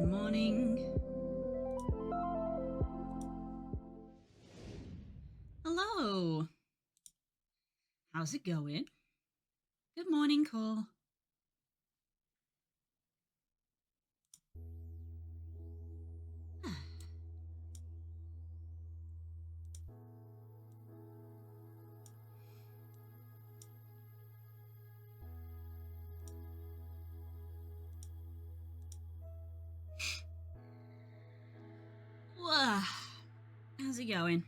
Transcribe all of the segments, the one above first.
morning. Hello. How's it going? Good morning, Cole. How's it going?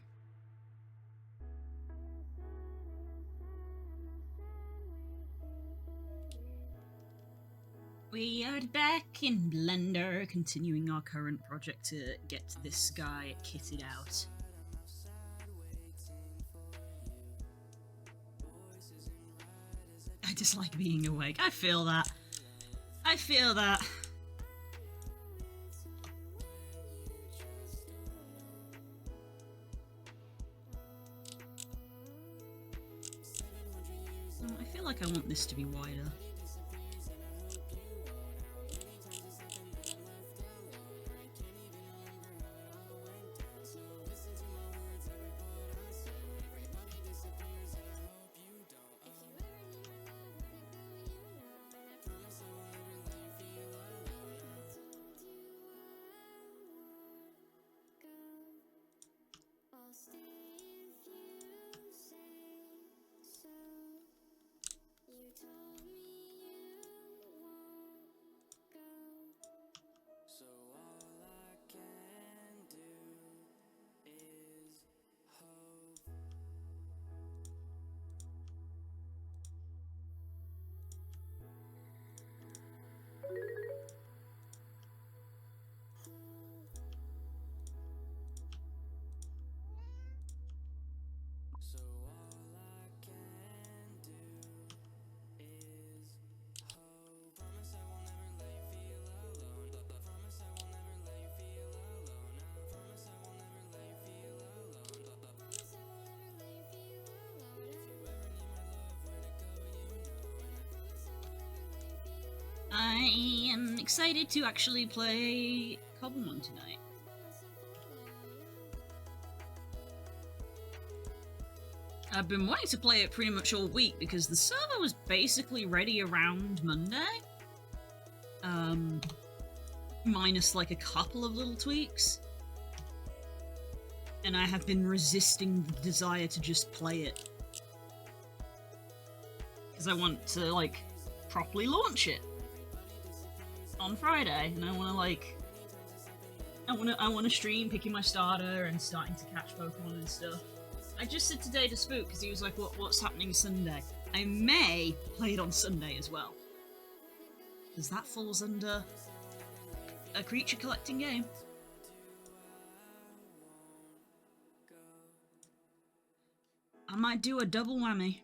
We are back in Blender, continuing our current project to get this guy kitted out. I dislike being awake. I feel that. I feel that. I feel like I want this to be wider. I am excited to actually play Kobble tonight. I've been wanting to play it pretty much all week because the server was basically ready around Monday. Minus like a couple of little tweaks. And I have been resisting the desire to just play it. Because I want to, like, properly launch it on Friday, and I want to stream picking my starter and starting to catch Pokemon and stuff. I just said today to Spook because he was like, "What's happening Sunday?" I may play it on Sunday as well, because that falls under a creature collecting game. I might do a double whammy.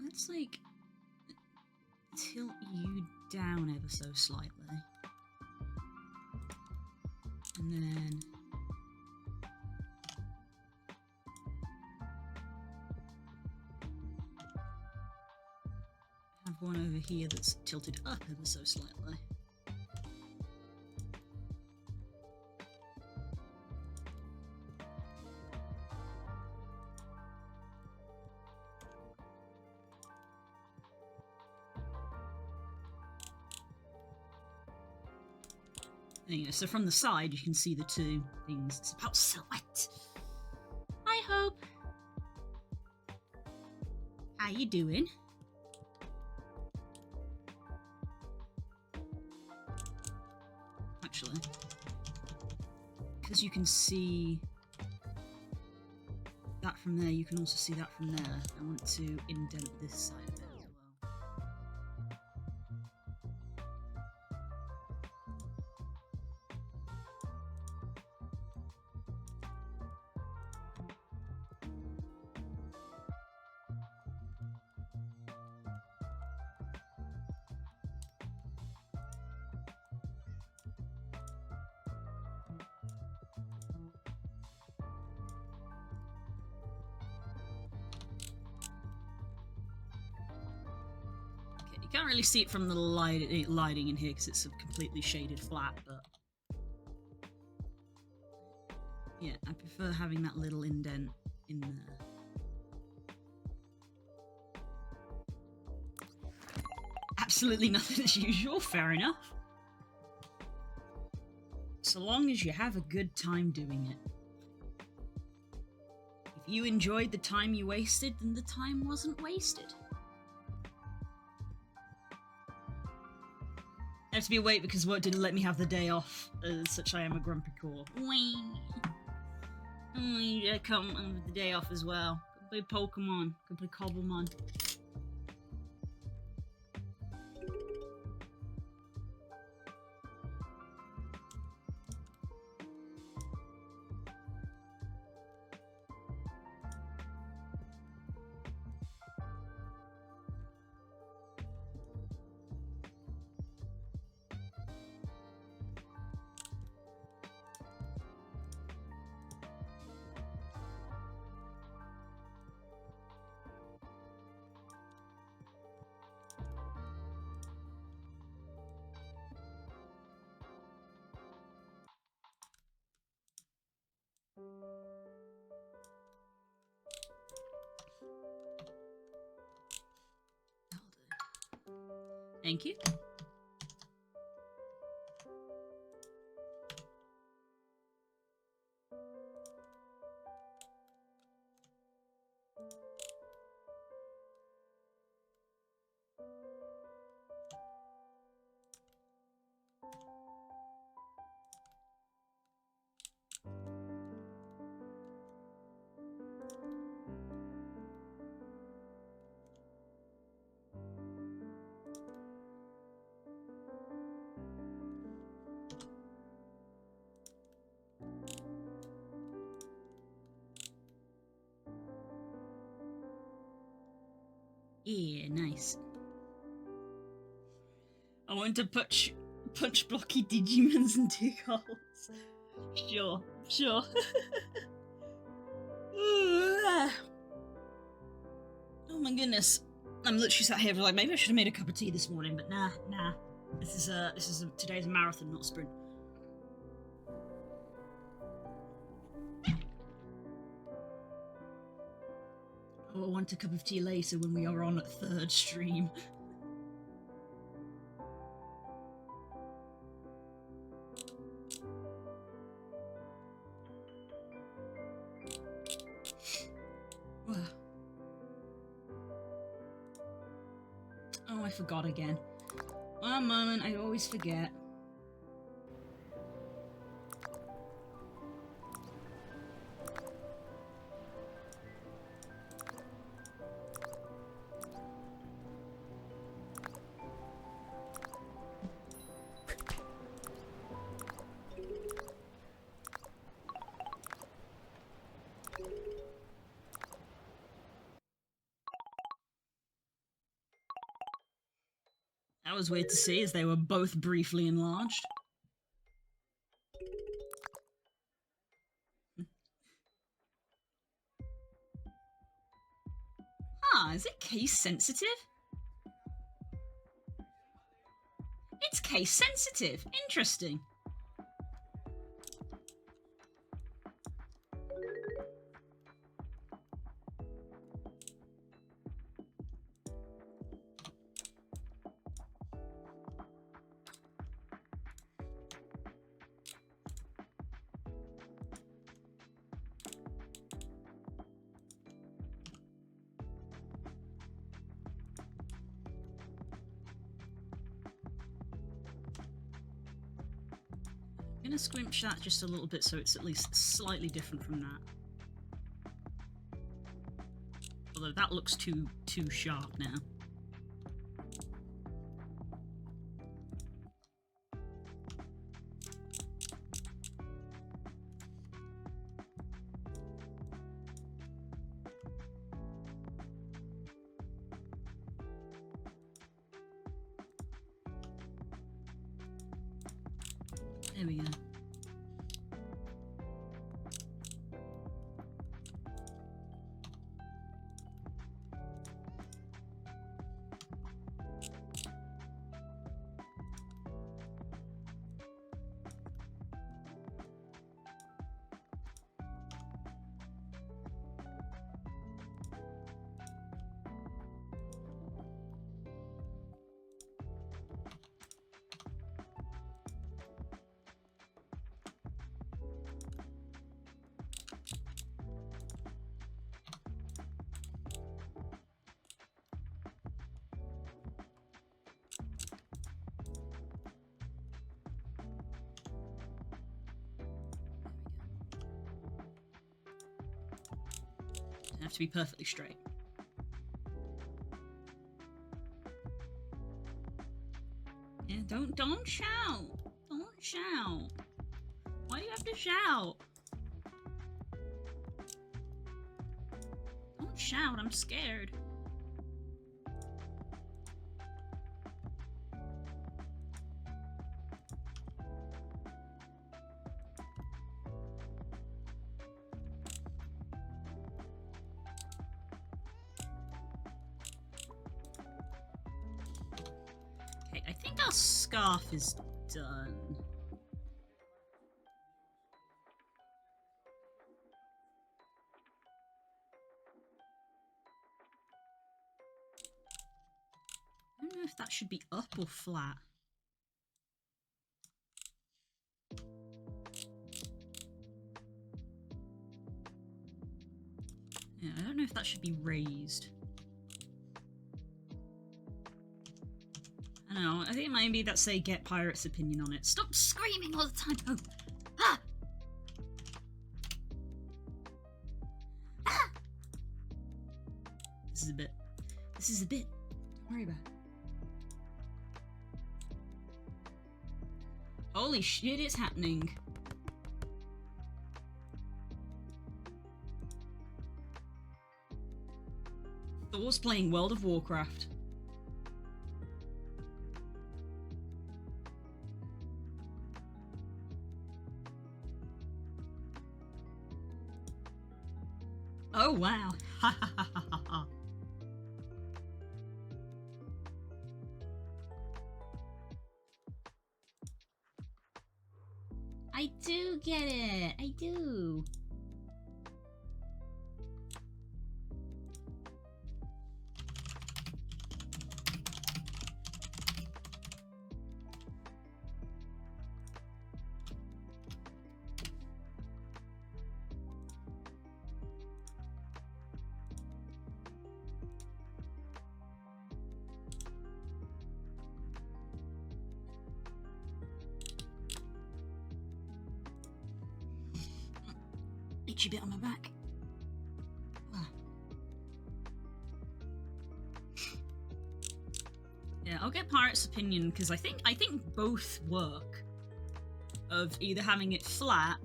Let's, like, tilt you down ever so slightly. And then... have one over here that's tilted up ever so slightly. Anyway, so from the side you can see the two things. It's about silhouette. I hope. How you doing? Actually, because you can see that from there, you can also see that from there. I want to indent this side of it as well. Can't really see it from the lighting in here because it's a completely shaded flat, but yeah, I prefer having that little indent in there. Absolutely nothing as usual, fair enough. So long as you have a good time doing it. If you enjoyed the time you wasted, then the time wasn't wasted. I have to be awake because work didn't let me have the day off, as such I am a grumpy core. Whee! I come with the day off as well. Could play Pokemon, could play Cobblemon. Thank you. Yeah, nice. I want to punch blocky Digimons and dig holes. Sure. Oh my goodness. I'm literally sat here like, maybe I should have made a cup of tea this morning, but nah. Today's a marathon, not a sprint. Oh, I want a cup of tea later when we are on a third stream. Oh, I forgot again. One moment, I always forget. That was weird to see, as they were both briefly enlarged. Is it case sensitive? It's case sensitive. Interesting. I'm gonna squinch that just a little bit so it's at least slightly different from that. Although that looks too sharp now. There we go. They have to be perfectly straight. Yeah, don't shout. Don't shout. Why do you have to shout? Don't shout, I'm scared. Okay, I think our scarf is done. I don't know if that should be up or flat. Yeah, I don't know if that should be raised. I don't know, I think maybe that's a Get Pirate's opinion on it. Stop screaming all the time! Oh! Ah! Ah! This is a bit. Don't worry about it. Holy shit, it's happening. Thor's playing World of Warcraft. Oh wow. Ha ha ha ha ha. I do get it. I do. Itchy bit on my back. Ah. Yeah, I'll get Pirate's opinion because I think both work. Of either having it flat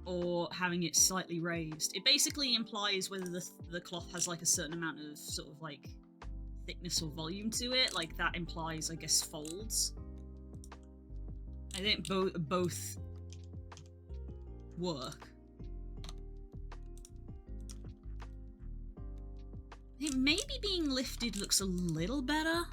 or having it slightly raised. It basically implies whether the cloth has like a certain amount of sort of like thickness or volume to it. Like that implies, I guess, folds. I think both work. I think maybe being lifted looks a little better.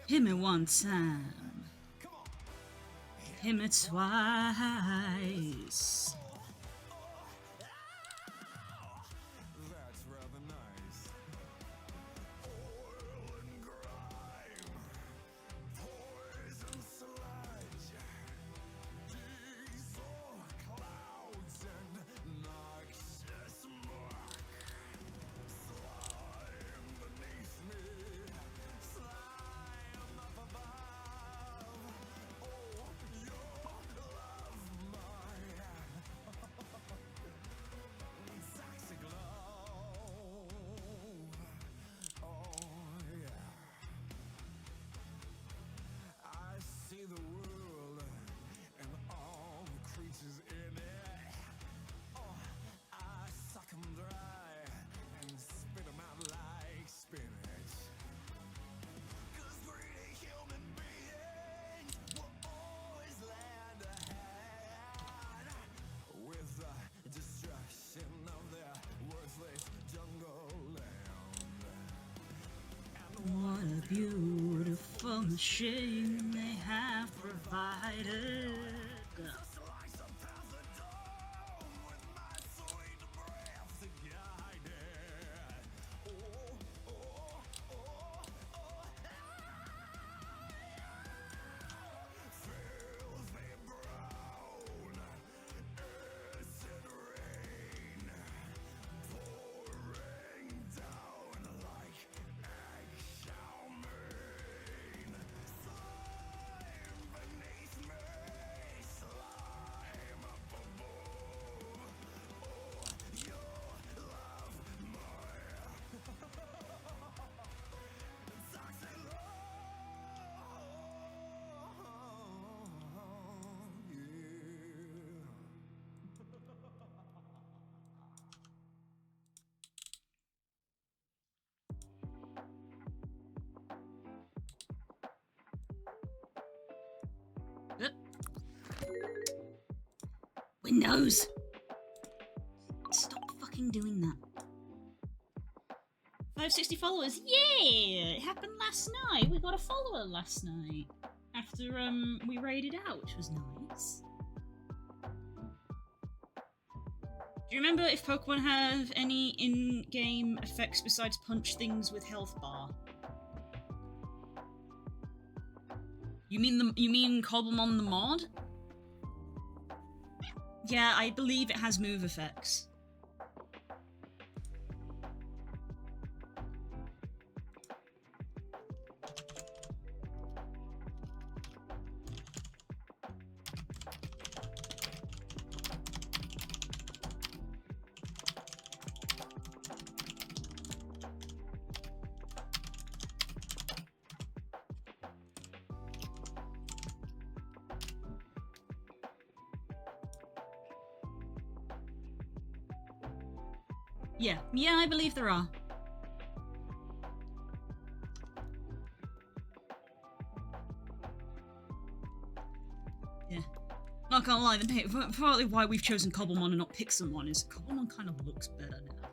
Hit me one time. Hit me twice. That's rather nice. Oil and grime, poison sludge, diesel clouds and noxious smoke. Slime beneath me, slime up above. Oh, your love, my toxic love. Oh, yeah. I see the world and all the creatures in it. Oh, I suck 'em dry and spit 'em out like spinach. 'Cause greedy human beings will always land ahead with the destruction of their worthless jungle land. What a beautiful machine they have provided. Just like some pachyderm with my sweet breath to guide it. Oh, oh, oh, oh, fills me Windows! Stop fucking doing that. 560 followers. Yeah! It happened last night. We got a follower last night. After we raided out, which was nice. Do you remember if Pokemon have any in-game effects besides punch things with health bar? You mean Cobblemon the mod? Yeah, I believe it has move effects. Yeah, I believe there are. Yeah. Not gonna lie, partly why we've chosen Cobblemon and not Pixelmon is Cobblemon kind of looks better now.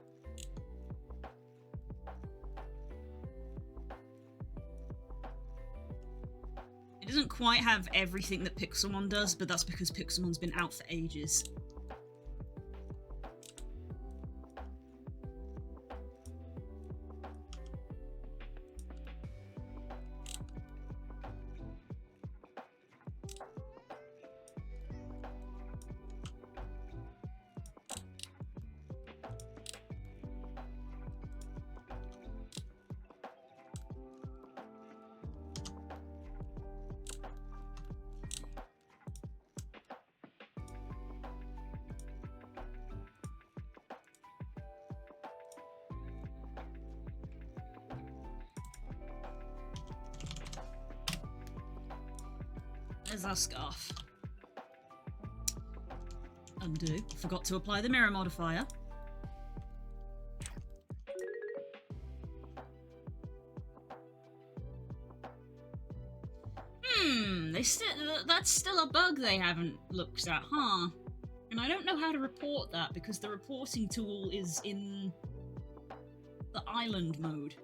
It doesn't quite have everything that Pixelmon does, but that's because Pixelmon's been out for ages. There's our scarf. Undo. Forgot to apply the mirror modifier. That's still a bug they haven't looked at, huh? And I don't know how to report that because the reporting tool is in the island mode.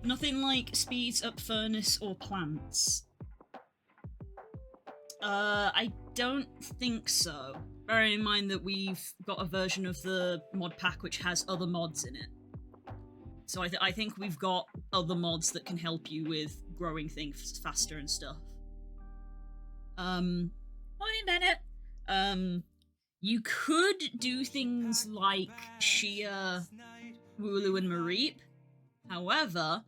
Nothing like speeds up furnace or plants. I don't think so. Bearing in mind that we've got a version of the mod pack which has other mods in it. So I think we've got other mods that can help you with growing things faster and stuff. Morning, Bennett! You could do things like Shia, Wooloo, and Mareep. However,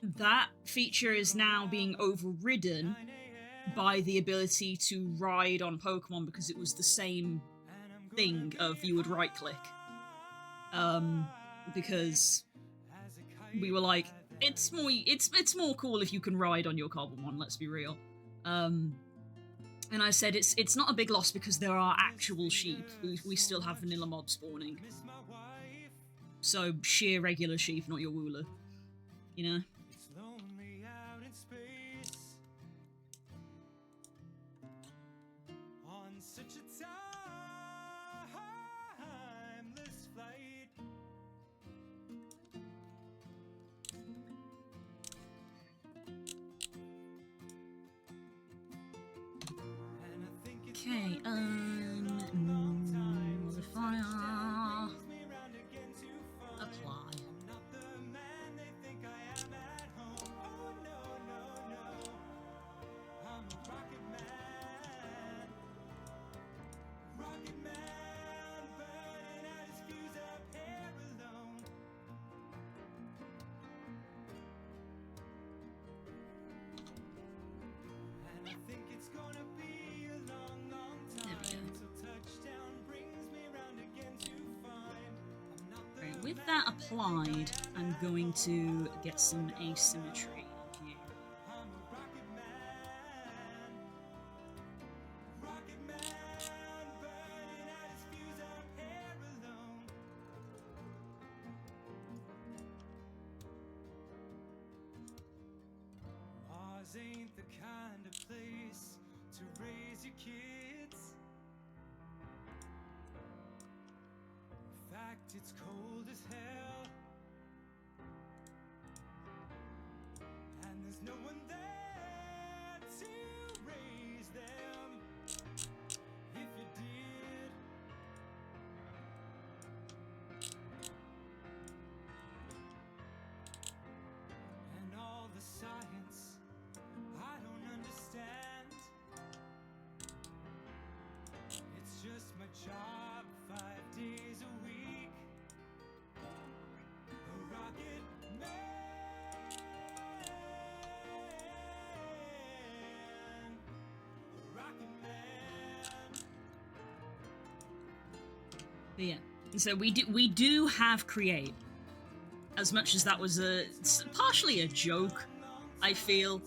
that feature is now being overridden by the ability to ride on Pokemon because it was the same thing of you would right click. Because we were like, it's more cool if you can ride on your Cobblemon, let's be real. And I said it's not a big loss because there are actual sheep. We still have vanilla mob spawning. So sheer regular sheep, not your Wooloo. You know? Okay, modifier, apply. With that applied, I'm going to get some asymmetry here. kids. In fact, it's cold as hell, and there's no one there to raise them. If you did, and all the science I don't understand. It's just my job 5 days a week. A rocket man. A rocket man. But yeah, so we do have create. As much as that was partially a joke, I feel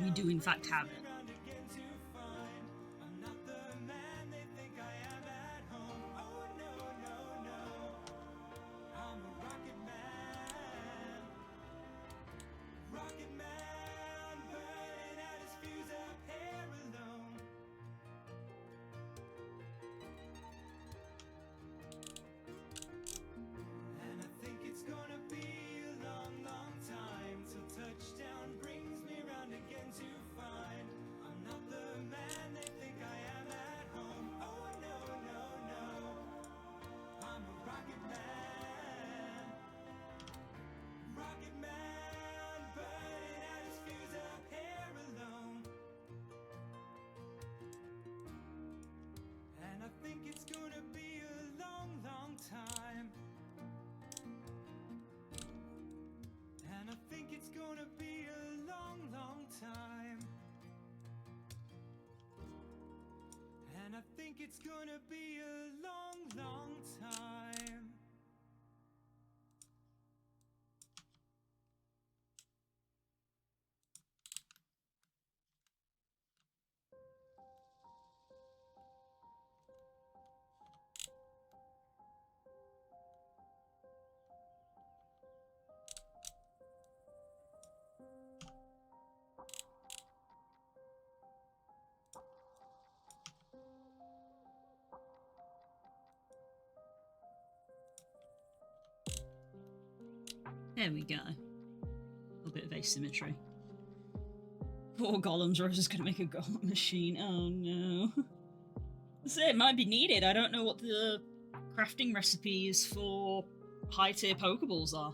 we do in fact have it. Around again to find I'm not the man they think I am at home. Oh no, no, no. I'm a rocket man. Rocket man, burning out his fuse up here alone. And I think it's gonna be a long, long time till touchdown brings me round again to find I'm not the man they think I am at home. Oh no, no, no. I'm a rocket man. Rocket man, burning out his fuse up here alone. And I think it's gonna be a long, long time. And I think it's gonna be a long, long time. And I think it's gonna be a long, long time. There we go. A little bit of asymmetry. Poor Golems, Rose is gonna make a golem machine. Oh no. So it might be needed. I don't know what the crafting recipes for high tier Pokeballs are.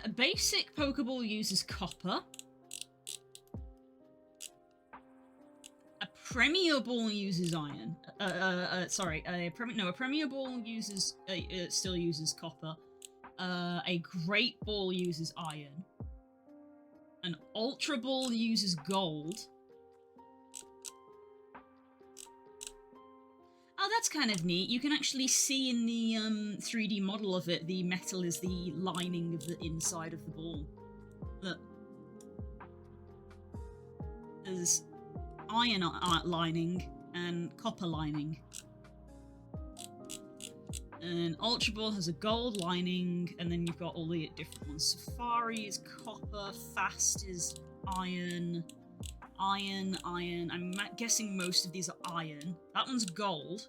A basic Pokeball uses copper. A Premier Ball uses iron. A Premier Ball uses still uses copper. A Great Ball uses iron. An Ultra Ball uses gold. Oh, that's kind of neat. You can actually see in the 3D model of it, the metal is the lining of the inside of the ball. Look. There's iron lining and copper lining. And Ultra Ball has a gold lining, and then you've got all the different ones. Safari is copper, Fast is iron. Iron. I'm guessing most of these are iron. That one's gold.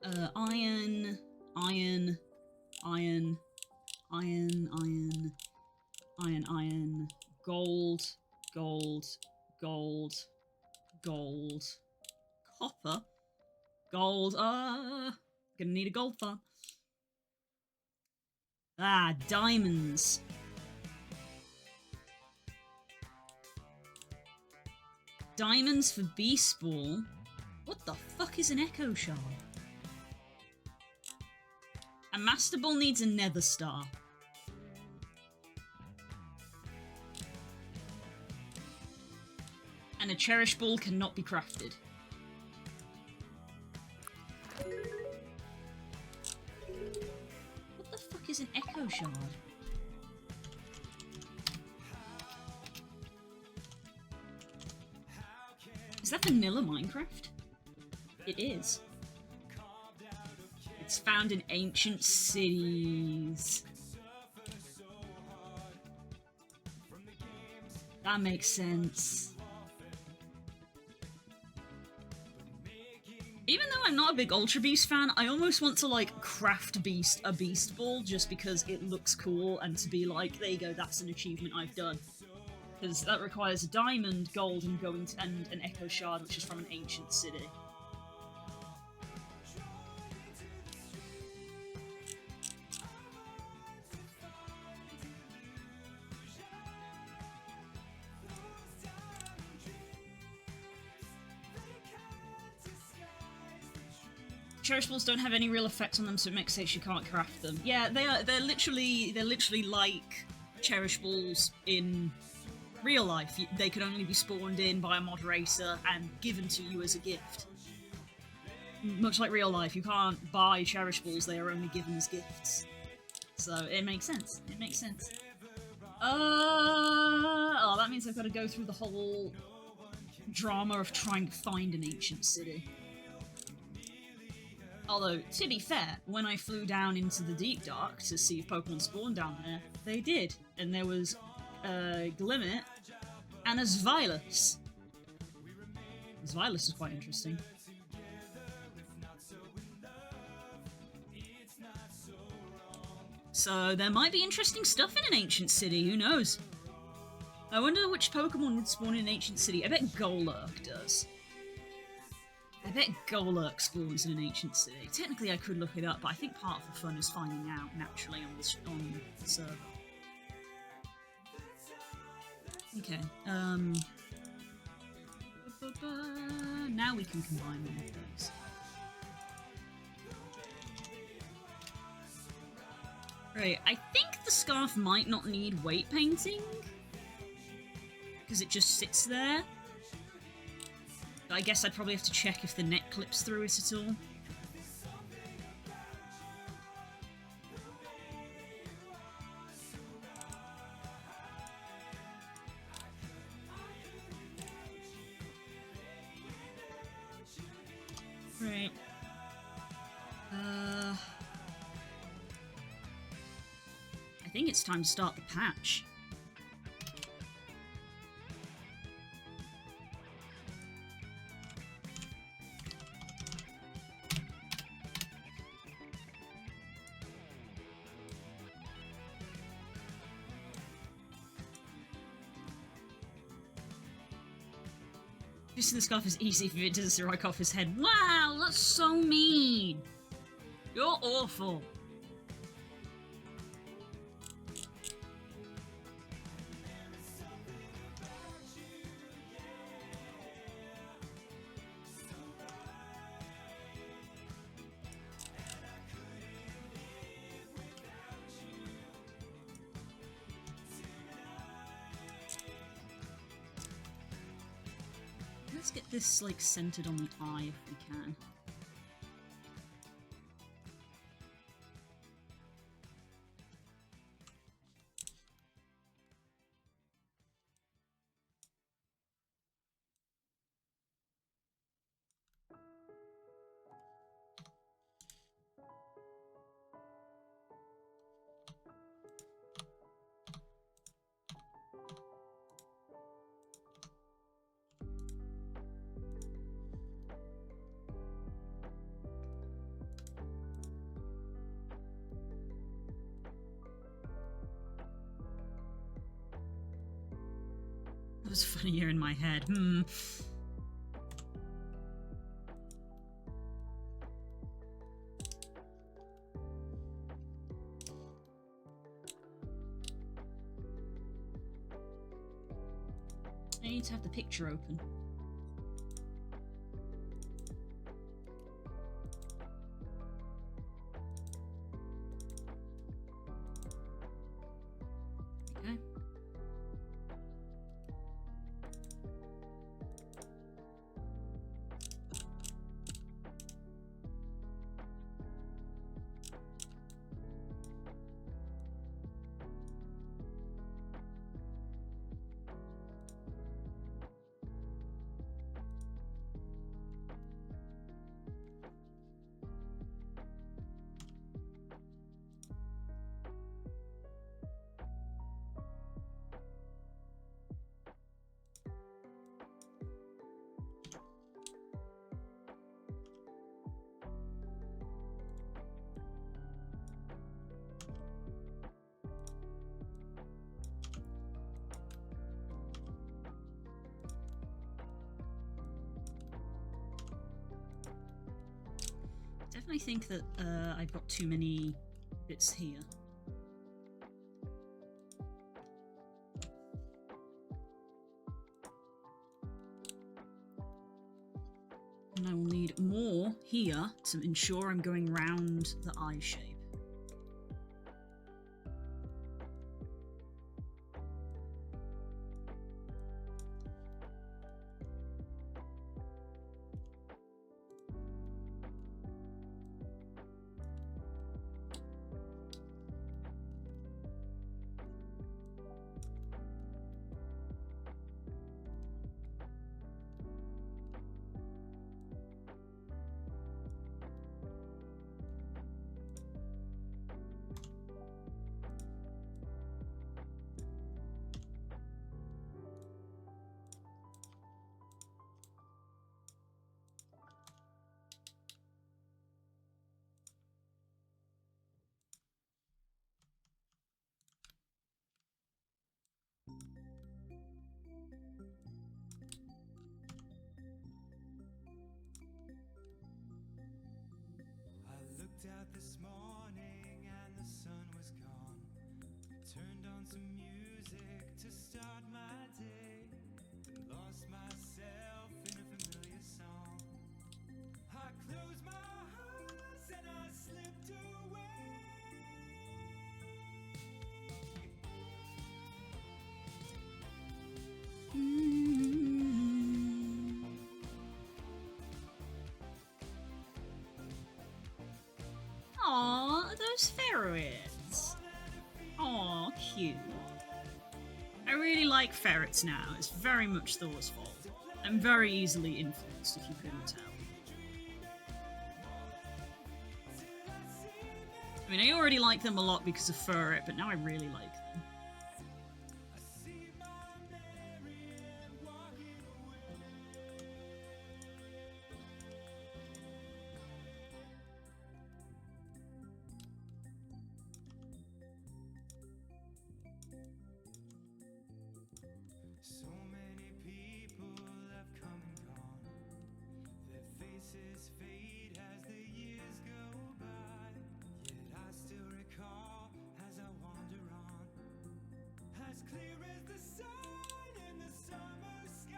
Iron, gold, copper, gold, gonna need a gold farm. Ah, diamonds. Diamonds for Beast Ball. What the fuck is an Echo Shard? A Master Ball needs a Nether Star. And a Cherish Ball cannot be crafted. Echo Shard. Is that vanilla Minecraft? It is. It's found in ancient cities. That makes sense. Even though I'm not a big Ultra Beast fan, I almost want to, like, craft a Beast Ball just because it looks cool and to be like, there you go, that's an achievement I've done. Because that requires a diamond, gold, and an Echo Shard, which is from an ancient city. Cherishables don't have any real effect on them, so it makes sense you can't craft them. Yeah, they're literally like Cherishables in real life. They can only be spawned in by a moderator and given to you as a gift. Much like real life, you can't buy Cherishables, they are only given as gifts. So it makes sense. It makes sense. Oh, that means I've got to go through the whole drama of trying to find an ancient city. Although, to be fair, when I flew down into the Deep Dark to see if Pokemon spawned down there, they did. And there was a Glimmet and a Zvylus. Zvylus is quite interesting. So there might be interesting stuff in an ancient city, who knows? I wonder which Pokemon would spawn in an ancient city. I bet Golurk does. I bet Golurk spawns in an ancient city. Technically I could look it up, but I think part of the fun is finding out naturally on the server. Okay, now we can combine them with those. Right, I think the scarf might not need weight painting, because it just sits there. But I guess I'd probably have to check if the net clips through it at all. Right. I think it's time to start the patch. Just the scarf is easy if it does strike off his head. Wow, that's so mean. You're awful. Let's get this, like, centered on the eye if we can. That was funnier in my head. I need to have the picture open. Okay. I think that I've got too many bits here. And I will need more here to ensure I'm going round the eye shape. Out this morning and the sun was gone. Turned on some music to start my day. And lost myself in a familiar song. I closed my eyes and I slipped away. Aww, those ferrets. Aw, cute. I really like ferrets now. It's very much Thor's fault. I'm very easily influenced, if you couldn't tell. I mean, I already like them a lot because of Ferret, but now I really like them. So many people have come and gone. Their faces fade as the years go by. Yet I still recall as I wander on, as clear as the sun in the summer sky.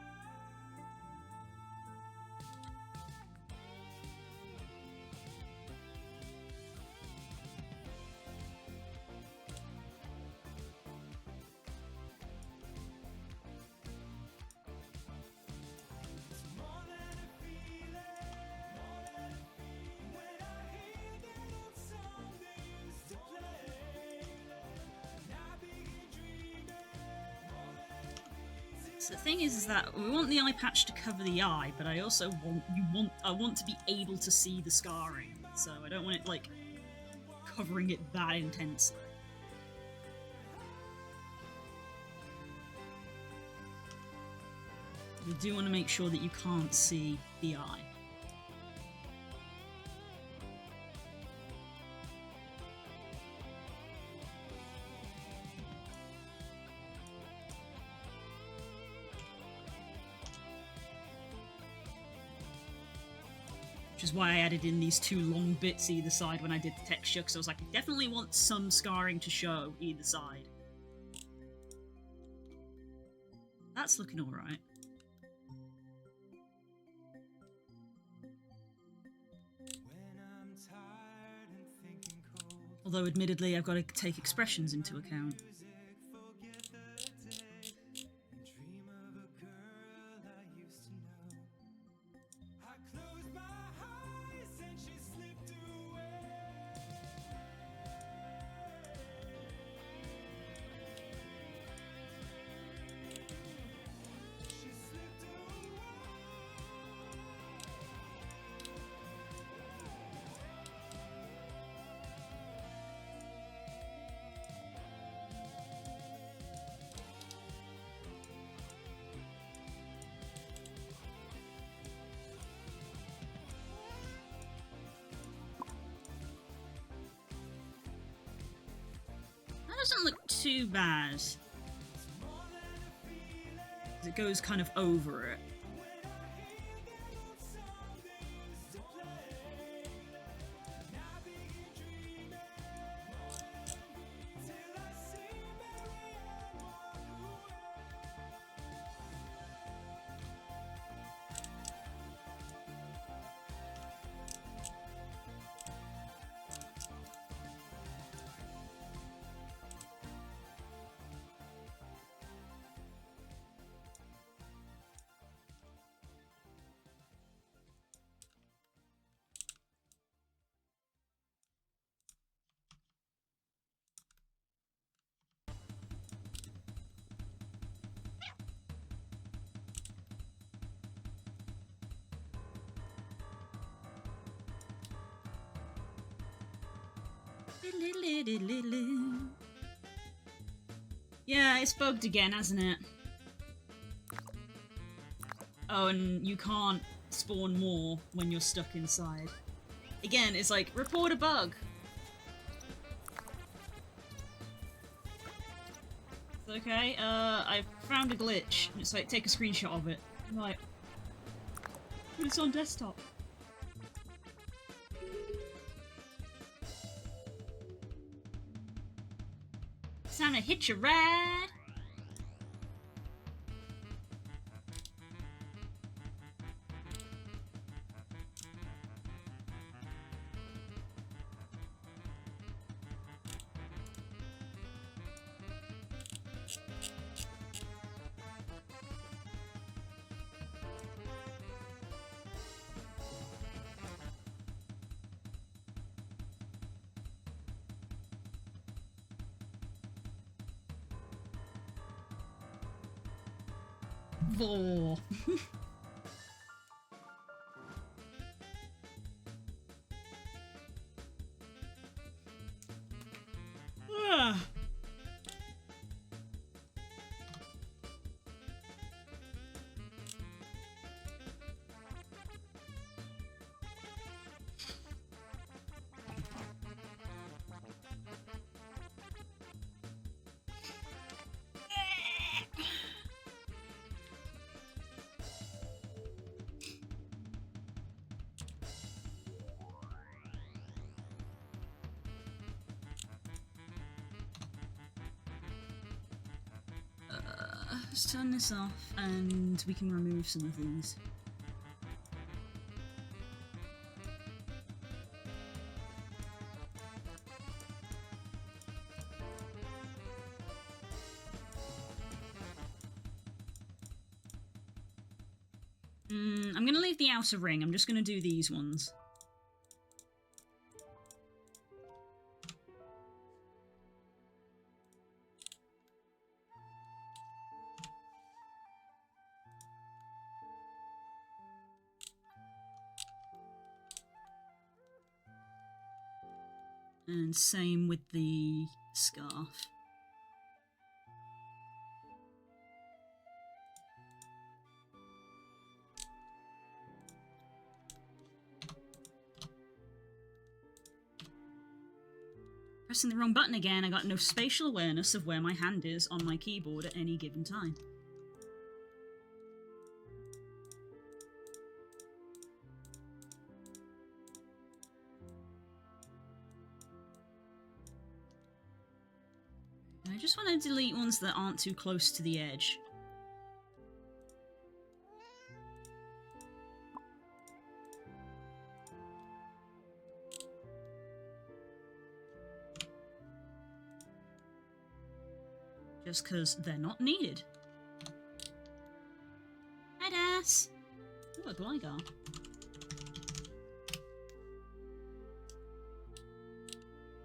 So the thing is that we want the eye patch to cover the eye, but I also want to be able to see the scarring. So I don't want it like covering it that intensely. We do want to make sure that you can't see the eye. Which is why I added in these two long bits either side when I did the texture, because I was like, I definitely want some scarring to show either side. That's looking alright. Although admittedly I've got to take expressions into account. Doesn't look too bad. It goes kind of over it. Yeah, it's bugged again, hasn't it? Oh, and you can't spawn more when you're stuck inside. Again, it's like, report a bug! It's okay, I found a glitch. And it's like, take a screenshot of it. I'm like, but it's on desktop. It's time to hitch a ride! Vor. Ah. Let's turn this off and we can remove some of these. I'm gonna leave the outer ring, I'm just gonna do these ones. And same with the scarf. Pressing the wrong button again, I got no spatial awareness of where my hand is on my keyboard at any given time. I just want to delete ones that aren't too close to the edge. Just because they're not needed. Hi, Das! Ooh, a Gligar.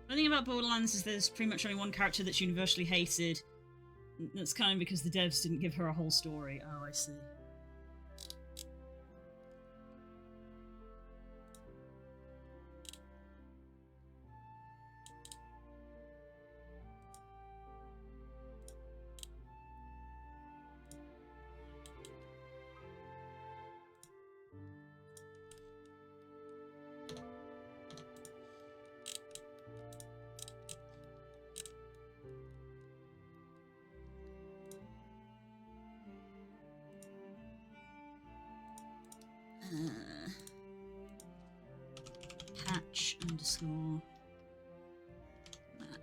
The thing about Borderlands is there's pretty much only one character that's universally hated. That's kind of because the devs didn't give her a whole story. Oh, I see. Patch underscore map.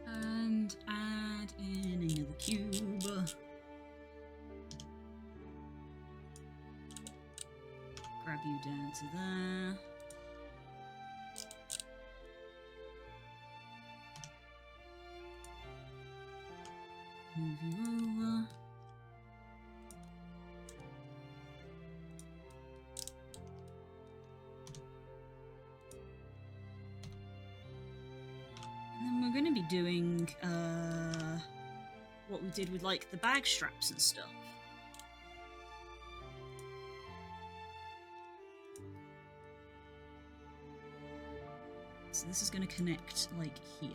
And add in another cube. Grab you down to there. Move you over. going to be doing what we did with like the bag straps and stuff. So this is going to connect like here.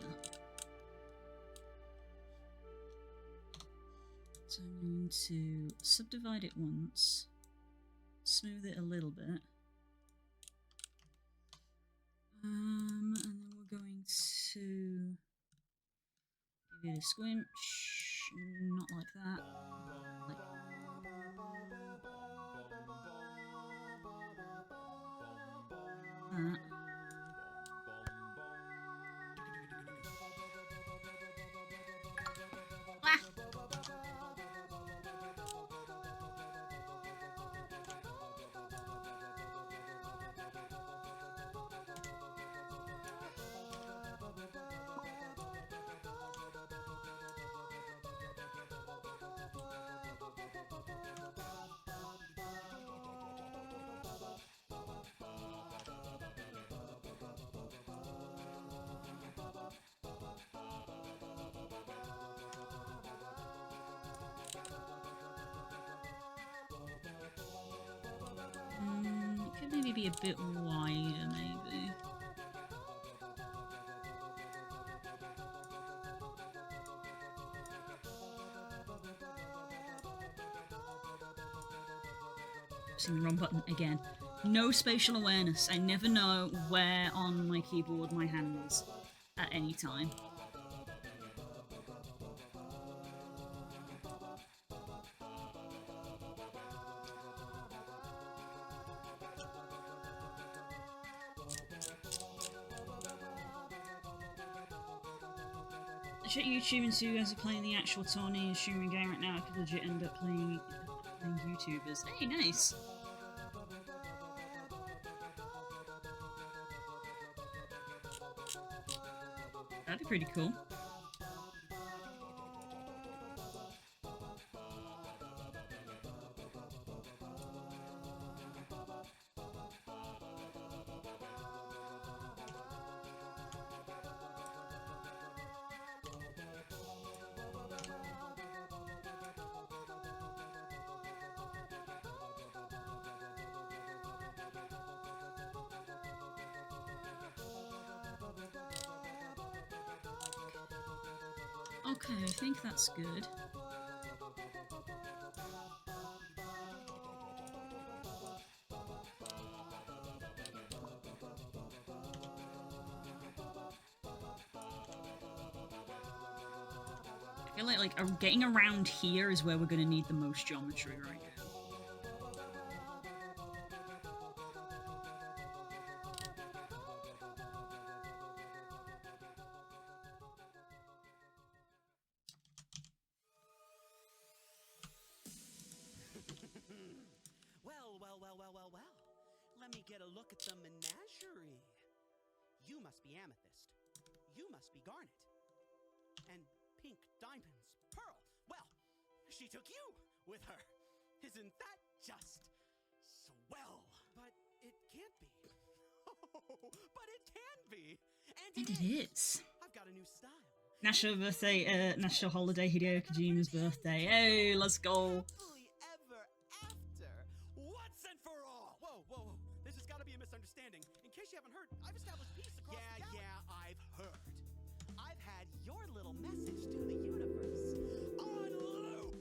So I'm going to subdivide it once, smooth it a little bit, and then we're going to give it a squinch, not like that, like that. It could maybe be a bit wider, maybe. Pressing the wrong button again. No spatial awareness. I never know where on my keyboard my hand is at any time. I check YouTube and see who guys are playing the actual tourney and streaming game right now. I could legit end up playing YouTubers. Hey, nice! That'd be pretty cool. Okay, I think that's good. I feel like getting around here is where we're going to need the most geometry right now. Well. Let me get a look at the menagerie. You must be amethyst. You must be garnet. And pink diamonds. Pearl. Well, she took you with her. Isn't that just swell? But it can't be. But it can be. And it is. I've got a new style. National birthday, national holiday, Hideo Kojima's birthday. Hey, let's go. Happily ever after. Once and for all. Whoa. This has got to be a misunderstanding. In case you haven't heard, I've established peace across the galaxy. Yeah, I've heard. I've had your little message to the universe on loop.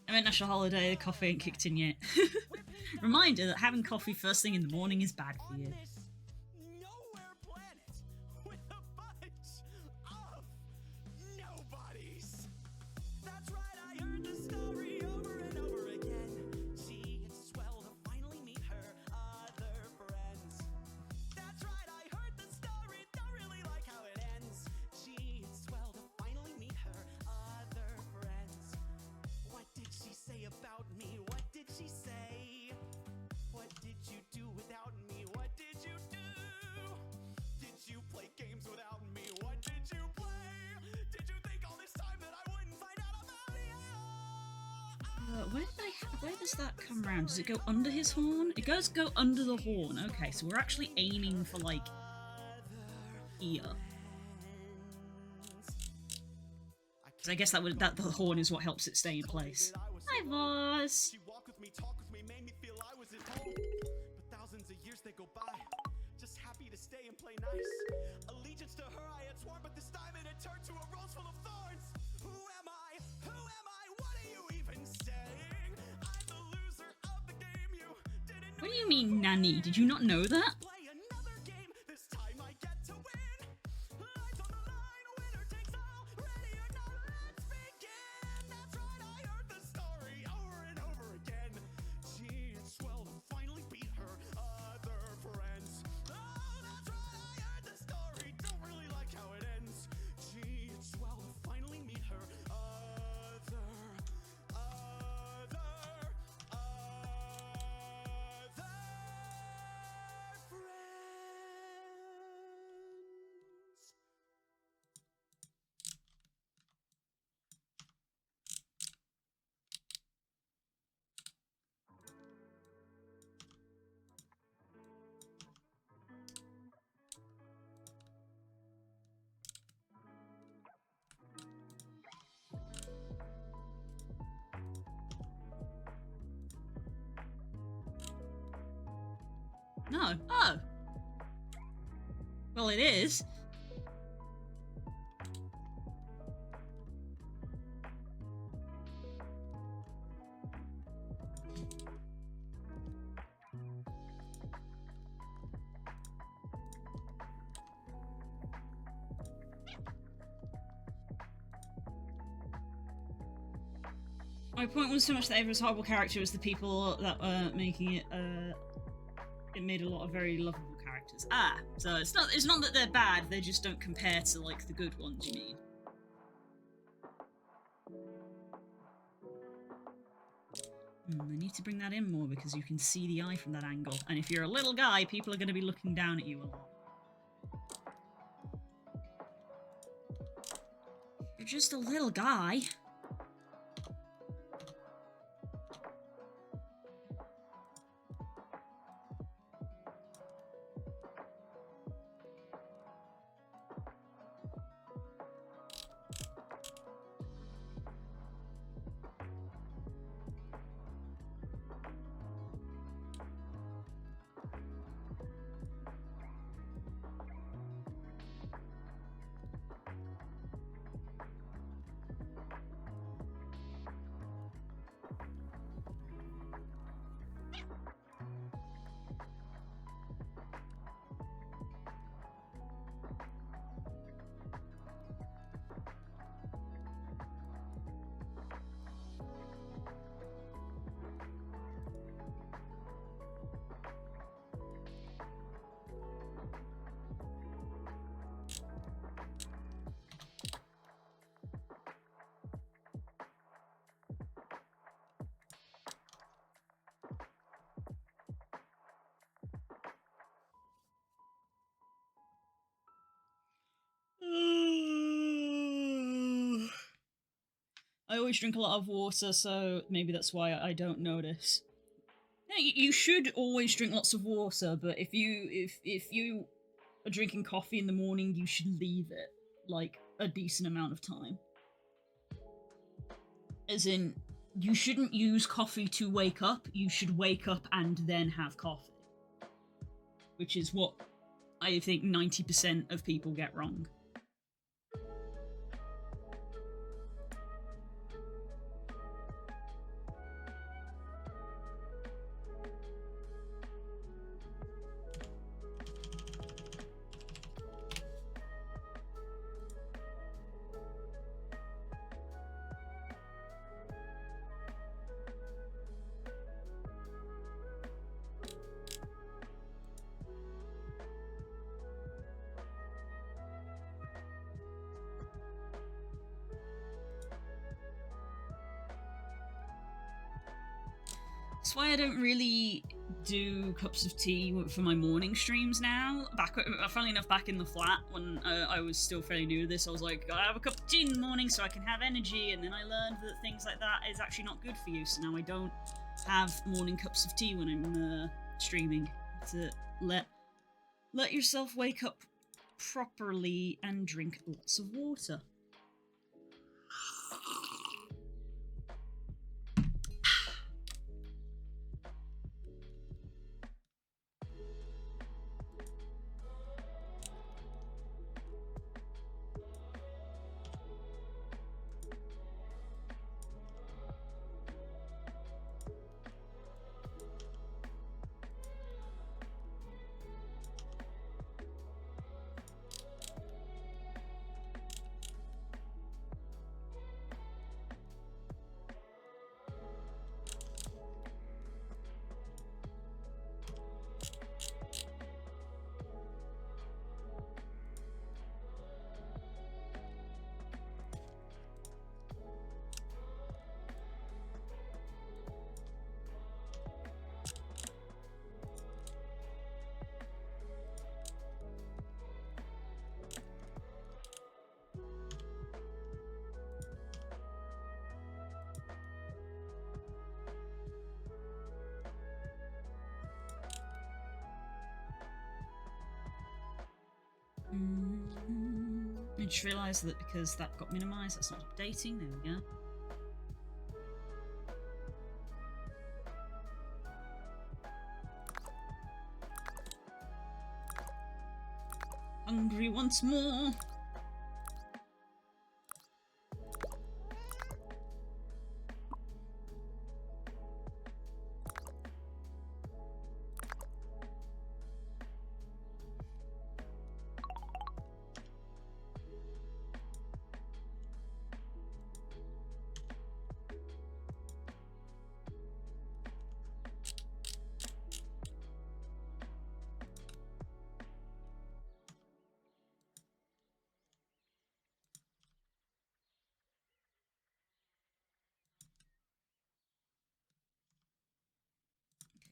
I meant national holiday, the coffee ain't kicked in yet. Reminder that having coffee first thing in the morning is bad for you. Nowhere planet with a bunch of nobodies. That's right, I heard the story over and over again. Gee, it's swell to finally meet her other friends. That's right, I heard the story, don't really like how it ends. Gee, it's swell to finally meet her other friends. What did she say about me? What did she say? What did you do without me? What did you do? Did you play games without me? What did you play? Did you think all this time that I wouldn't find out about you? Where does that come around? Does it go under his horn? It goes go under the horn. Okay, so we're actually aiming for like here. So I guess that the horn is what helps it stay in place. Hi, boss. She walked with me, talked with me, made me feel I was at home. But thousands of years they go by, just happy to stay and play nice. Allegiance to her I had sworn, but this time it had turned to a rose full of thorns. Who am I? Who am I? What are you even saying? I'm the loser of the game. You didn't know. What do you mean, Nanny? Did you not know that? Play another game. This time I get to win. Lights on the line, winner takes all. Ready or not, let's begin. That's right, I heard the story over and over again. Gee, it's swell to finally beat her other friends. Oh, that's right, I heard the story. Don't really like how it ends. Gee, it's swell to finally meet her other friends. No. Oh. Well, it is. My point was so much that Ava's horrible character was the people that were making it, it made a lot of very lovable characters. Ah, so it's not that they're bad, they just don't compare to, like, the good ones, you mean? I need to bring that in more because you can see the eye from that angle. And if you're a little guy, people are going to be looking down at you a lot. You're just a little guy. I always drink a lot of water, so maybe that's why I don't notice. Yeah, you should always drink lots of water, but if you are drinking coffee in the morning, you should leave it like a decent amount of time. As in, you shouldn't use coffee to wake up. You should wake up and then have coffee, which is what I think 90% of people get wrong. That's why I don't really do cups of tea for my morning streams now. Funnily enough, back in the flat, when I was still fairly new to this, I was like, I have a cup of tea in the morning so I can have energy, and then I learned that things like that is actually not good for you, so now I don't have morning cups of tea when I'm streaming. To let yourself wake up properly and drink lots of water. I just realised that because that got minimised, that's not updating. There we go. Hungry once more.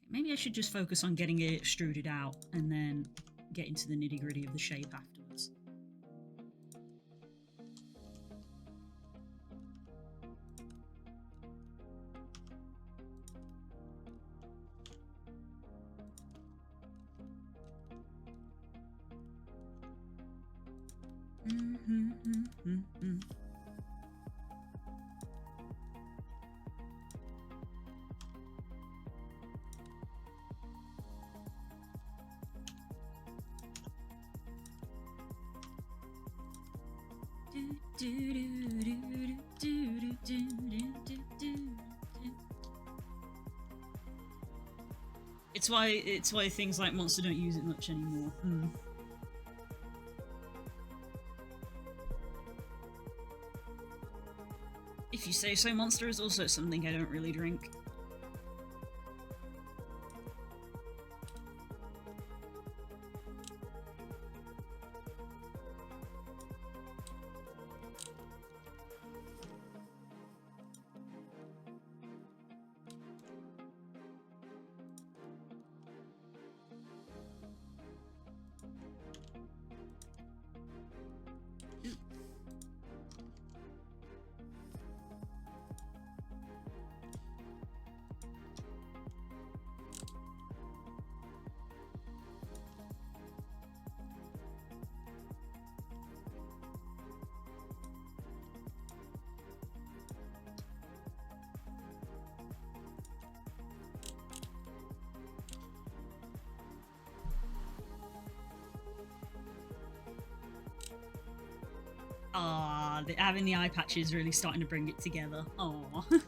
Maybe I should just focus on getting it extruded out and then get into the nitty-gritty of the shape afterwards. It's why things like Monster don't use it much anymore. If you say so, Monster is also something I don't really drink. Having the eye patch is really starting to bring it together. Aww.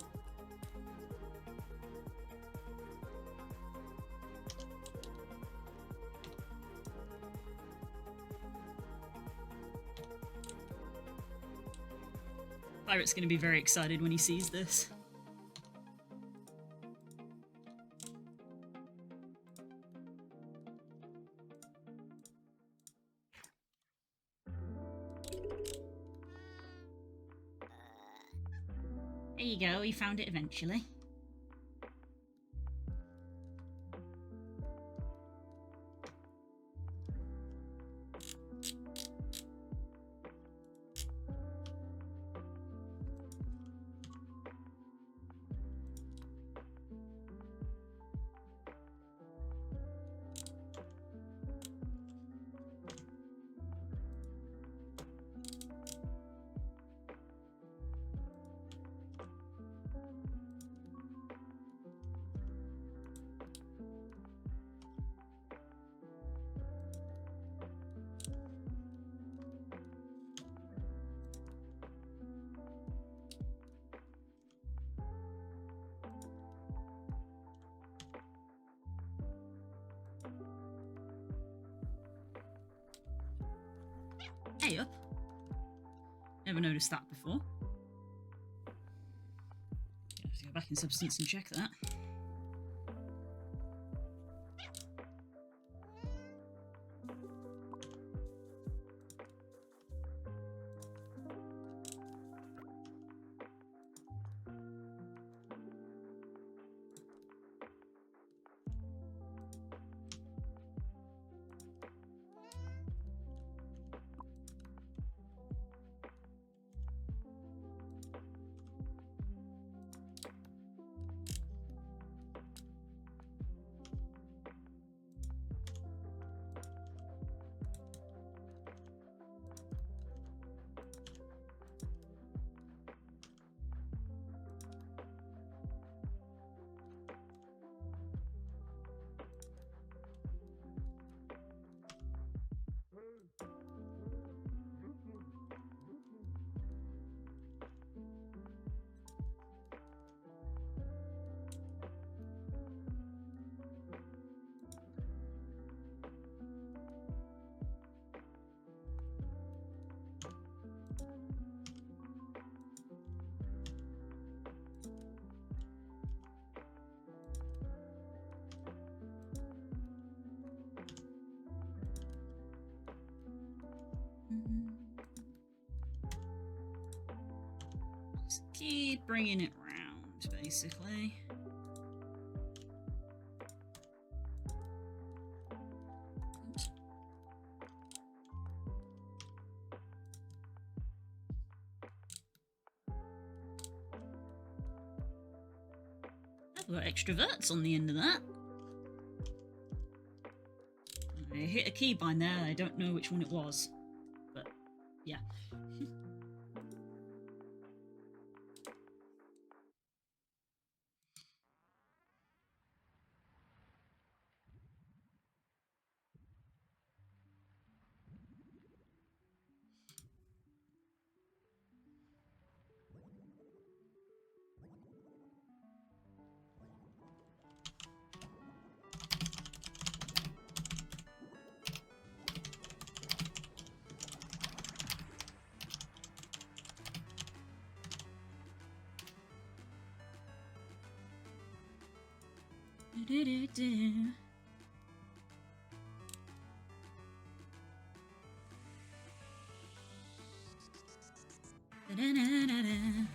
Pirate's gonna be very excited when he sees this. There you go, he found it eventually. A up. Never noticed that before. I have to go back in Substance and check that. Just keep bringing it round, basically. Oops. I've got extra verts on the end of that. I hit a keybind there, I don't know which one it was. But, yeah. Do-do-do-do. Da-da-da-da-da.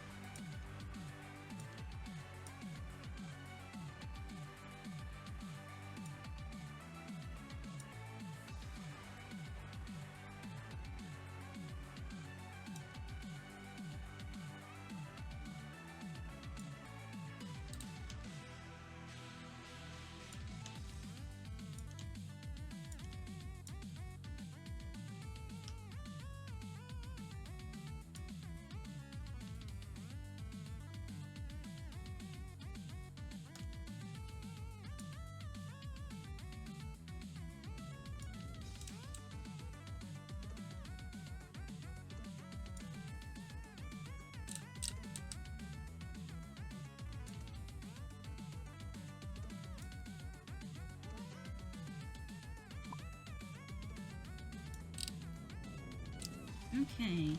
Okay.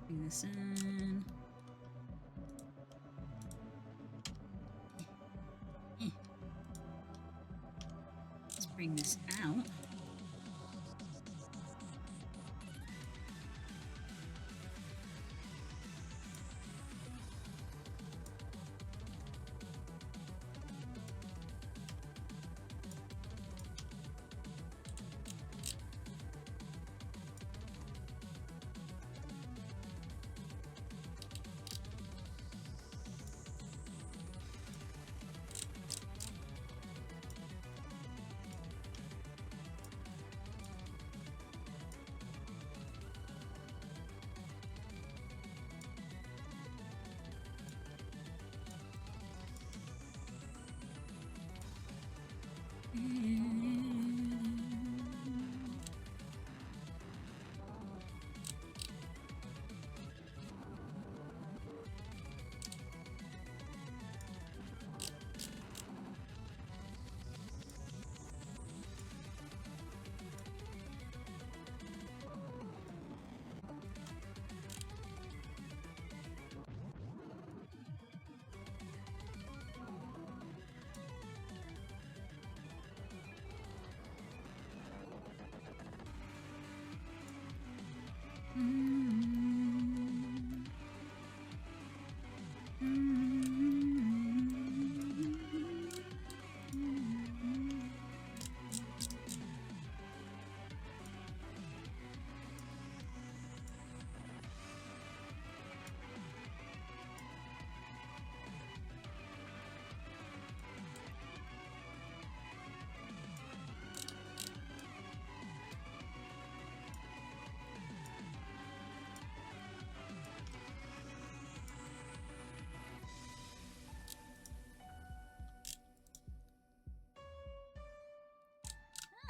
Bring this in. Let's bring this out.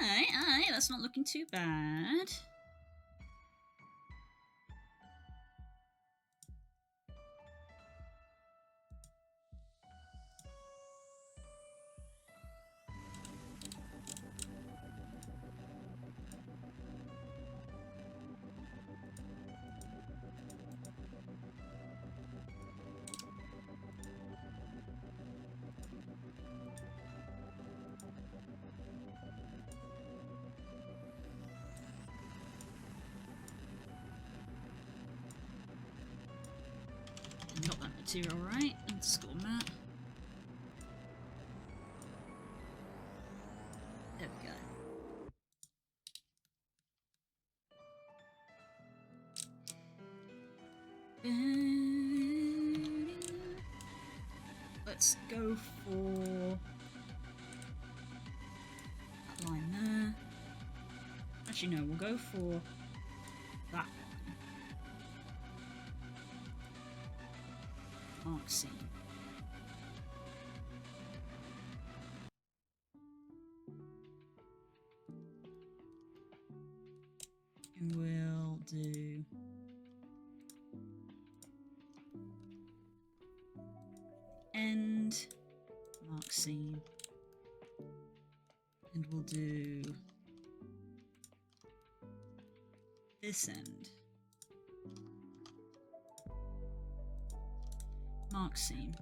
Alright, that's not looking too bad. Got that material right, and score mat. There we go. Let's go for that line there. Actually, no, we'll go for that one. Arc seam. And we'll do end, mark seam, and we'll do this end, mark seam.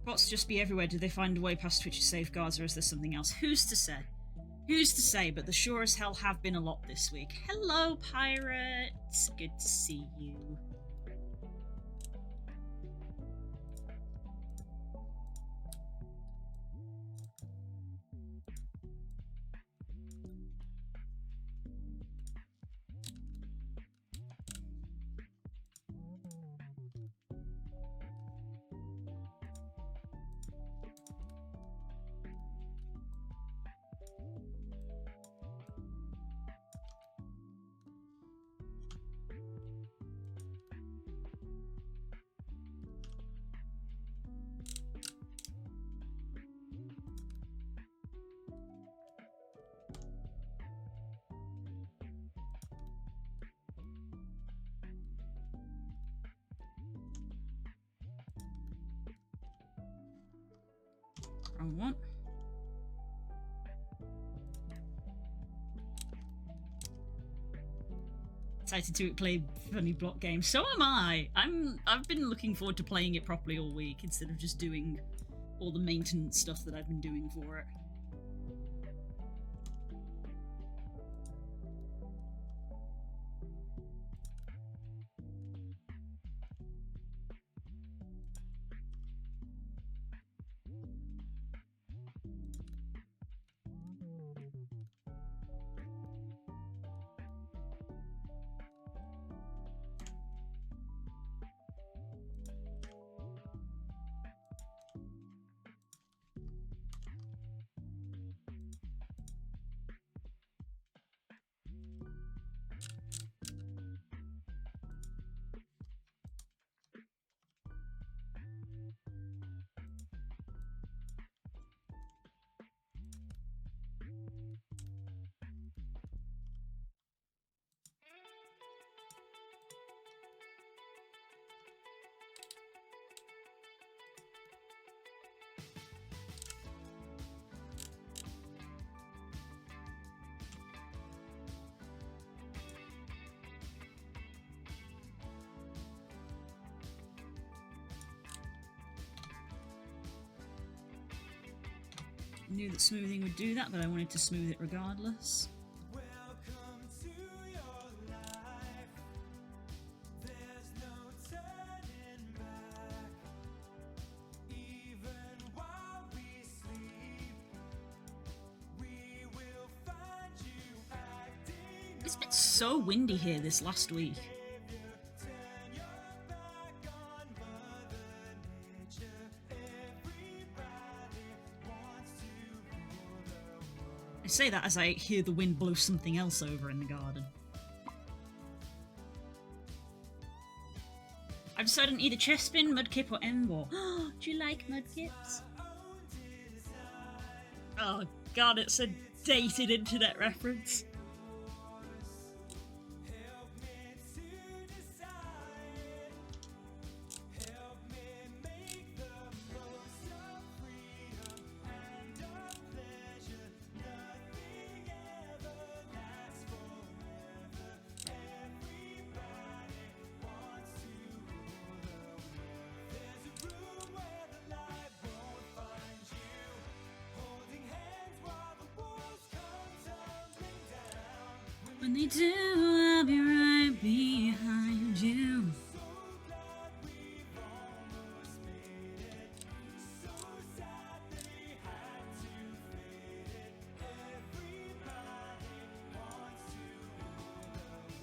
Bots just be everywhere. Do they find a way past Twitch's safeguards, or is there something else? Who's to say? Who's to say? But the sure as hell have been a lot this week. Hello, pirates. Good to see you. Wrong one. Excited to play funny block games. So am I. I've been looking forward to playing it properly all week instead of just doing all the maintenance stuff that I've been doing for it. knew that smoothing would do that, but I wanted to smooth it regardless. Welcome to your life. There's no turning back. Even while we sleep, we will find you acting. It's been so windy here this last week. Turn your back on Mother Nature. Everybody wants to rule the world. I say that as I hear the wind blow something else over in the garden. I've decided on either Chespin, Mudkip, or Envor. Do you like Mudkips? Oh god, it's a dated internet reference. Help me to decide. Help me make the most of freedom and of pleasure. Nothing ever lasts forever. Everybody wants to rule the world. There's a room where the light won't find you. Holding hands while the walls come tumbling down. When they do, I'll be right behind you. So glad we've almost made it. So sad they had to fade it. Everybody wants to rule the world.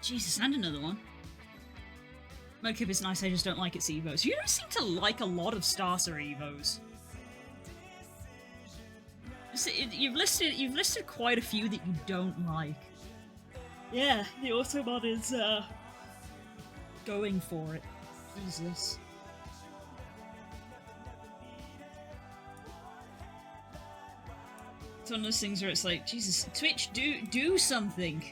Jesus, and another one. Mudkip is nice, I just don't like its Evos. You don't seem to like a lot of Starter Evos. You've listed quite a few that you don't like. Yeah, the Automod is going for it. Jesus. It's one of those things where it's like, Jesus, Twitch, do something.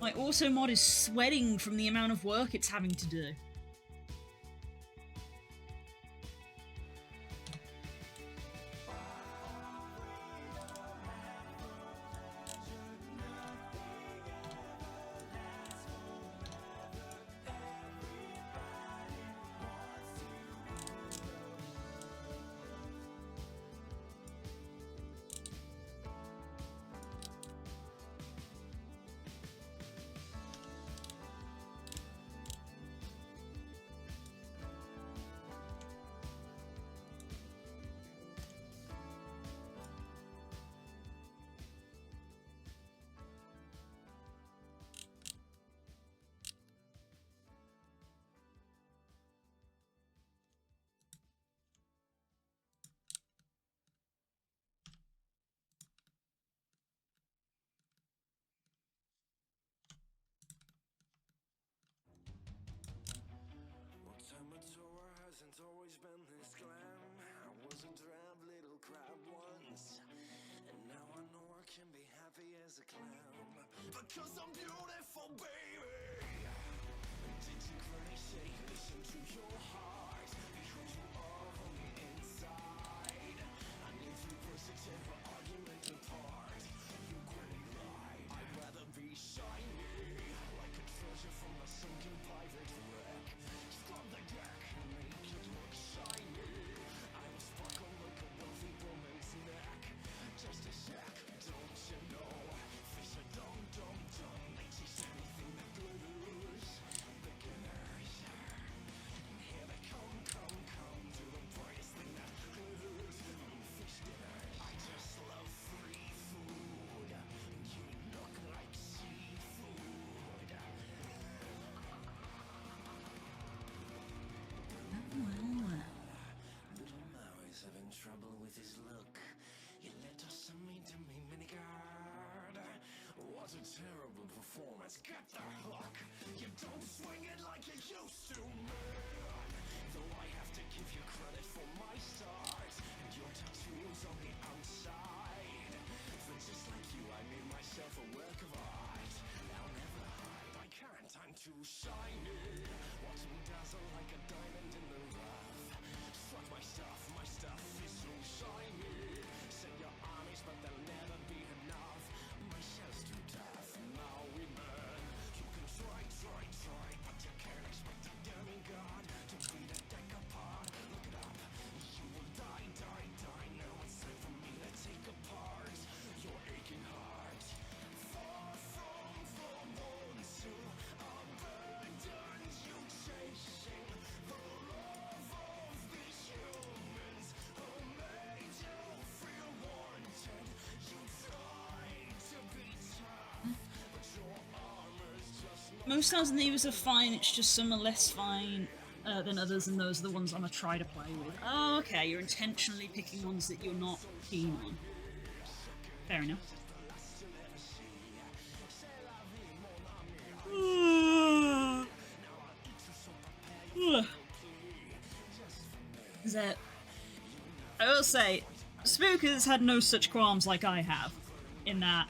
My Automod is sweating from the amount of work it's having to do. Well, Tomatora hasn't always been this glam. I was a drab little crab once, and now I know I can be happy as a clown. Because I'm beautiful, baby. Did your granny say listen to your heart? Because you are on the inside. I need 3% for argument apart. You granny lie. I'd rather be shiny, like a treasure from a sunken pirate wreck. Scrub the deck and make it look shiny. I will sparkle like a wealthy woman's neck. Just a sec, don't you know? Fish are dumb, dumb, dumb. They chase anything that glitters. Beginners. And here they come, come, come to the brightest thing that glitters. Fish dinners. I just love free food. You look like seafood. Little Maui's having trouble with his look. You let us a mean miniguard. What a terrible performance. Get the hook. You don't swing it like you used to, man. Though I have to give you credit for my stars and your tattoos on the outside. For just like you, I made myself a work of art. I'll never hide. I can't. I'm too shiny. Watch me dazzle like a diamond in the rough. Fuck my stuff is so shiny. Send your armies, but they'll never be enough. My shell's too tough, now we burn. You can try, but you can't expect a demigod to beat a deck apart. Look it up, you will die. Now it's time for me to take apart your aching heart. Far from the ones who abandoned you, chasing the love of these humans who made you feel wanted. You tried to be tough, but your armor's just not. Most Stars and Thieves are fine, it's just some are less fine than others, and those are the ones I'm gonna try to play with. Oh, okay, you're intentionally picking ones that you're not keen on. Fair enough. That I will say, Spook has had no such qualms like I have, in that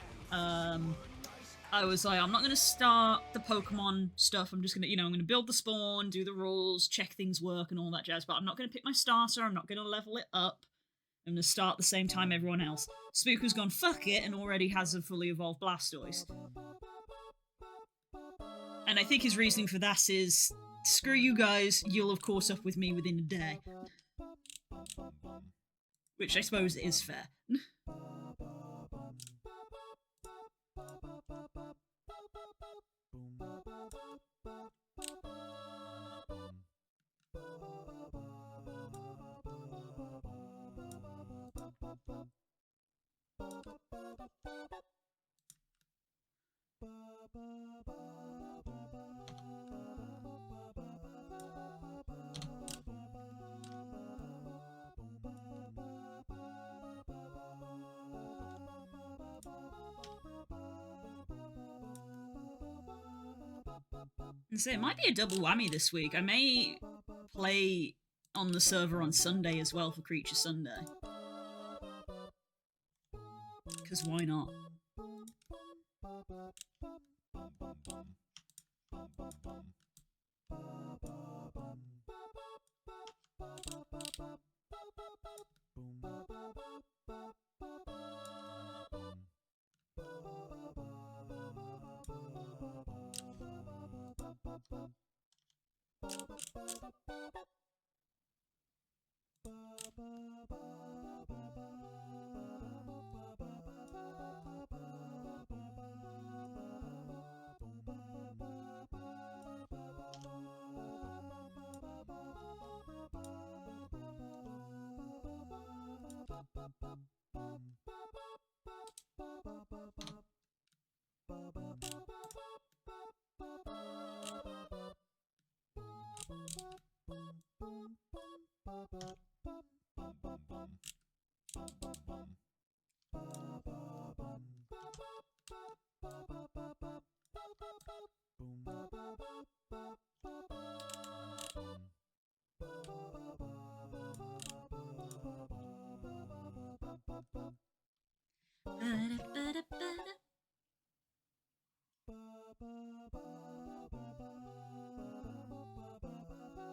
I was like, I'm not going to start the Pokemon stuff, I'm just going to, I'm going to build the spawn, do the rules, check things work and all that jazz, but I'm not going to pick my starter, I'm not going to level it up, I'm going to start the same time everyone else. Spook has gone fuck it and already has a fully evolved Blastoise. And I think his reasoning for that is, screw you guys, you'll have caught up with me within a day. Which I suppose is fair. And so it might be a double whammy this week. I may play on the server on Sunday as well for Creature Sunday. Because why not?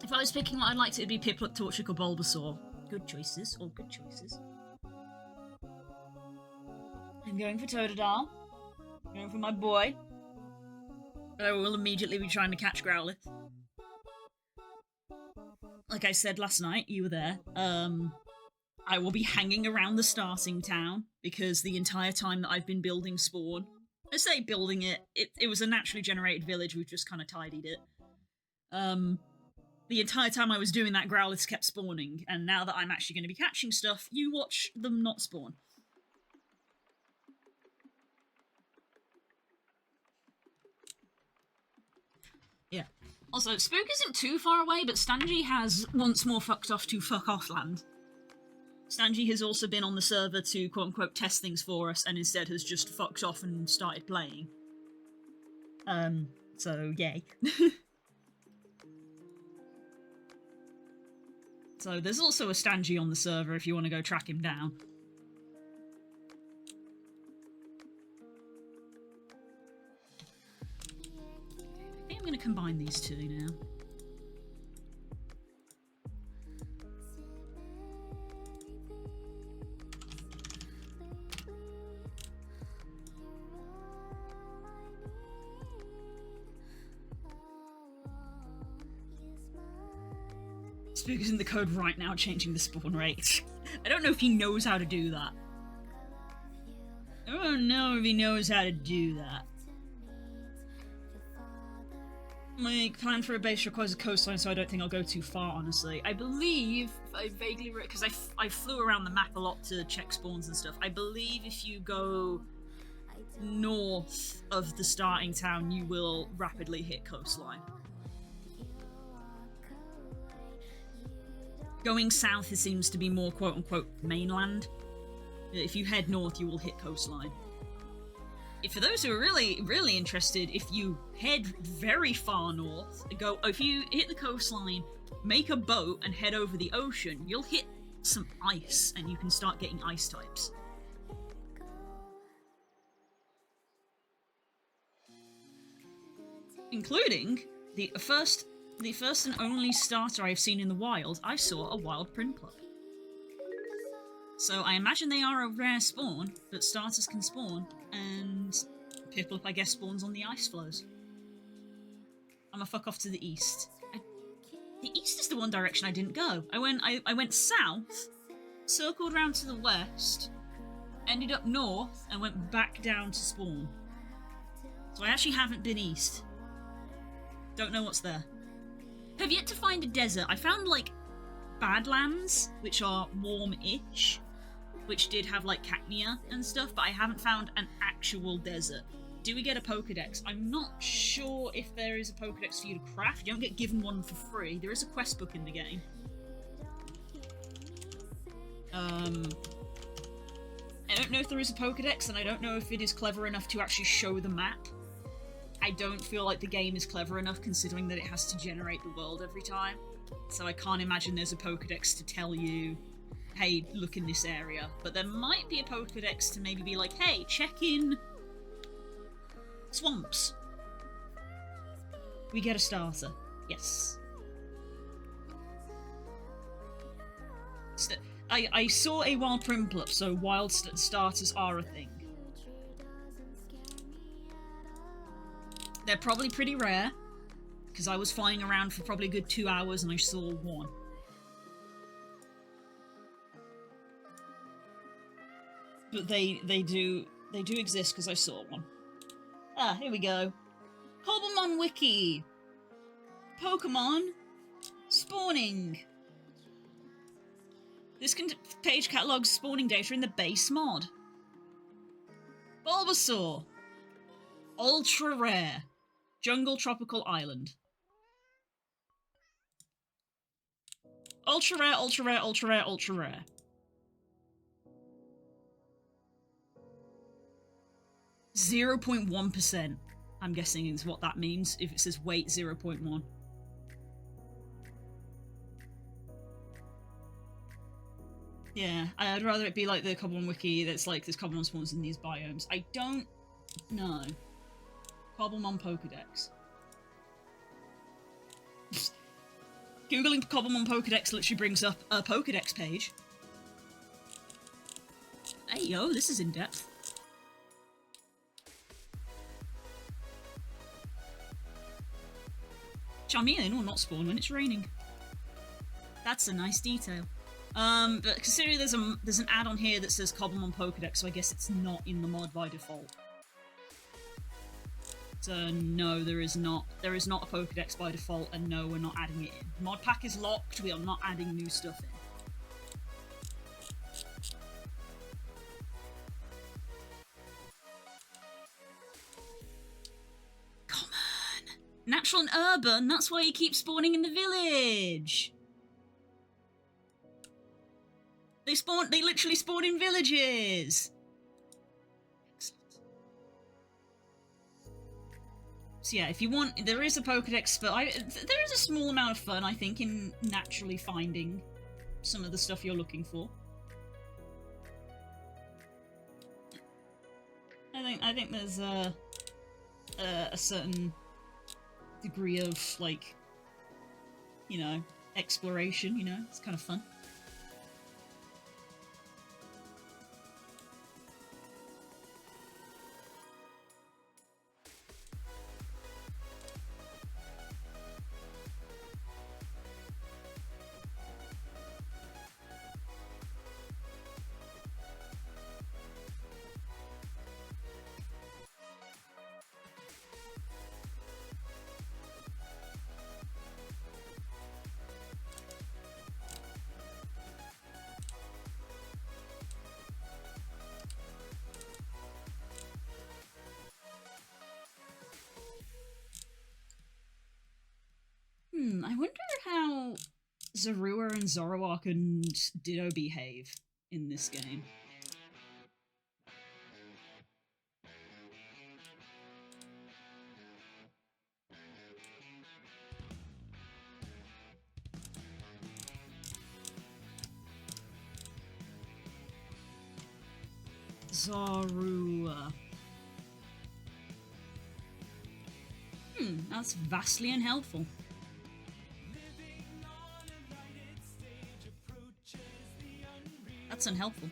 If I was picking what I'd like to, it'd be Piplup, Torchic, or Bulbasaur. Good choices, all good choices. I'm going for Totodile. I'm going for my boy. I will immediately be trying to catch Growlithe. Like I said last night, you were there. I will be hanging around the starting town because the entire time that I've been building Spawn, I say building it, it was a naturally generated village, we've just kind of tidied it. The entire time I was doing that, Growlithe kept spawning, and now that I'm actually going to be catching stuff, you watch them not spawn. Yeah. Also, Spook isn't too far away, but Stangy has once more fucked off to fuck off land. Stanji has also been on the server to quote-unquote test things for us, and instead has just fucked off and started playing. So yay. So there's also a Stanji on the server if you want to go track him down. I think I'm going to combine these two now. Spook is in the code right now, changing the spawn rate. I don't know if he knows how to do that. I don't know if he knows how to do that. My plan for a base requires a coastline, so I don't think I'll go too far, honestly. I believe, I vaguely... because I flew around the map a lot to check spawns and stuff. I believe if you go north of the starting town, you will rapidly hit coastline. Going south, it seems to be more quote-unquote mainland. If you head north, you will hit coastline. For those who are really, really interested, if you head very far north, if you hit the coastline, make a boat and head over the ocean, you'll hit some ice, and you can start getting ice types. Including the first and only starter I've seen in the wild. I saw a wild Prinplup. So I imagine they are a rare spawn, but starters can spawn, and Piplup, I guess, spawns on the ice floes. I'm gonna fuck off to the east. The east is the one direction I didn't go. I went south, circled round to the west, ended up north, and went back down to spawn. So I actually haven't been east. Don't know what's there. Have yet to find a desert. I found, like, Badlands, which are warm-ish, which did have, like, cacnea and stuff, but I haven't found an actual desert. Do we get a Pokedex? I'm not sure if there is a Pokedex for you to craft. You don't get given one for free. There is a quest book in the game. I don't know if there is a Pokedex, and I don't know if it is clever enough to actually show the map. I don't feel like the game is clever enough, considering that it has to generate the world every time. So I can't imagine there's a Pokedex to tell you, hey, look in this area. But there might be a Pokedex to maybe be like, hey, check in swamps. We get a starter. Yes. I saw a wild Prinplup, so wild starters are a thing. They're probably pretty rare, because I was flying around for probably a good 2 hours and I saw one. But they do exist because I saw one. Ah, here we go. Cobblemon Wiki! Pokemon spawning! This page catalogues spawning data in the base mod. Bulbasaur! Ultra rare. Jungle Tropical Island. Ultra rare, ultra rare, ultra rare, ultra rare. .1%, I'm guessing is what that means if it says weight 0.1. Yeah, I'd rather it be like the Cobblemon Wiki that's like there's Cobblemon spawns in these biomes. I don't know. Cobblemon Pokedex. Googling Cobblemon Pokedex literally brings up a Pokedex page. Hey yo, this is in depth. Charmeleon will not spawn when it's raining. That's a nice detail. But considering there's an add-on here that says Cobblemon Pokedex, so I guess it's not in the mod by default. So no, there is not. There is not a Pokedex by default, and no, we're not adding it in. Mod pack is locked, we are not adding new stuff in. Common! Natural and urban, that's why you keep spawning in the village! They literally spawn in villages! Excellent. So yeah, if you want, there is a Pokedex, but there is a small amount of fun, I think, in naturally finding some of the stuff you're looking for. I think there's a certain degree of, like, you know, exploration, you know? It's kind of fun. I wonder how Zorua and Zoroark and Ditto behave in this game. Zorua. That's vastly unhelpful. That's unhelpful.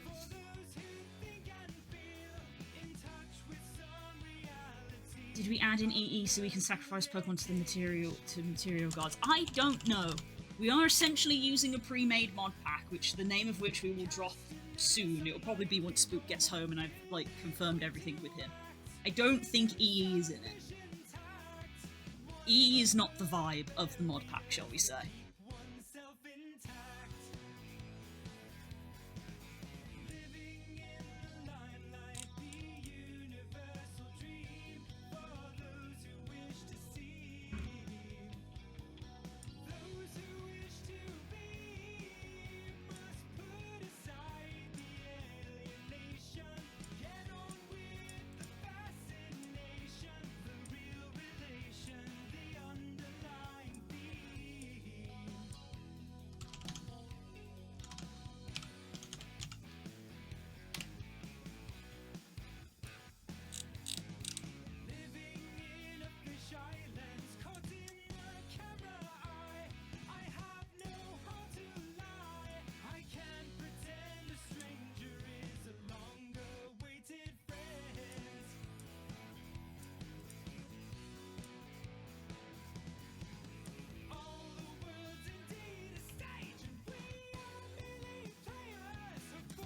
Did we add in EE so we can sacrifice Pokemon to the material gods? I don't know. We are essentially using a pre-made mod pack, the name of which we will drop soon. It'll probably be once Spook gets home and I've, like, confirmed everything with him. I don't think EE is in it. EE is not the vibe of the mod pack, shall we say.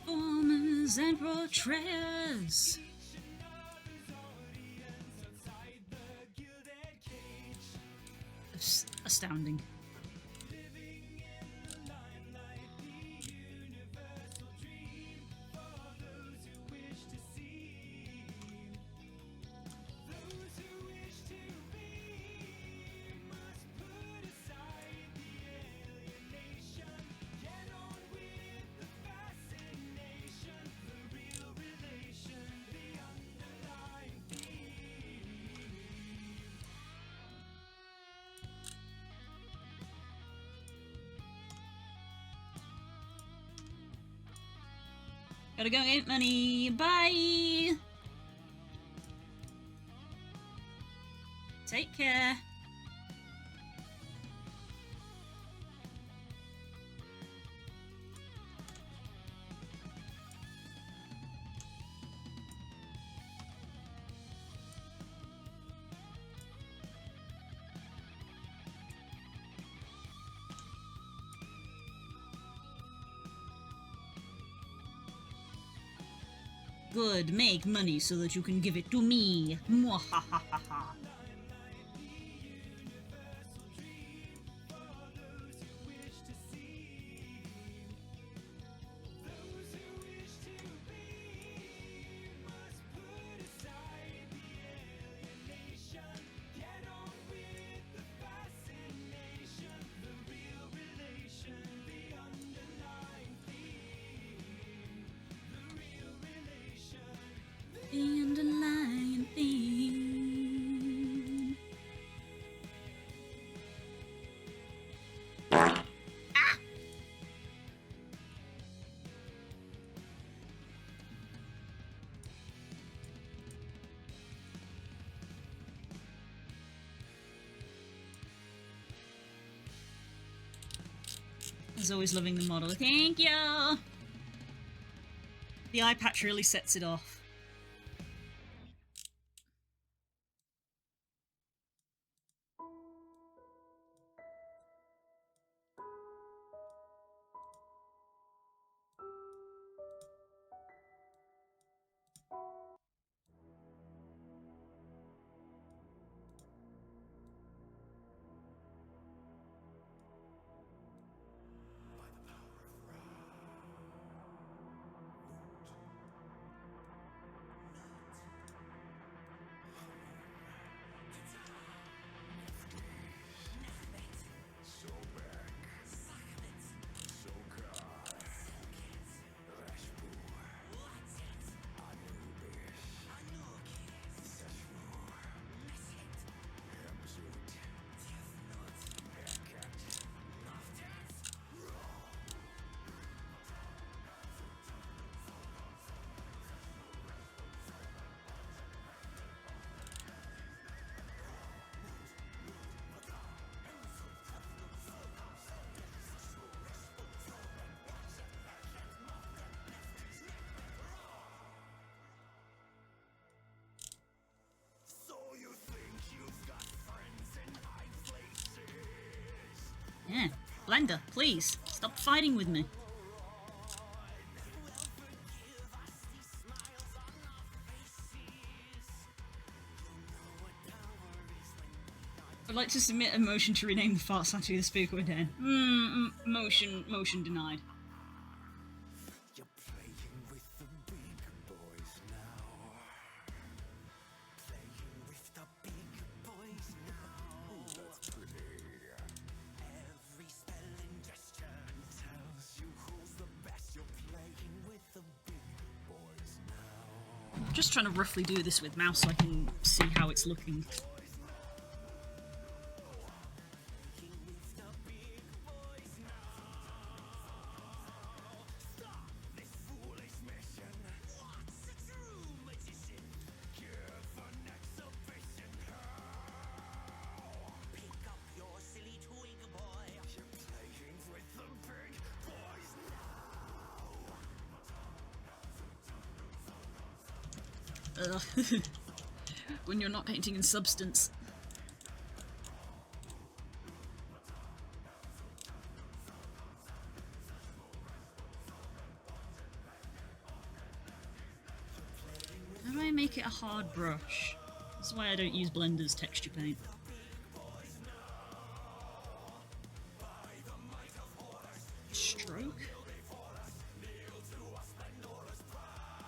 Performers and portrayers. Astounding. Gotta go get money. Bye. Take care. Good, make money so that you can give it to me. Mwahahaha. as always, loving the model. Thank you! The eye patch really sets it off. Yeah. Blender, please, stop fighting with me. I'd like to submit a motion to rename the fart statue the Spook of Den. Motion denied. You're playing with the big boys now. Playing with the big boys now. Ooh, that's pretty. Every spell and gesture tells you who's the best. You're playing with the big boys now. I'm just trying to roughly do this with mouse so I can see how it's looking. When you're not painting in substance. How do I make it a hard brush? That's why I don't use Blender's texture paint. Stroke?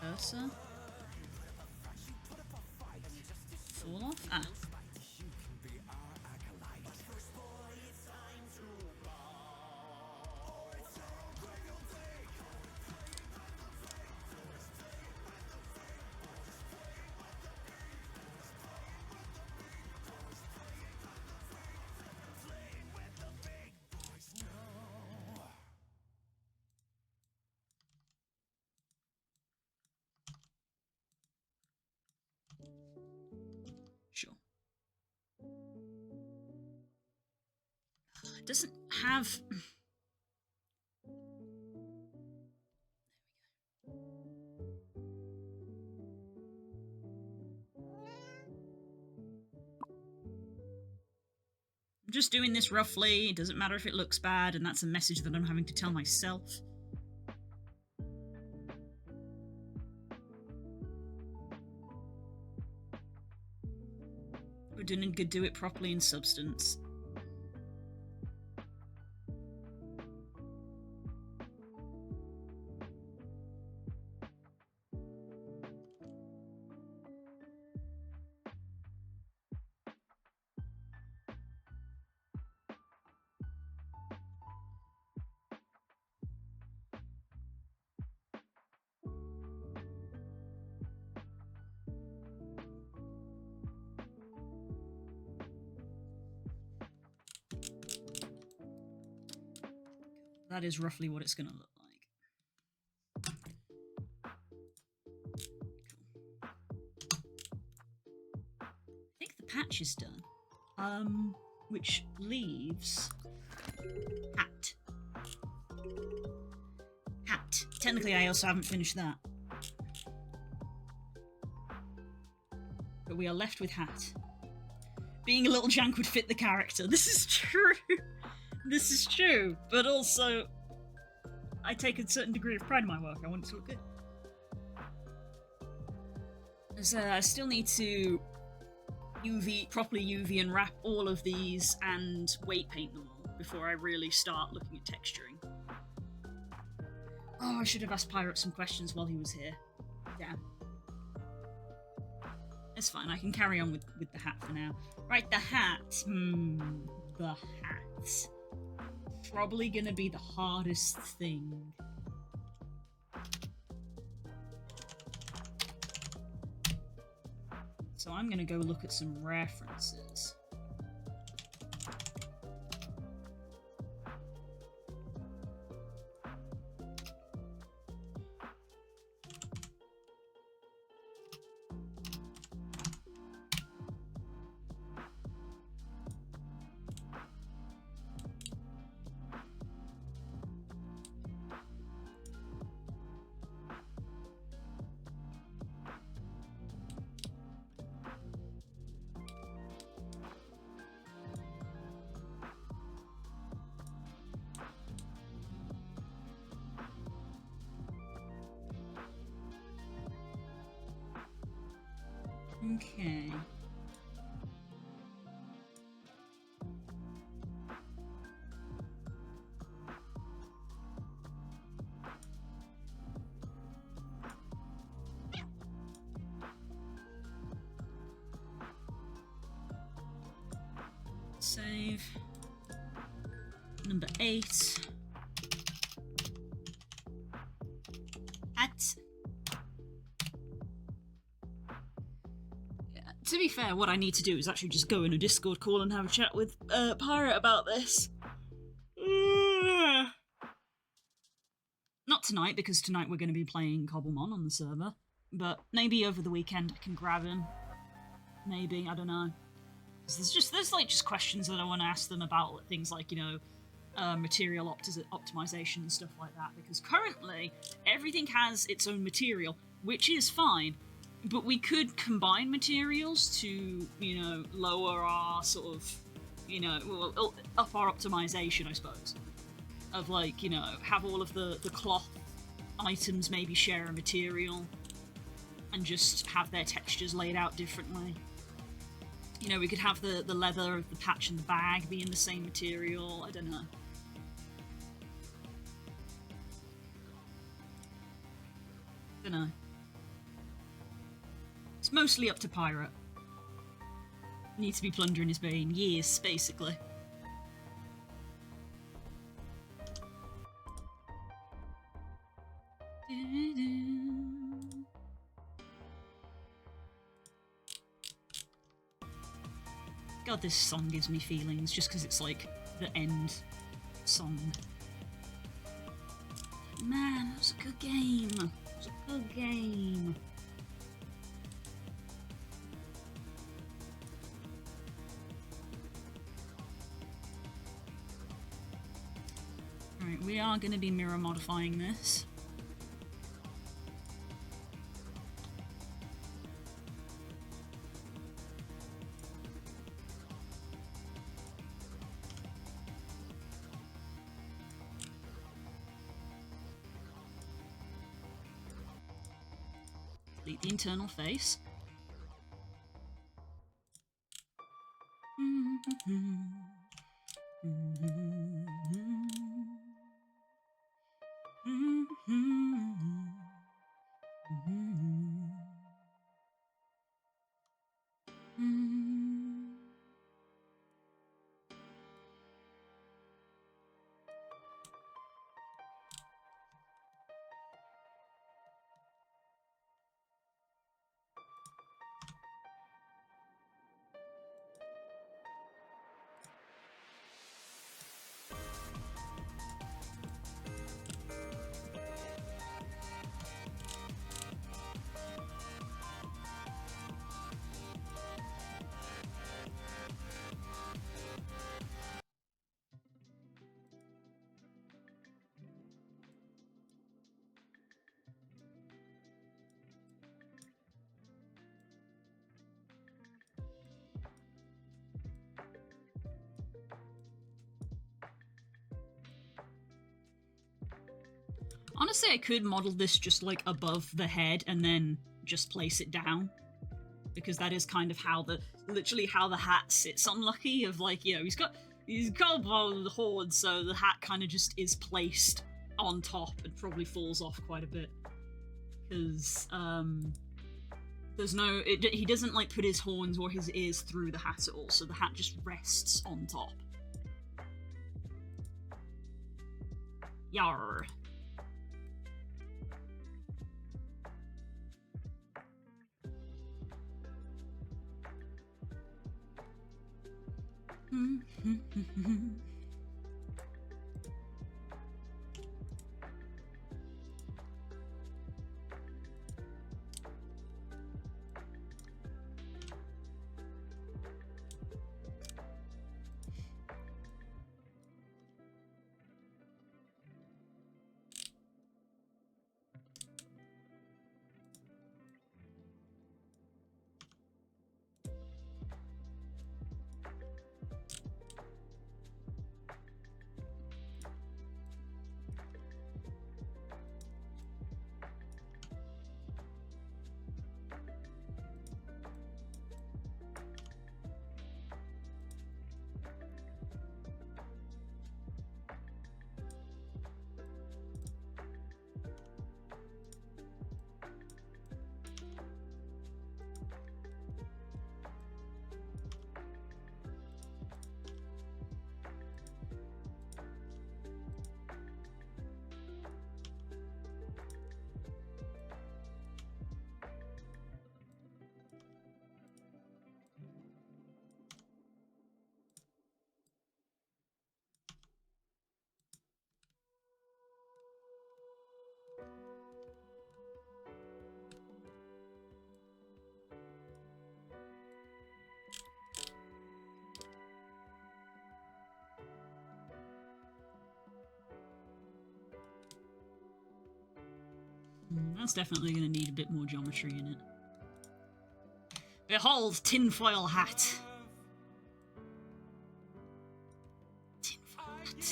Cursor? Fall off? Ah. Sure. It doesn't have... I'm just doing this roughly. It doesn't matter if it looks bad, and that's a message that I'm having to tell myself. We didn't do it properly in substance. That is roughly what it's going to look like. Cool. I think the patch is done. Which leaves hat. technically I also haven't finished that. But we are left with hat. Being a little jank would fit the character. This is true. This is true. But also, I take a certain degree of pride in my work. I want it to look good. So I still need to properly UV and wrap all of these and weight paint them all before I really start looking at texturing. Oh, I should have asked Pirate some questions while he was here. Damn. It's fine, I can carry on with the hat for now. Right, the hat. The hat. Probably gonna be the hardest thing. So I'm gonna go look at some references. Okay. Save. Number 8. At. To be fair, what I need to do is actually just go in a Discord call and have a chat with Pirate about this. Not tonight, because tonight we're going to be playing Cobblemon on the server. But maybe over the weekend I can grab him. Maybe, I don't know. There's like just questions that I want to ask them about things like, you know, material optimization and stuff like that. Because currently, everything has its own material, which is fine. But we could combine materials to, you know, lower our sort of, you know, well, up our optimization, I suppose. Of like, you know, have all of the cloth items maybe share a material and just have their textures laid out differently. You know, we could have the leather of the patch and the bag be in the same material, I don't know. Don't know. It's mostly up to Pirate. Need to be plundering his bane. Yes, basically. God, this song gives me feelings just because it's like the end song. Man, it was a good game. It was a good game. Right, we are going to be mirror modifying this. Delete the internal face. want to say I could model this just like above the head and then just place it down, because that is kind of how literally how the hat sits on Lucky. Of like, you know, he's got the horn, so the hat kind of just is placed on top and probably falls off quite a bit because there's no he doesn't like put his horns or his ears through the hat at all, so the hat just rests on top. Yar. That's definitely going to need a bit more geometry in it. Behold, tinfoil hat. Tinfoil hat.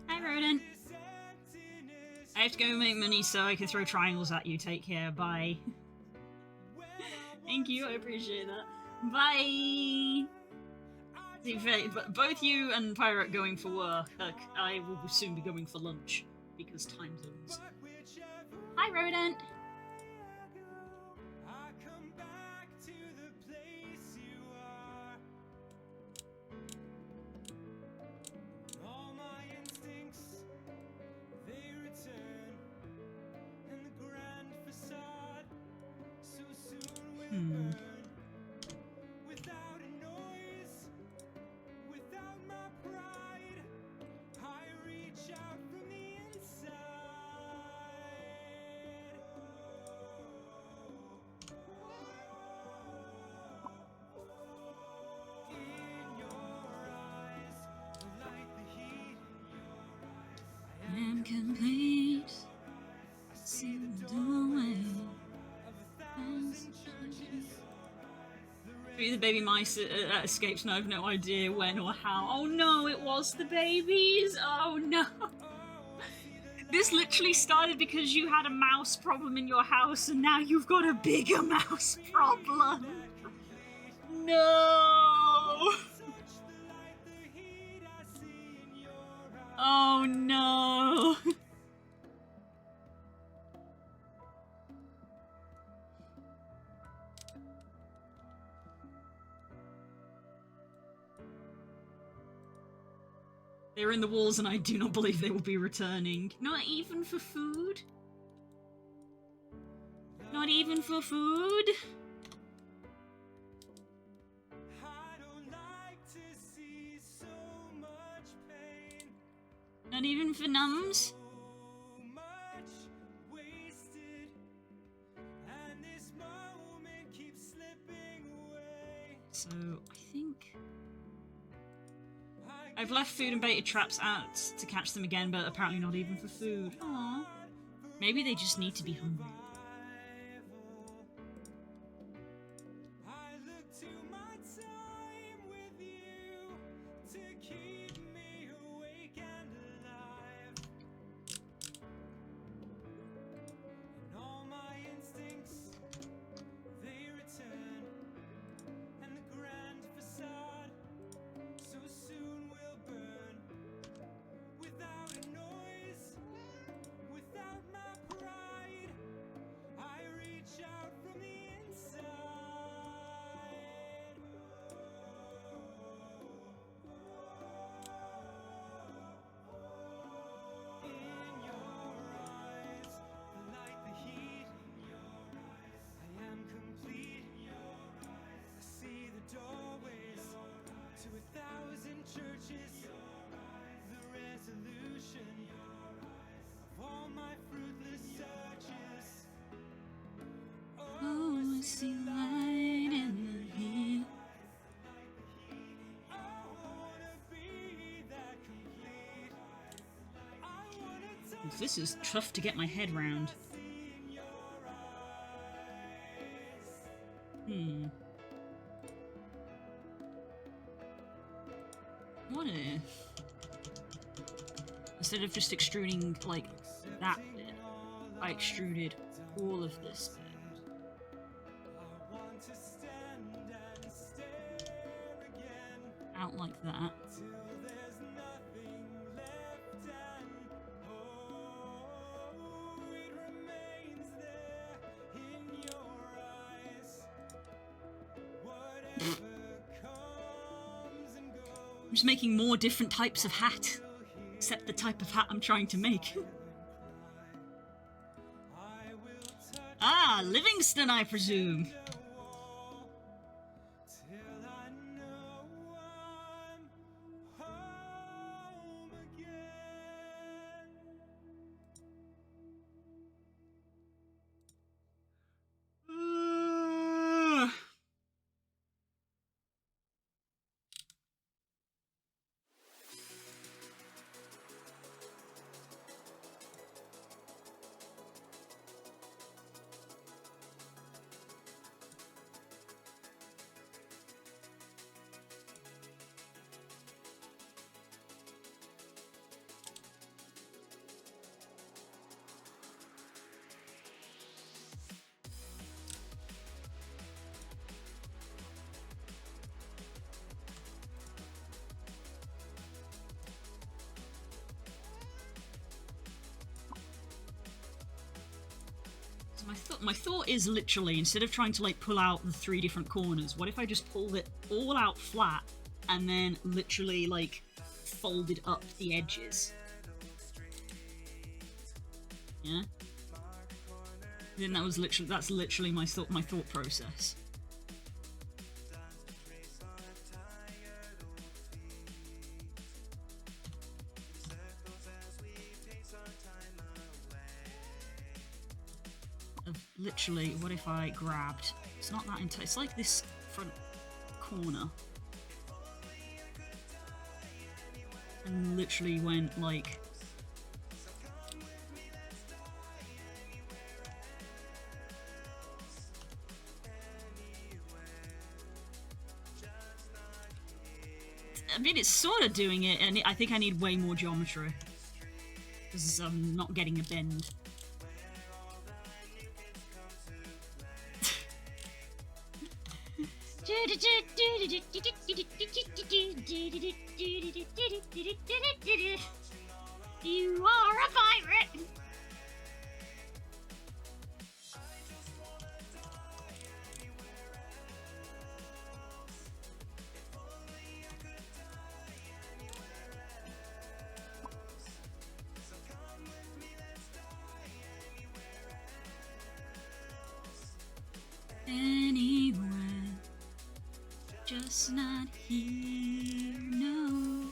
Hi, Rodent. I have to go make money so I can throw triangles at you. Take care. Bye. Thank you. I appreciate that. Bye! But both you and Pirate going for work. I will soon be going for lunch, because time zones. Hi, Rodent! I'm complete. See the doorway. Maybe the baby mice escaped, and I have no idea when or how. Oh no, it was the babies! Oh no! This literally started because you had a mouse problem in your house, and now you've got a bigger mouse problem! No! Oh no! They're in the walls and I do not believe they will be returning. Not even for food? Not even for food? Not even for nums? So, I think... I've left food and baited traps out to catch them again, but apparently not even for food. Aww. Maybe they just need to be hungry. solution of all my fruitless searches. Oh, I see light in the hill. I wanna be that complete. I wanna touch This is tough to get my head round. in your eyes. What if, instead of just extruding like that bit, I extruded all of this bit? I want to stand and stare again Out like that. till there's nothing left, and oh, it remains there in your eyes. Whatever comes and goes, I'm just making more different types of hat, except the type of hat I'm trying to make. I will touch Ah, Livingston, I presume. the wall till I know I'm home again. So my thought is literally, instead of trying to like pull out the 3 different corners, what if I just pulled it all out flat and then literally like folded up the edges? Yeah? Then that's literally my thought process. Of literally, what if I grabbed, it's not that entire, it's like this front corner, and literally went like, I mean, it's sort of doing it, and I think I need way more geometry, because I'm not getting a bend. You are a pirate! Anywhere, just not here, no.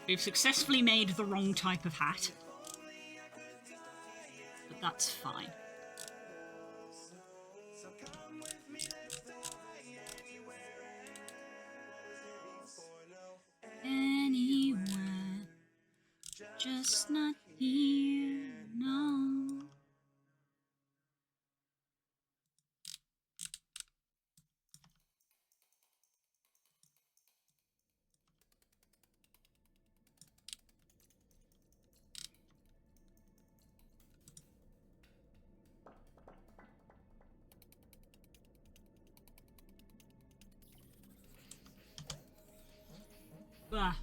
We've successfully made the wrong type of hat. But that's fine. anywhere, just not here, no. Ah.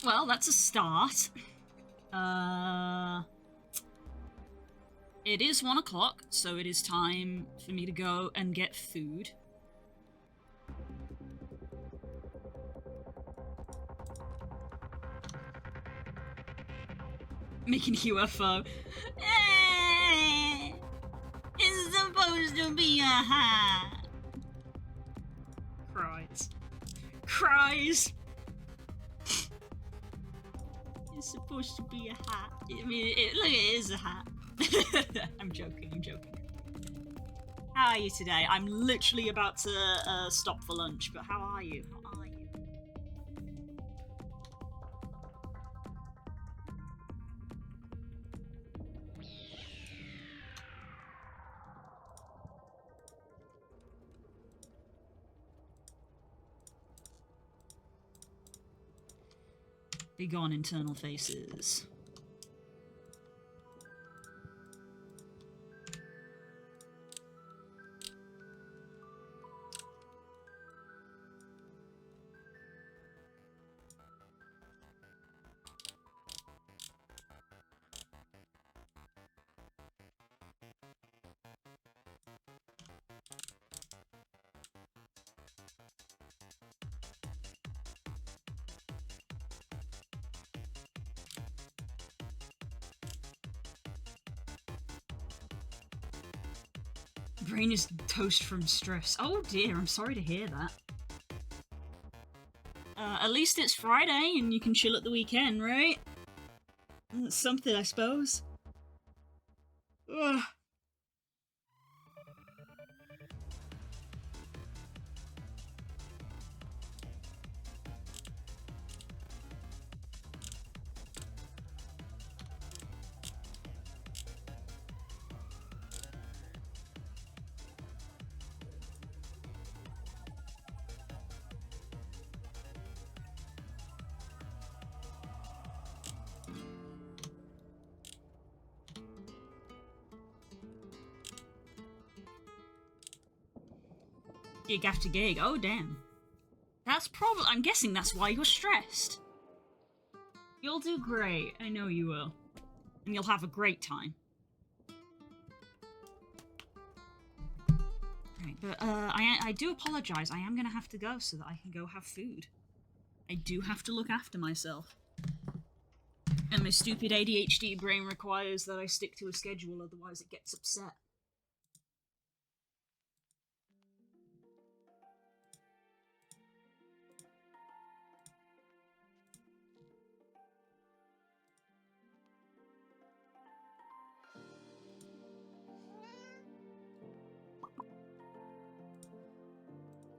Well, that's a start. It is 1 o'clock, so it is time for me to go and get food. Making a UFO. It's supposed to be a hat. Cries. Cries. It's supposed to be a hat. I mean, look, it is a hat. I'm joking, I'm joking. How are you today? I'm literally about to stop for lunch, but how are you? How are you? Big on internal faces. Brain is toast from stress. Oh dear, I'm sorry to hear that. At least it's Friday and you can chill at the weekend, right? That's something, I suppose. Ugh. Gig after gig. Oh damn. That's probably. I'm guessing that's why you're stressed. You'll do great. I know you will, and you'll have a great time. Right, but I do apologize. I am gonna have to go so that I can go have food. I do have to look after myself, and my stupid ADHD brain requires that I stick to a schedule. Otherwise, it gets upset.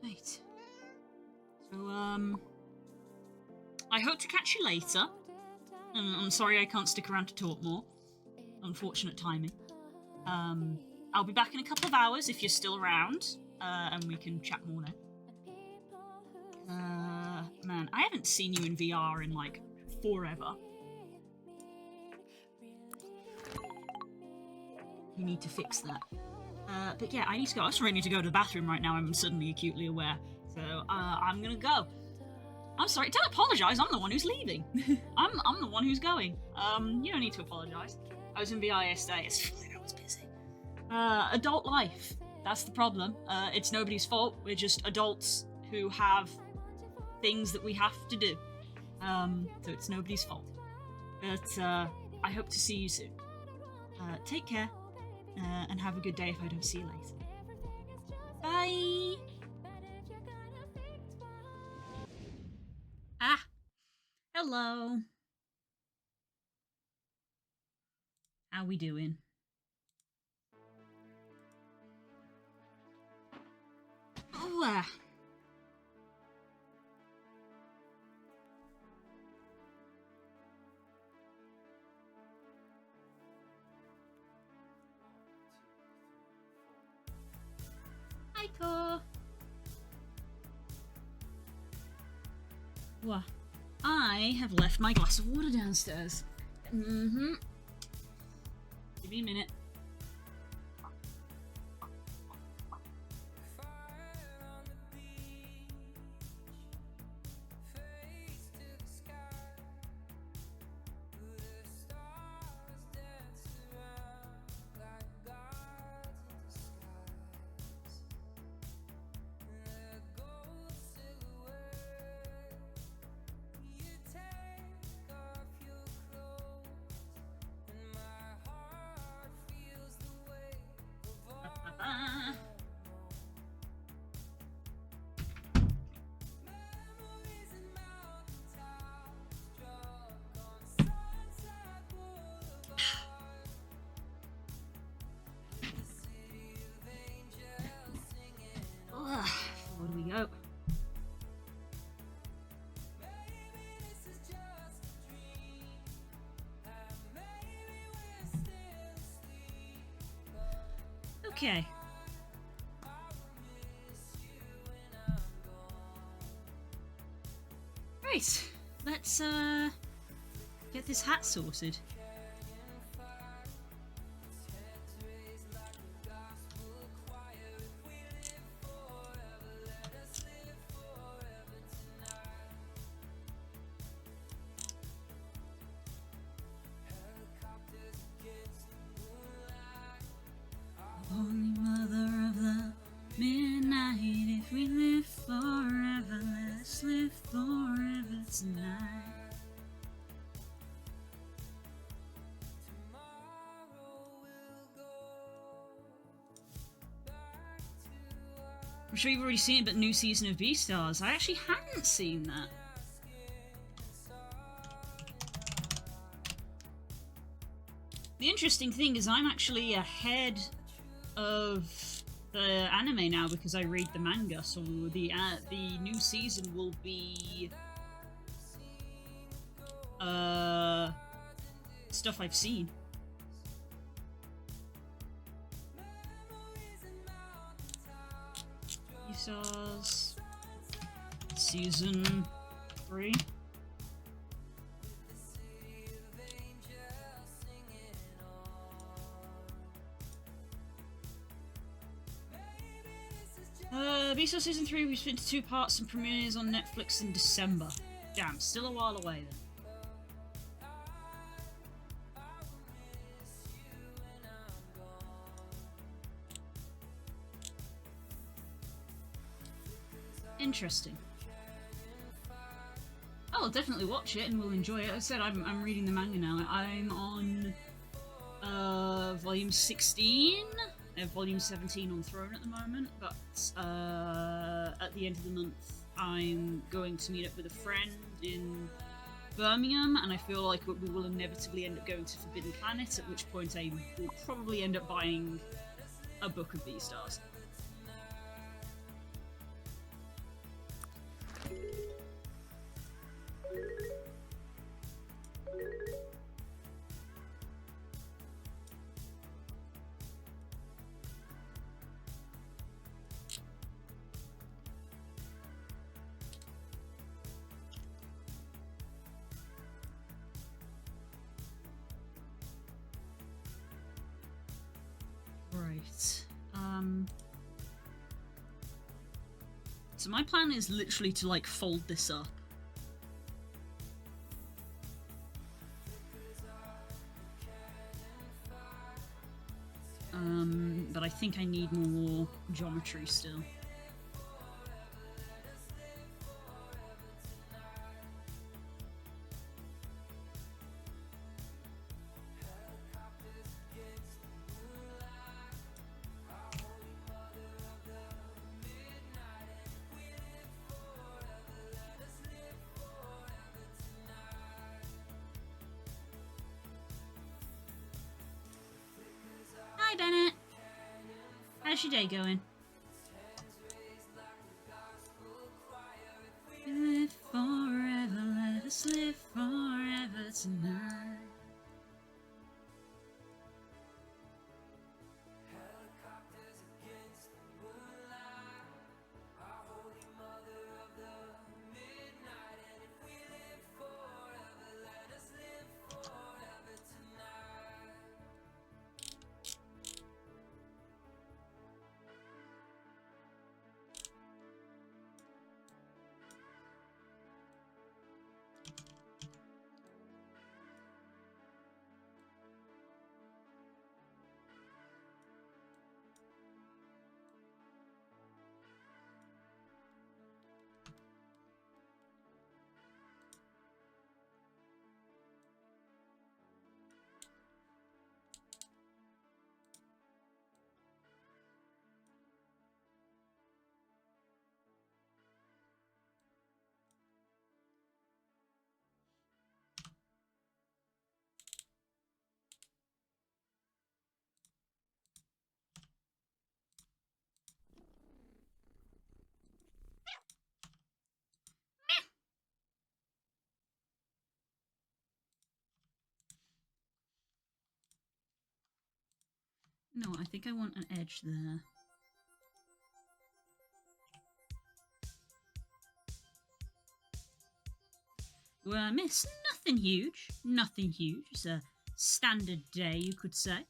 Right. So, I hope to catch you later. I'm sorry I can't stick around to talk more. Unfortunate timing. I'll be back in a couple of hours if you're still around, and we can chat more then. Man, I haven't seen you in VR in, like, forever. You need to fix that. But yeah, I need to go. I also really need to go to the bathroom right now, I'm suddenly acutely aware. So, I'm gonna go. I'm sorry, don't apologise, I'm the one who's leaving. I'm the one who's going. You don't need to apologise. I was in VR yesterday, it's fine, I was busy. Adult life, that's the problem. It's nobody's fault, we're just adults who have things that we have to do. So it's nobody's fault. But, I hope to see you soon. Take care, and have a good day if I don't see you later. Bye! Ah! Hello! How we doing? Oh, Well, I have left my glass of water downstairs. Mm-hmm. Give me a minute. Where do we go? Okay. Right, let's get this hat sorted. Holy Mother of the Midnight, if we live forever, let's live forever tonight. I'm sure you've already seen it, but new season of Beastars. I actually hadn't seen that. The interesting thing is I'm actually ahead of the anime now because I read the manga, so the new season will be stuff I've seen. Beastars season 3. Beastars Season 3 we split into 2 parts and premieres on Netflix in December. Damn, still a while away then. Interesting. I'll definitely watch it and we'll enjoy it. As I said, I'm reading the manga now. I'm on volume 16. I have volume 17 on Throne at the moment, but at the end of the month I'm going to meet up with a friend in Birmingham, and I feel like we will inevitably end up going to Forbidden Planet, at which point I will probably end up buying a book of Beastars. Right. So my plan is literally to like fold this up. But I think I need more geometry still. Hi, Bennett. How's your day going? Live forever, let us live forever tonight. No, I think I want an edge there. Well, I miss nothing huge. Nothing huge. It's a standard day, you could say.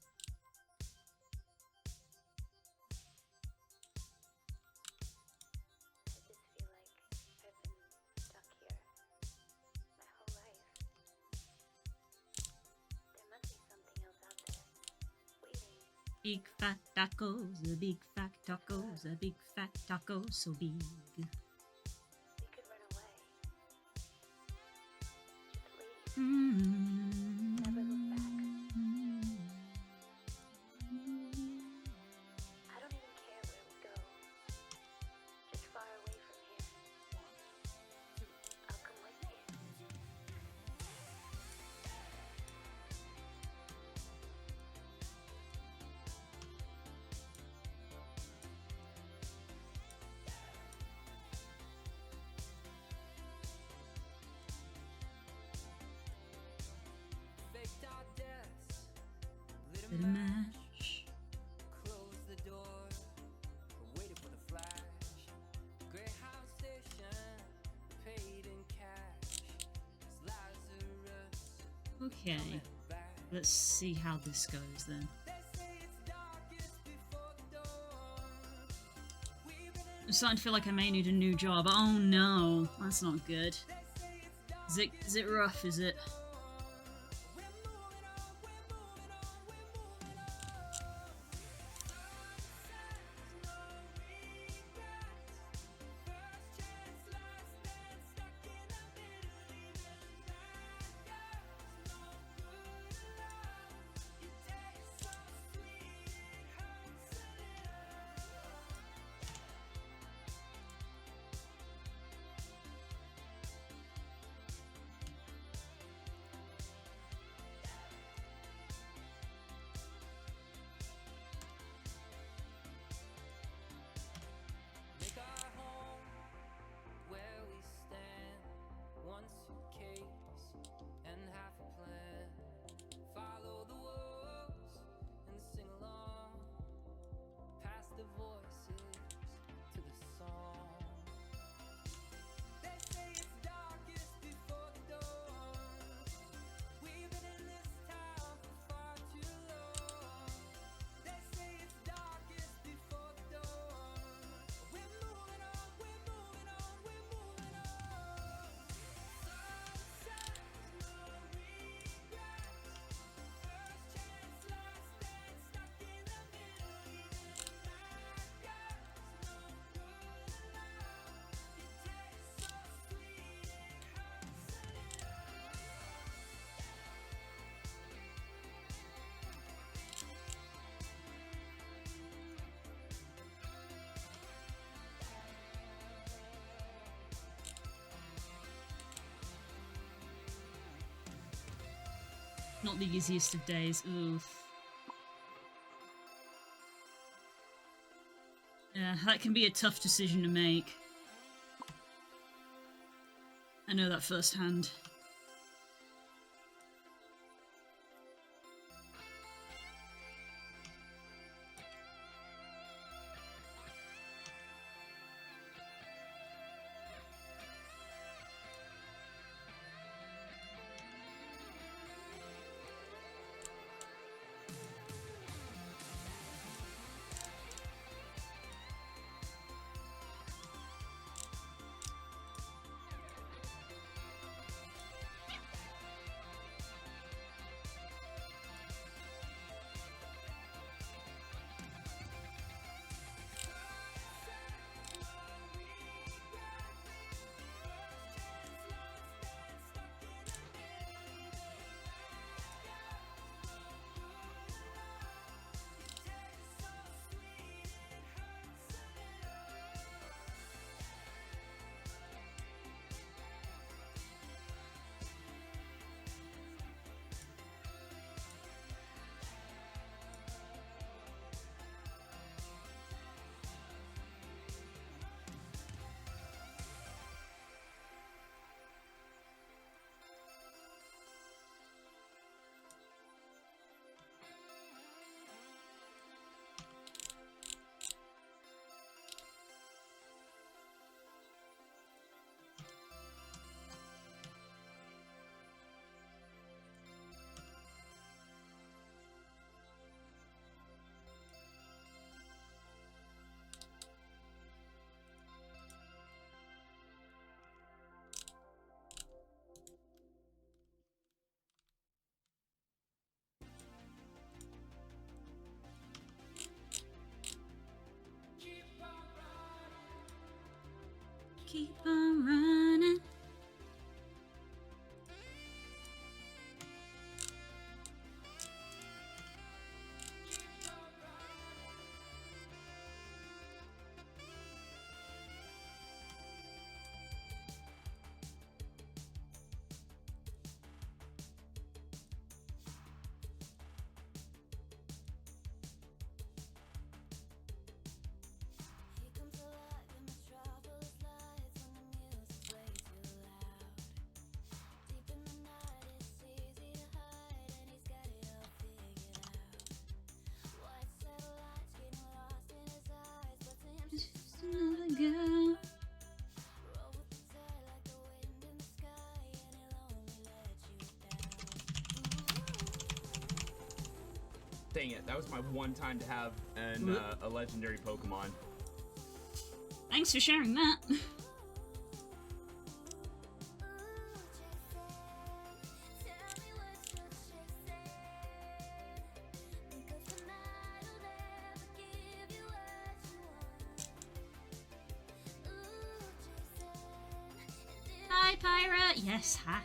Big fat tacos, a big fat tacos, a big fat taco so big. Faked our deaths, lit a Bit of match, match. closed the door, waited for the flash. Greyhound station, paid in cash. As Lazarus Okay, coming back. let's see how this goes then. They say it's darkest before the dawn. We've been in I'm starting to feel like I may need a new job. Oh no, that's not good. they say it's dark. Is it rough, is it? We're moving on, we're moving on, we're moving on. Sunsets, no regrets. First chance, last dance, stuck in the middle. Even bad girls, no good love. You taste so sweet, it hurts a little. Make our home where we stand. One suitcase and half a plan. Follow the wolves and sing along. Pass the voices to the song. They say it's darkest before the dawn. We've been in this town for far too long. They say it's darkest before the dawn. We're moving on, we're moving on, we're moving on. Sunsets, no regrets. First chance, last dance, stuck in the middle. Even bad girls, no good love. You taste so sweet, it hurts a little. Not the easiest of days. Oof. Yeah, that can be a tough decision to make. I know that firsthand. keep on running. He comes alive in metropolis lights when the music's way too loud. Deep in the night, it's easy to hide, and he's got it all figured out. White satellites getting lost in his eyes, but to him she's Just another girl. roll with the tide like the wind in the sky, and he'll only let you down. Dang it, that was my one time to have a legendary Pokemon. Thanks for sharing that. Ooh, Jason, tell me what's chasing, because tonight I'll never give you what you want. Ooh, Jason, and if Hi, Pyra. Yes, hat.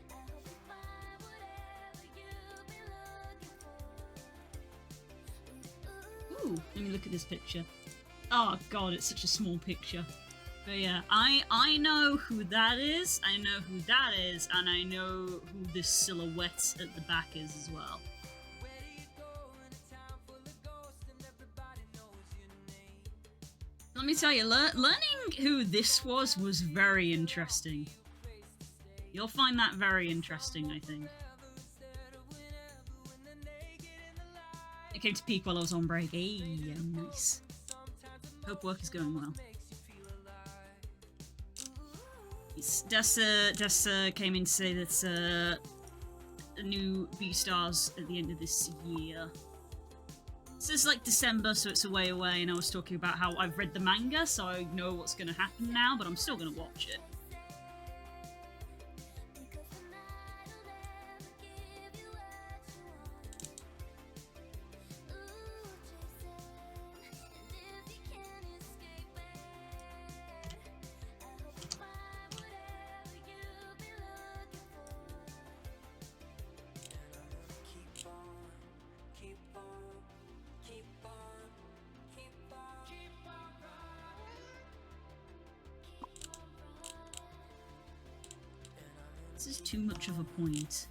I hope you find whatever you've been looking for. Ooh, let me look at this picture. Oh god, it's such a small picture. But yeah, I know who that is, I know who that is, and I know who this silhouette at the back is as well. Where do you go in a town full of ghosts and everybody knows your name? Let me tell you, learning who this was very interesting. You'll find that very interesting, I think. It came to peak while I was on break. Hey, yeah, nice. Hope work is going well. Yes, Dessa came in to say that a new V-Stars at the end of this year. This is like December, so it's a way away, and I was talking about how I've read the manga, so I know what's going to happen now, but I'm still going to watch it. Because tonight I'll never give you what you want. Ooh, Jason, and if you can't escape it, I hope you find whatever you've been looking for. Keep on, keep on, keep on, keep on, keep on running. This is too much of a point.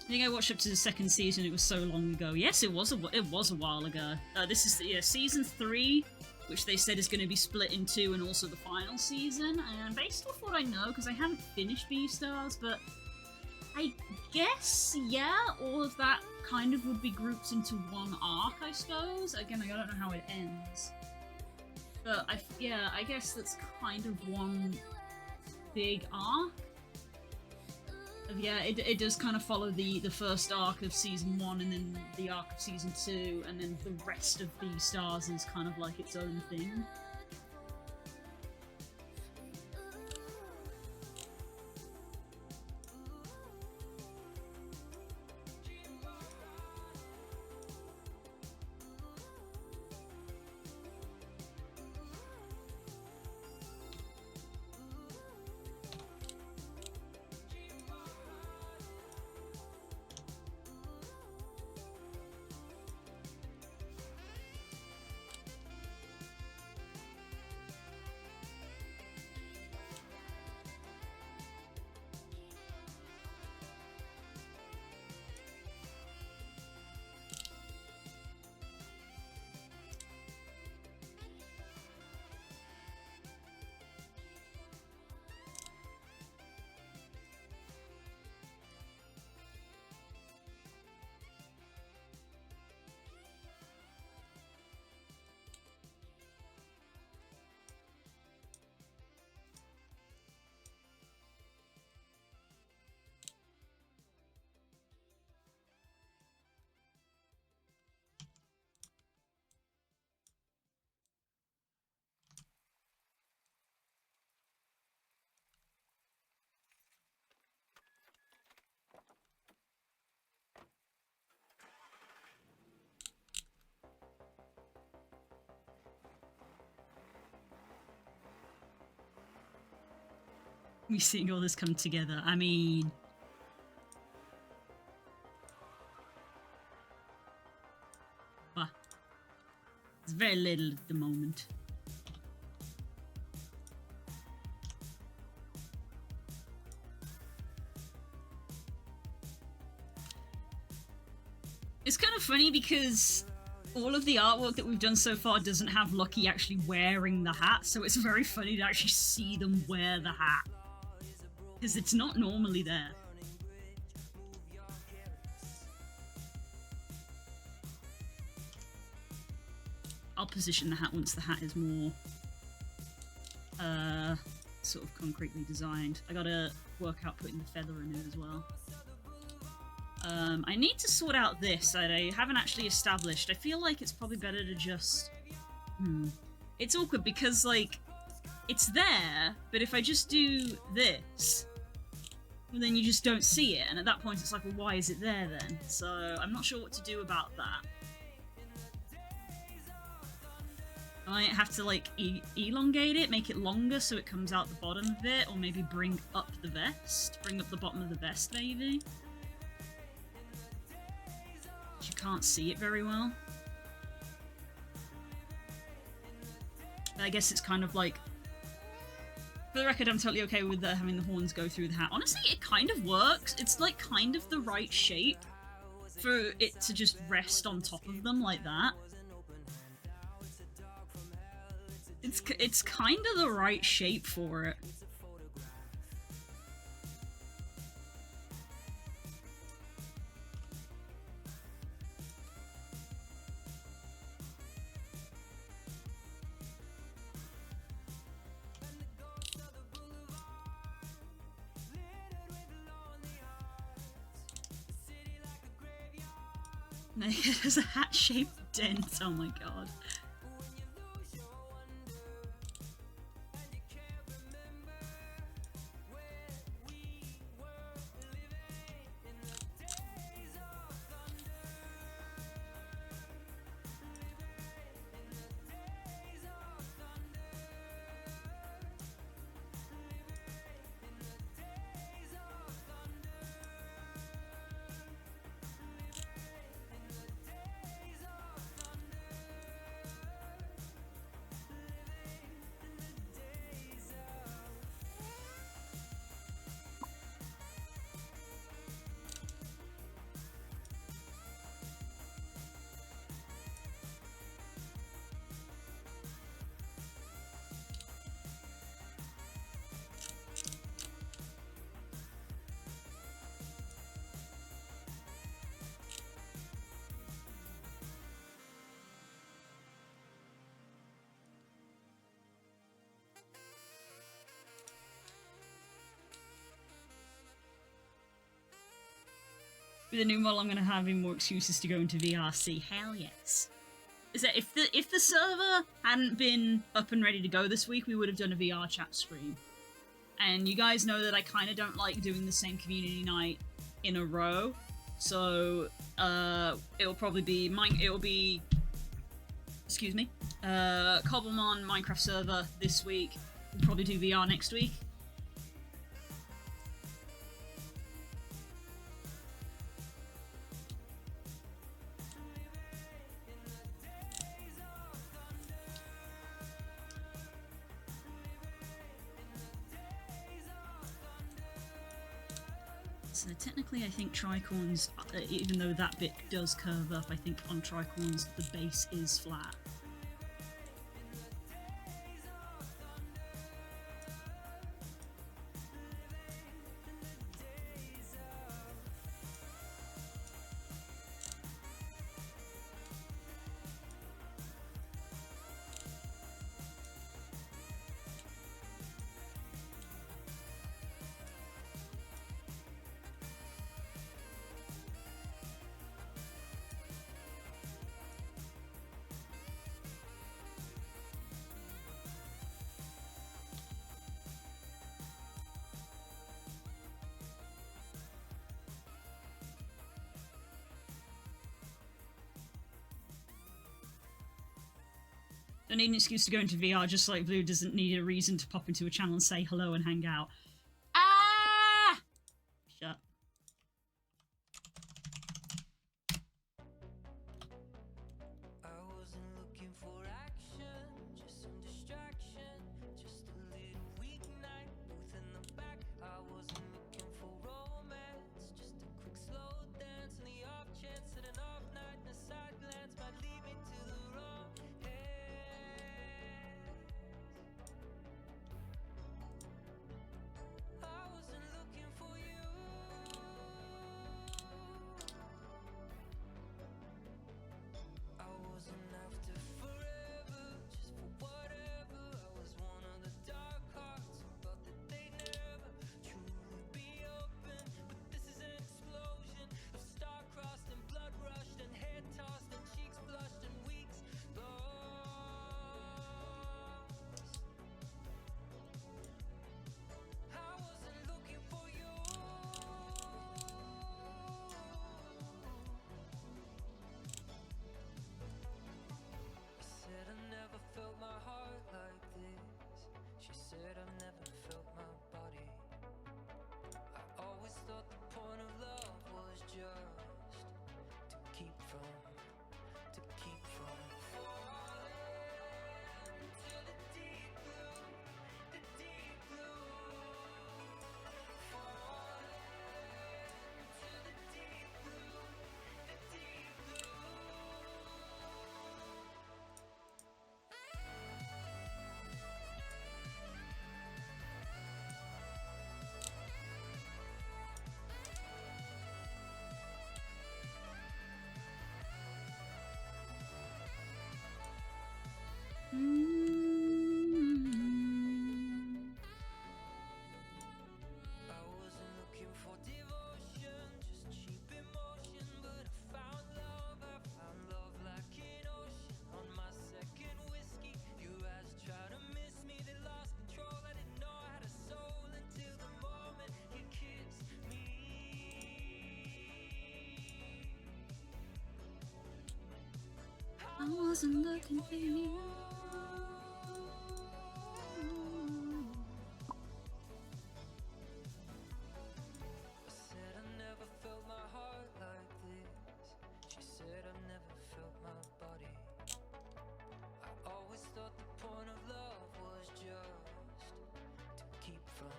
I think I watched up to the second season. It was so long ago. Yes, it was a while ago. This is season 3, which they said is going to be split in 2, and also the final season. And based off what I know, because I haven't finished Beastars, but I guess all of that kind of would be grouped into one arc, I suppose. Again, I don't know how it ends, but I guess that's kind of one big arc. Yeah, it does kind of follow the first arc of season 1, and then the arc of season 2, and then the rest of Beastars is kind of like its own thing. Me seeing all this come together. I mean... Bah. It's very little at the moment. It's kind of funny because all of the artwork that we've done so far doesn't have Lucky actually wearing the hat, so it's very funny to actually see them wear the hat. Because it's not normally there. I'll position the hat once the hat is more sort of concretely designed. I gotta work out putting the feather in it as well. I need to sort out this that I haven't actually established. I feel like it's probably better to just... It's awkward because, like, it's there, but if I just do this, well, then you just don't see it, and at that point it's like, well, why is it there then? So I'm not sure what to do about that. I might have to, like, elongate it, make it longer so it comes out the bottom of it, or maybe bring up the vest. Bring up the bottom of the vest, maybe. You can't see it very well. But I guess it's kind of like... For the record, I'm totally okay with having the horns go through the hat. Honestly, it kind of works. It's like kind of the right shape for it to just rest on top of them like that. It's kind of the right shape for it. There's a hat-shaped dent, oh my god. With a new model, I'm going to have even more excuses to go into VRC. Hell yes. Is that if the server hadn't been up and ready to go this week, we would have done a VR chat stream. And you guys know that I kind of don't like doing the same community night in a row. So it'll probably be excuse me, Cobblemon Minecraft server this week. We'll probably do VR next week. So technically I think Tricorns, even though that bit does curve up, I think on Tricorns the base is flat. Don't need an excuse to go into VR, just like Blue doesn't need a reason to pop into a channel and say hello and hang out. distraction, just a little weeknight, booth in the back. I wasn't looking for romance, just a quick slow dance, and the off chance that an off night and a side glance might lead me to the wrong hands. I wasn't looking for you. I wasn't after forever, just for whatever. I was one of the dark hearts who thought that they'd never truly be open. But this is an explosion of star-crossed and blood-rushed and head-tossed and cheeks flushed and weeks lost. I wasn't looking for you. I said I never felt my heart like this. She said I've never felt my body. I always thought the point of love was just to keep from falling to the deep blue, the deep blue. Falling to the deep blue, the deep blue. I wasn't looking for devotion, just cheap emotion, but I found love like an ocean. On my second whiskey, your eyes tried to miss me, they lost control. I didn't know I had a soul until the moment you kissed me. I wasn't looking for you. I said I never felt my heart like this. She said I've never felt my body. I always thought the point of love was just to keep from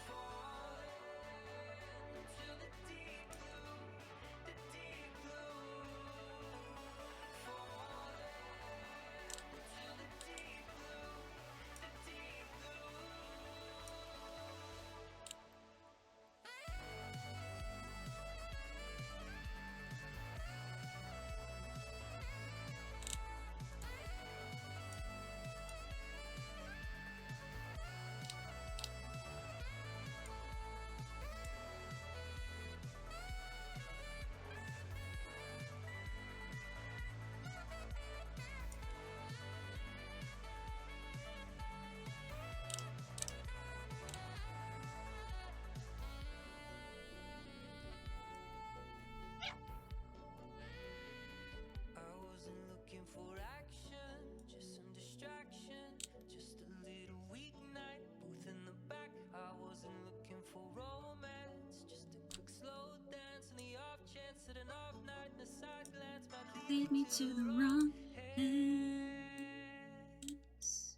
falling to the deep blue, the deep blue. Falling to the deep blue, the deep blue. I wasn't looking for action, just some distraction, just a little weeknight, booth in the back. I wasn't looking for romance, just a quick slow dance, and the off chance that an off night and a side glance might Lead me to the wrong hands. hands.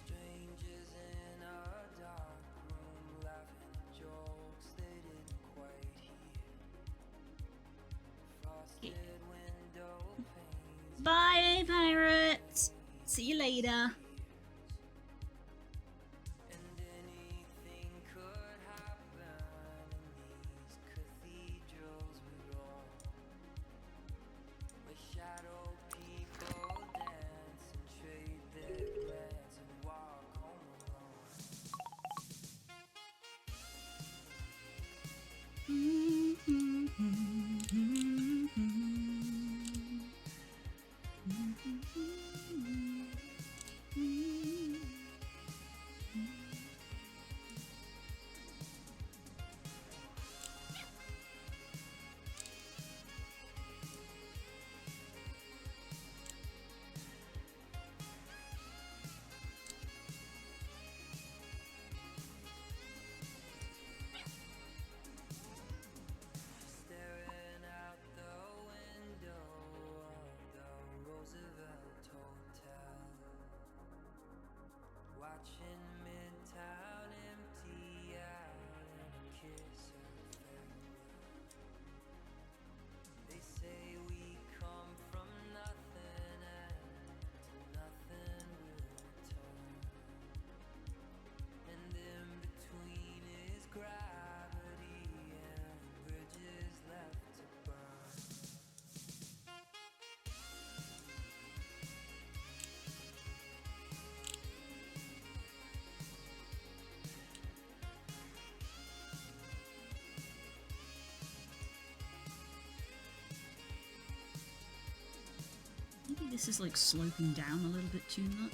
Strangers in a dark room laughing at jokes they didn't quite hear. Frosted window panes. Bye, pirates. See you later. And anything could happen in these cathedrals we roam, where shadow people dance and trade their glance and walk home alone. Mm-hmm. this is like sloping down a little bit too much.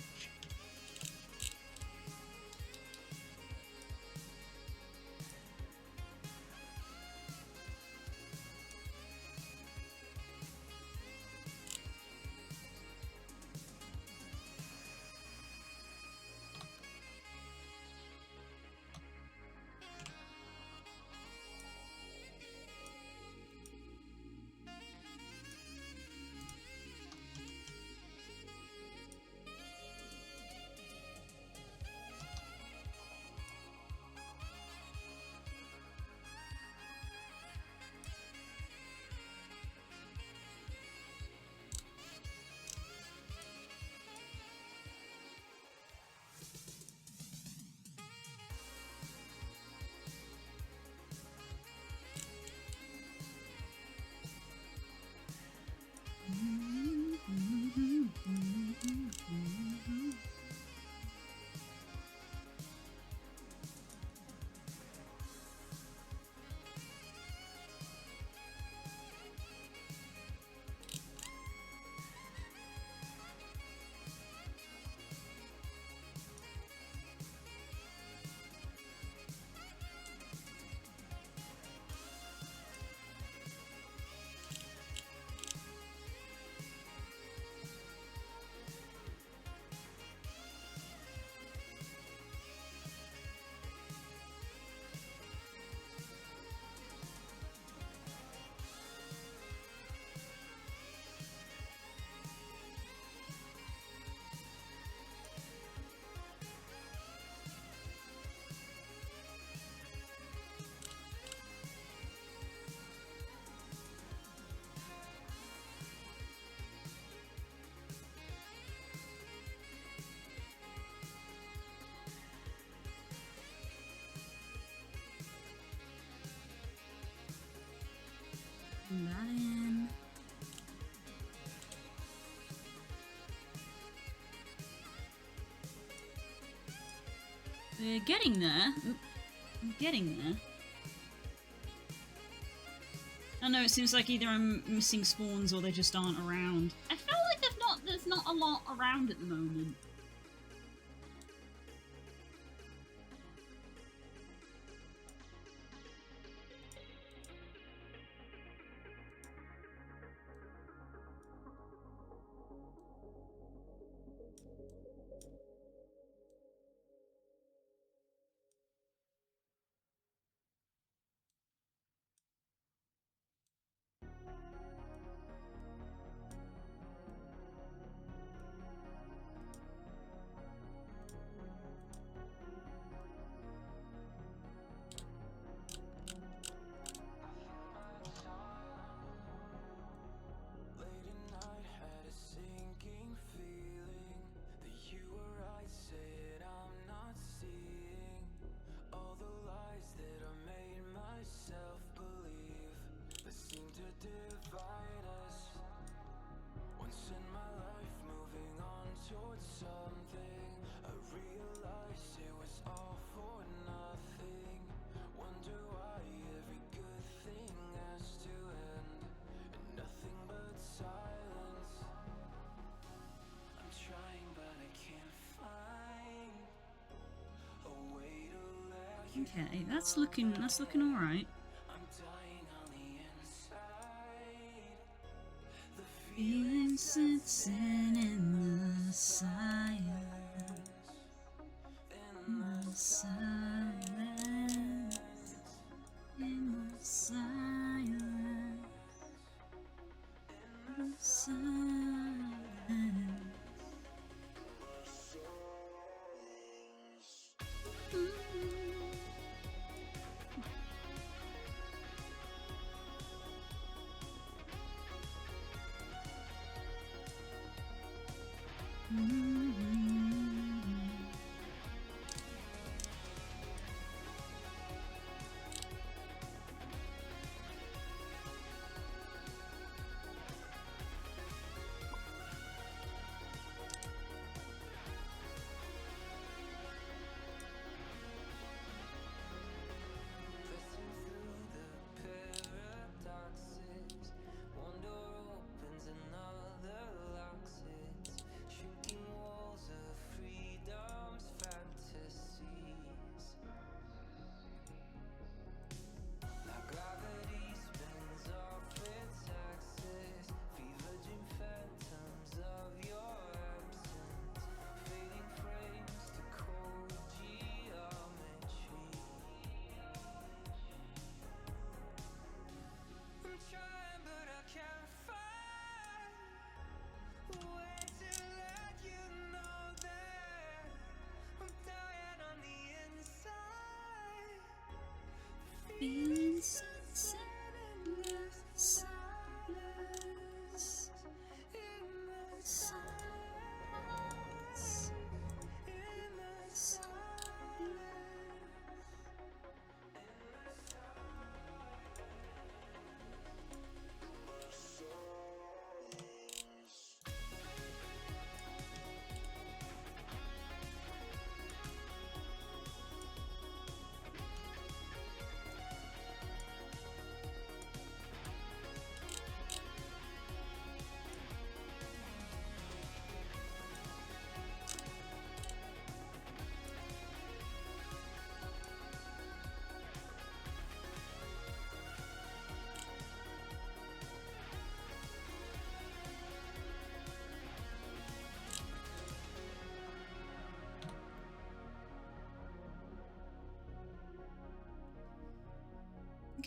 That in. We're getting there. I'm getting there. I know it seems like either I'm missing spawns or they just aren't around. I feel like there's not a lot around at the moment. Okay, that's looking all right. Feeling sitting in the silence, in the silence, in the silence, in the silence.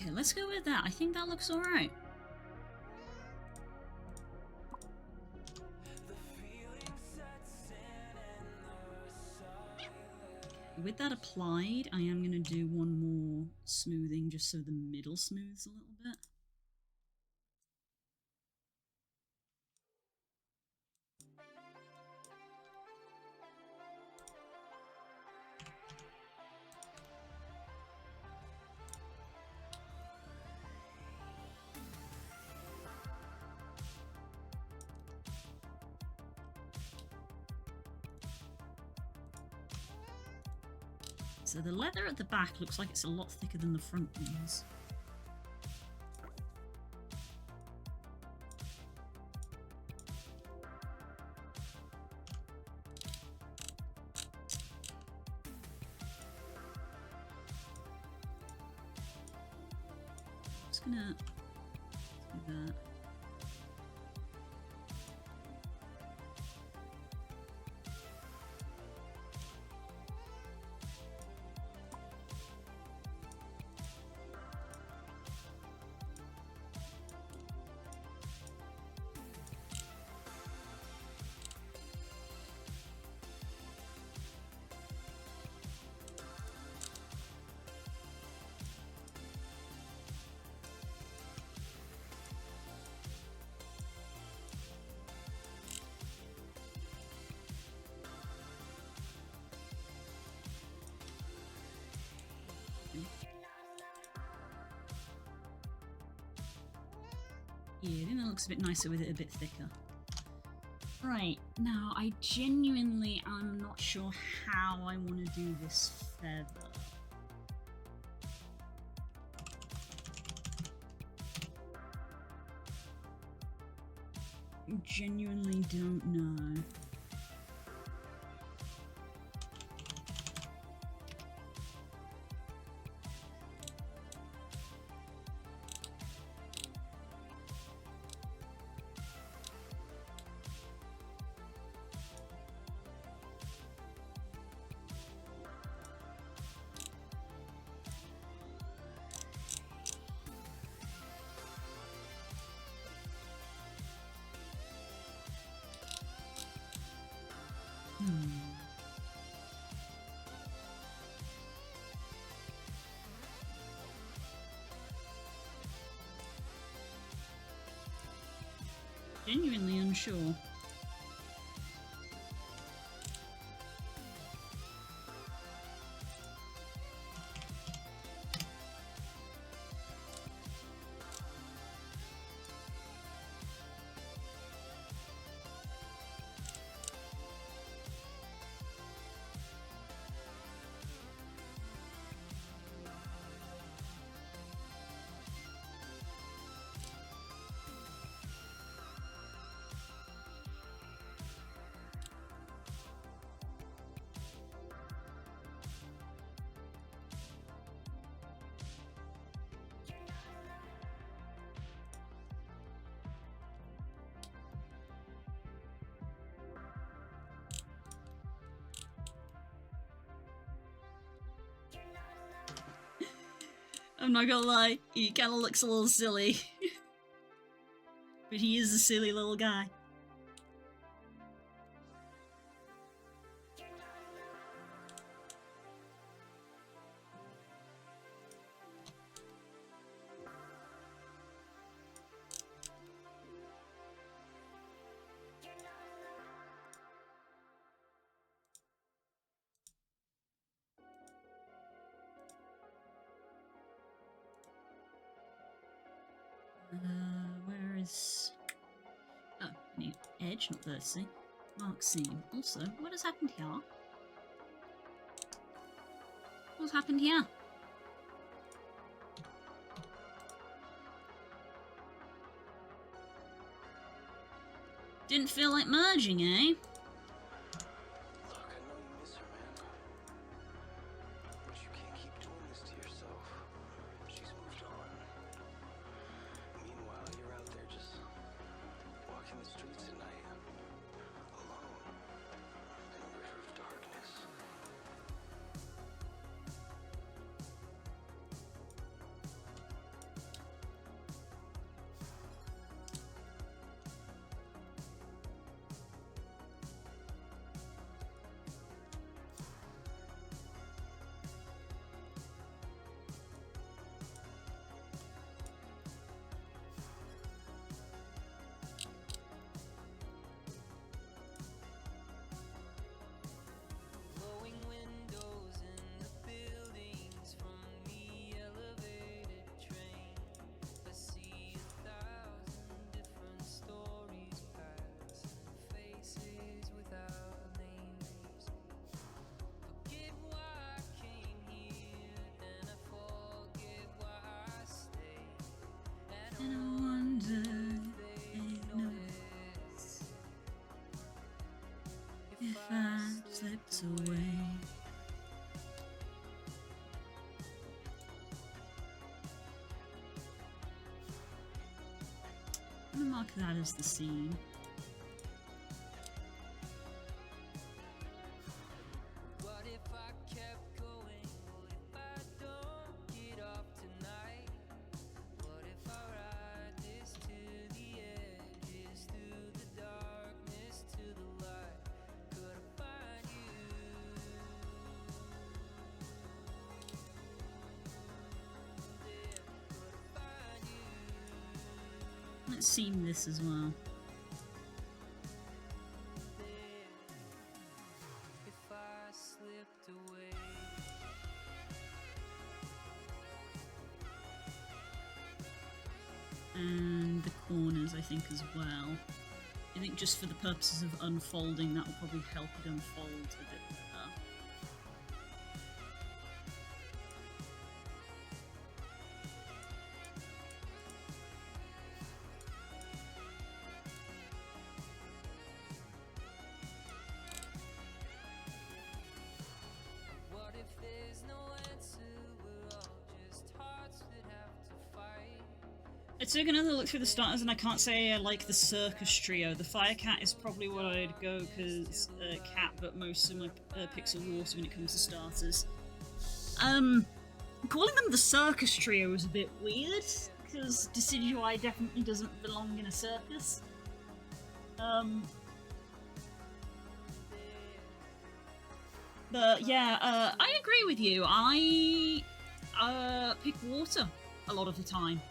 Okay, let's go with that. I think that looks alright. With that applied, I am going to do one more smoothing just so the middle smooths a little bit. So the leather at the back looks like it's a lot thicker than the front ones. Just gonna do that. Yeah, I think that looks a bit nicer with it a bit thicker. Right, now I genuinely am not sure how I want to do this feather. I genuinely don't know. Genuinely unsure. I'm not gonna lie, he kind of looks a little silly. But he is a silly little guy. Where is... Oh, I need edge, not vertice. Mark seam. Also, what has happened here? What's happened here? Didn't feel like merging, eh? Look, I know you miss her, man. But you can't keep doing this to yourself. She's moved on. Meanwhile, you're out there just walking the streets at night, alone, in a river of darkness. slipped away. I'm gonna mark that as the scene. What if I kept going? What if I don't get off tonight? What if I ride this to the edges, through the darkness to the light? Could I find you there? Could I find you Let's scene this as well. there? If I slipped away. And the corners, I think, as well. I think just for the purposes of unfolding, that will probably help it unfold a bit better. What if there's no answer? We're all just hearts that have to fight. I took another look through the starters, and I can't say I like the circus trio. The fire cat is probably what I'd go, because cat, but most of my picks are water when it comes to starters. Calling them the circus trio is a bit weird, because Decidueye definitely doesn't belong in a circus. But yeah, I agree with you. I pick water a lot of the time.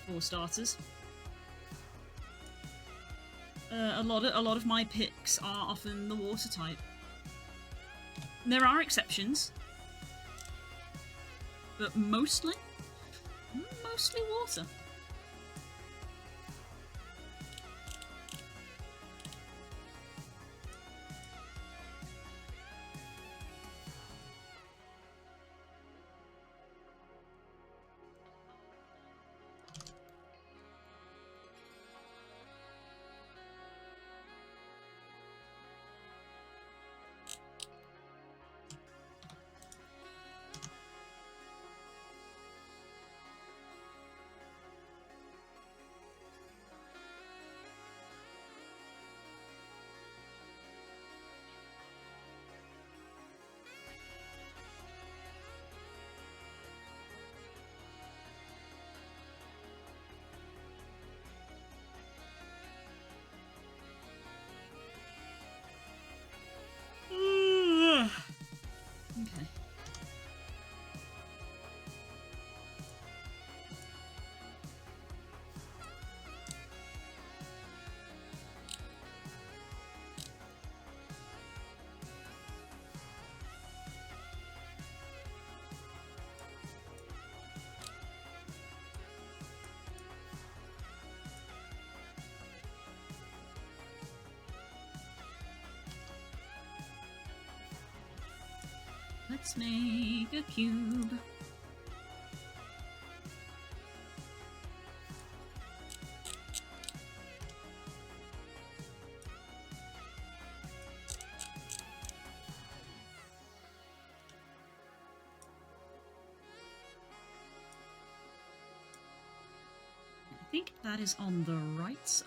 For starters, a lot of my picks are often the water type. There are exceptions, but mostly water. Okay. Let's make a cube. I think that is on the right side.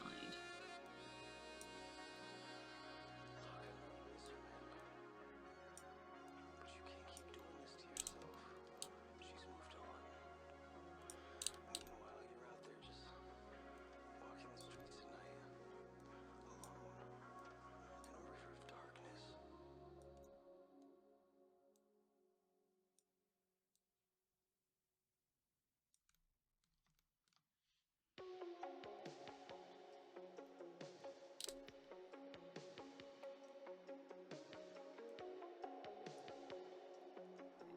But you can't keep doing this to yourself. She's moved on. Meanwhile, you're out there just walking the streets at night, alone, in a river of darkness.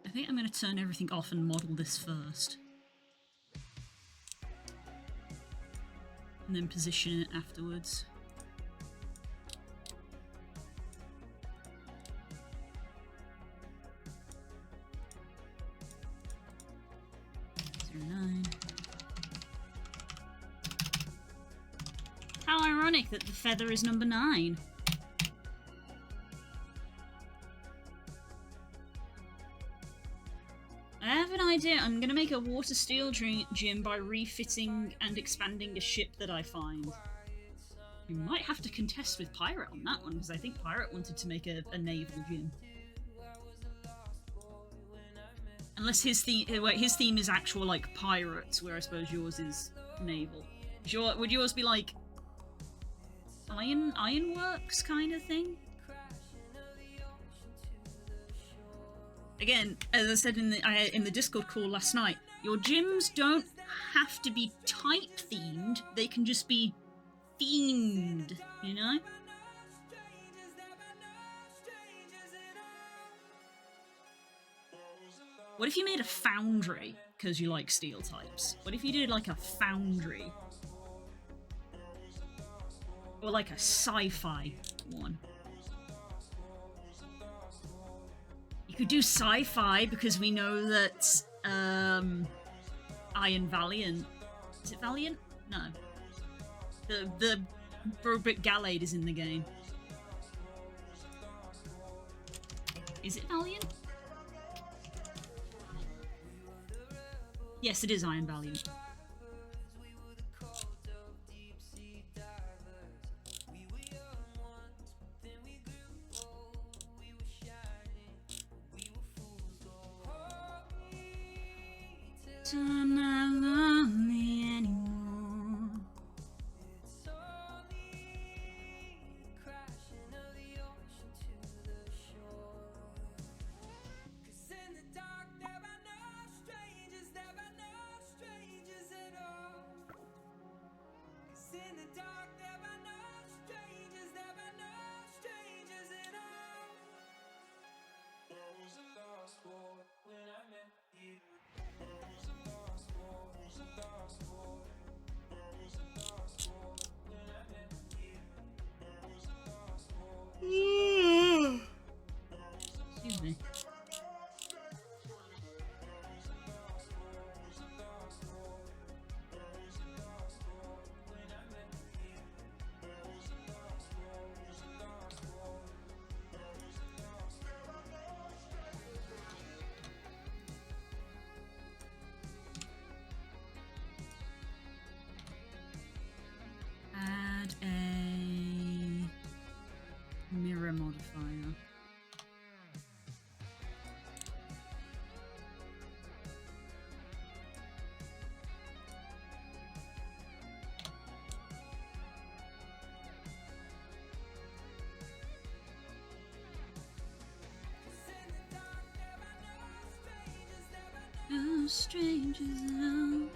I think I'm going to turn everything off and model this first. And then position it afterwards. How ironic that the feather is number 9. idea. I'm gonna make a water steel gym by refitting and expanding a ship that I find. You might have to contest with Pirate on that one, because I think Pirate wanted to make a naval gym. Unless his theme is actual, like, pirates, where I suppose yours is naval. Would yours be like ironworks kind of thing? Again, as I said in the Discord call last night, your gyms don't have to be type themed. They can just be themed, you know? What if you made a foundry because you like steel types? What if you did like a foundry? Or like a sci-fi one? You could do sci-fi because we know that Iron Valiant... Is it Valiant? No. The Robert Gallade is in the game. Is it Valiant? Yes, it is Iron Valiant. So I'm not lonely anymore. Excuse me. Add a mirror modifier. No strangers alone.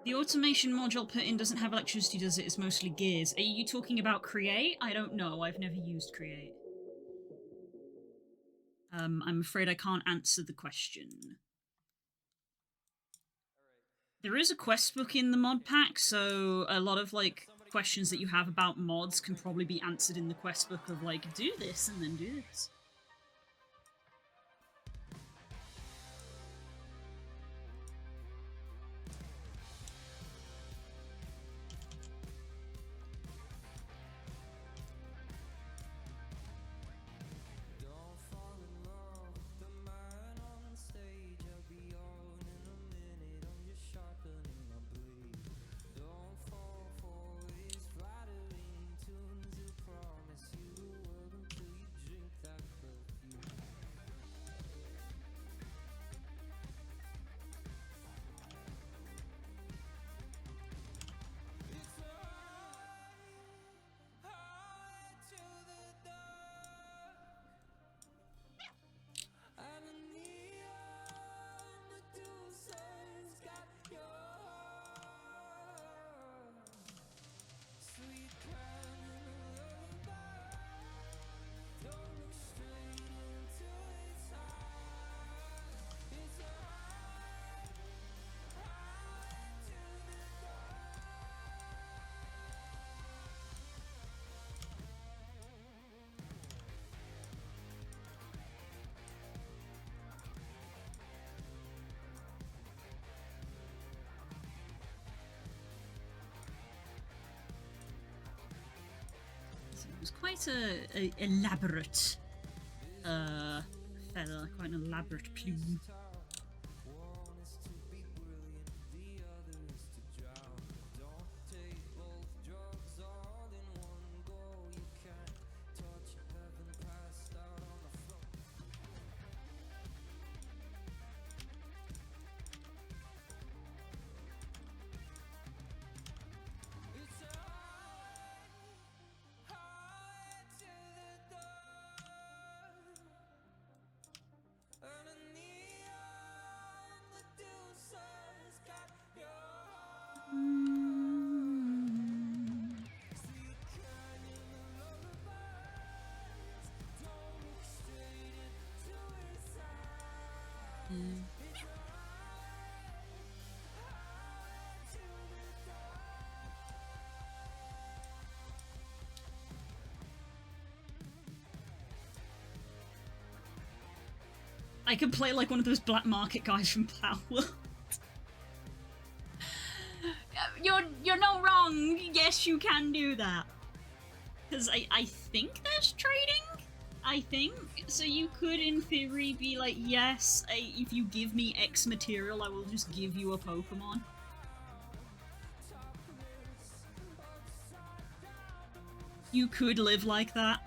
The automation module put in doesn't have electricity, does it? It's mostly gears. Are you talking about Create? I don't know. I've never used Create. I'm afraid I can't answer the question. There is a quest book in the mod pack, so a lot of, like, questions that you have about mods can probably be answered in the quest book of, like, do this and then do this. was quite a elaborate feather, quite an elaborate plume. I could play like one of those black market guys from Power World. You're not wrong. Yes, you can do that. Because I think there's trading. I think so. You could, in theory, be like, yes, if you give me X material, I will just give you a Pokemon. You could live like that.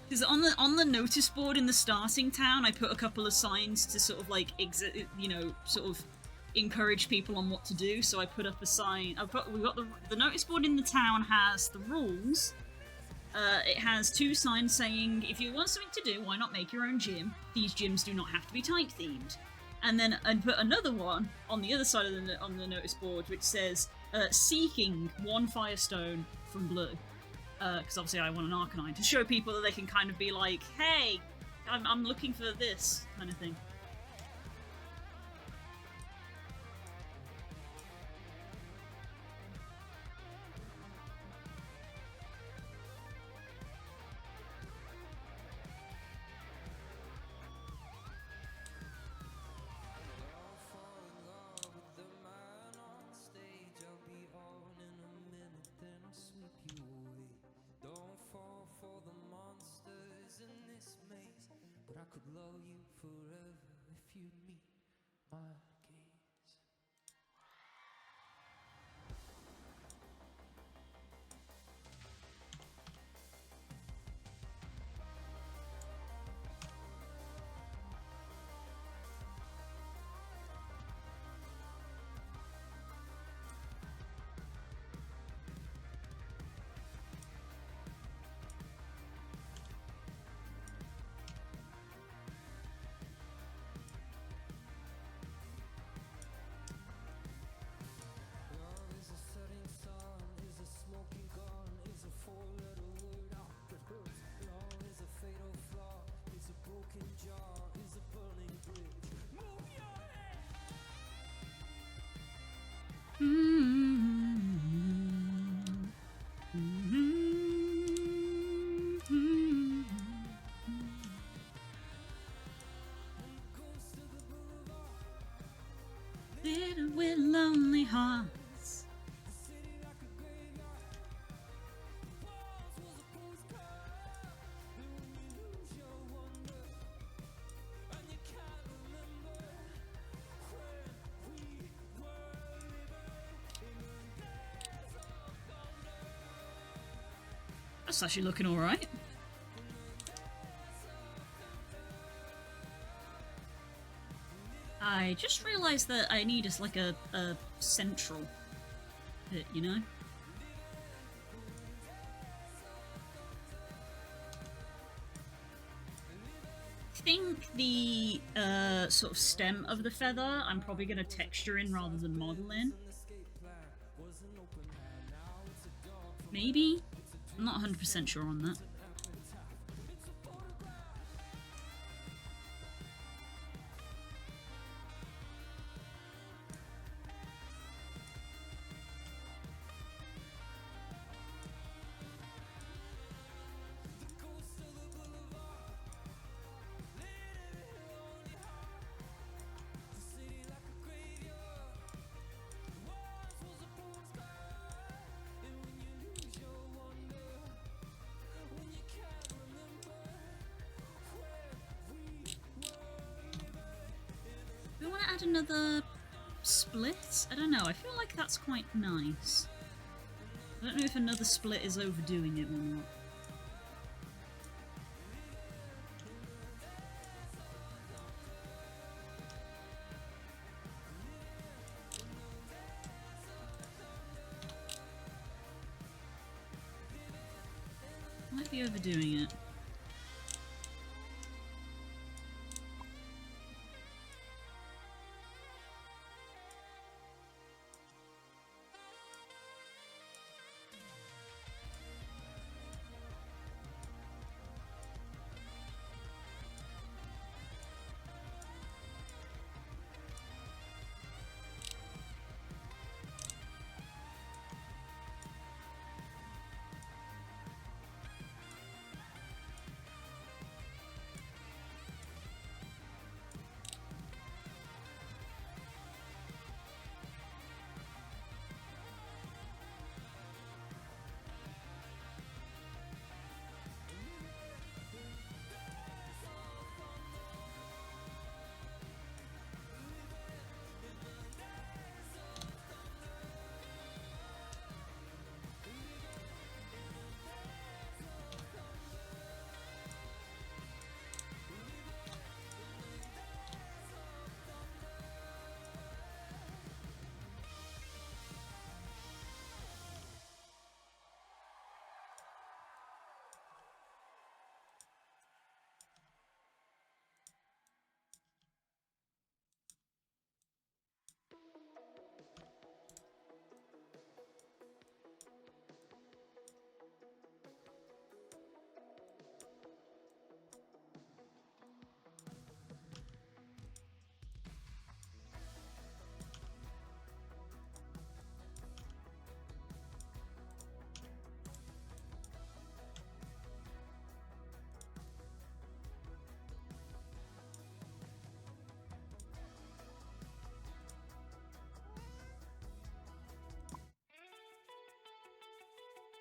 Because on the notice board in the starting town, I put a couple of signs to sort of like sort of encourage people on what to do. So I put up a sign. We got the notice board in the town has the rules. It has two signs saying if you want something to do, why not make your own gym? These gyms do not have to be type themed. And then I put another one on the other side of the notice board which says seeking 1 Firestone from Blue. Because obviously I want an Arcanine, to show people that they can kind of be like, hey, I'm looking for this kind of thing. Little with lonely hearts. That's actually looking alright. I just realised that I need like a central bit, you know? I think the sort of stem of the feather I'm probably going to texture in rather than model in. Maybe? I'm not 100% sure on that. add another split? I don't know, I feel like that's quite nice. I don't know if another split is overdoing it or not. Might be overdoing it.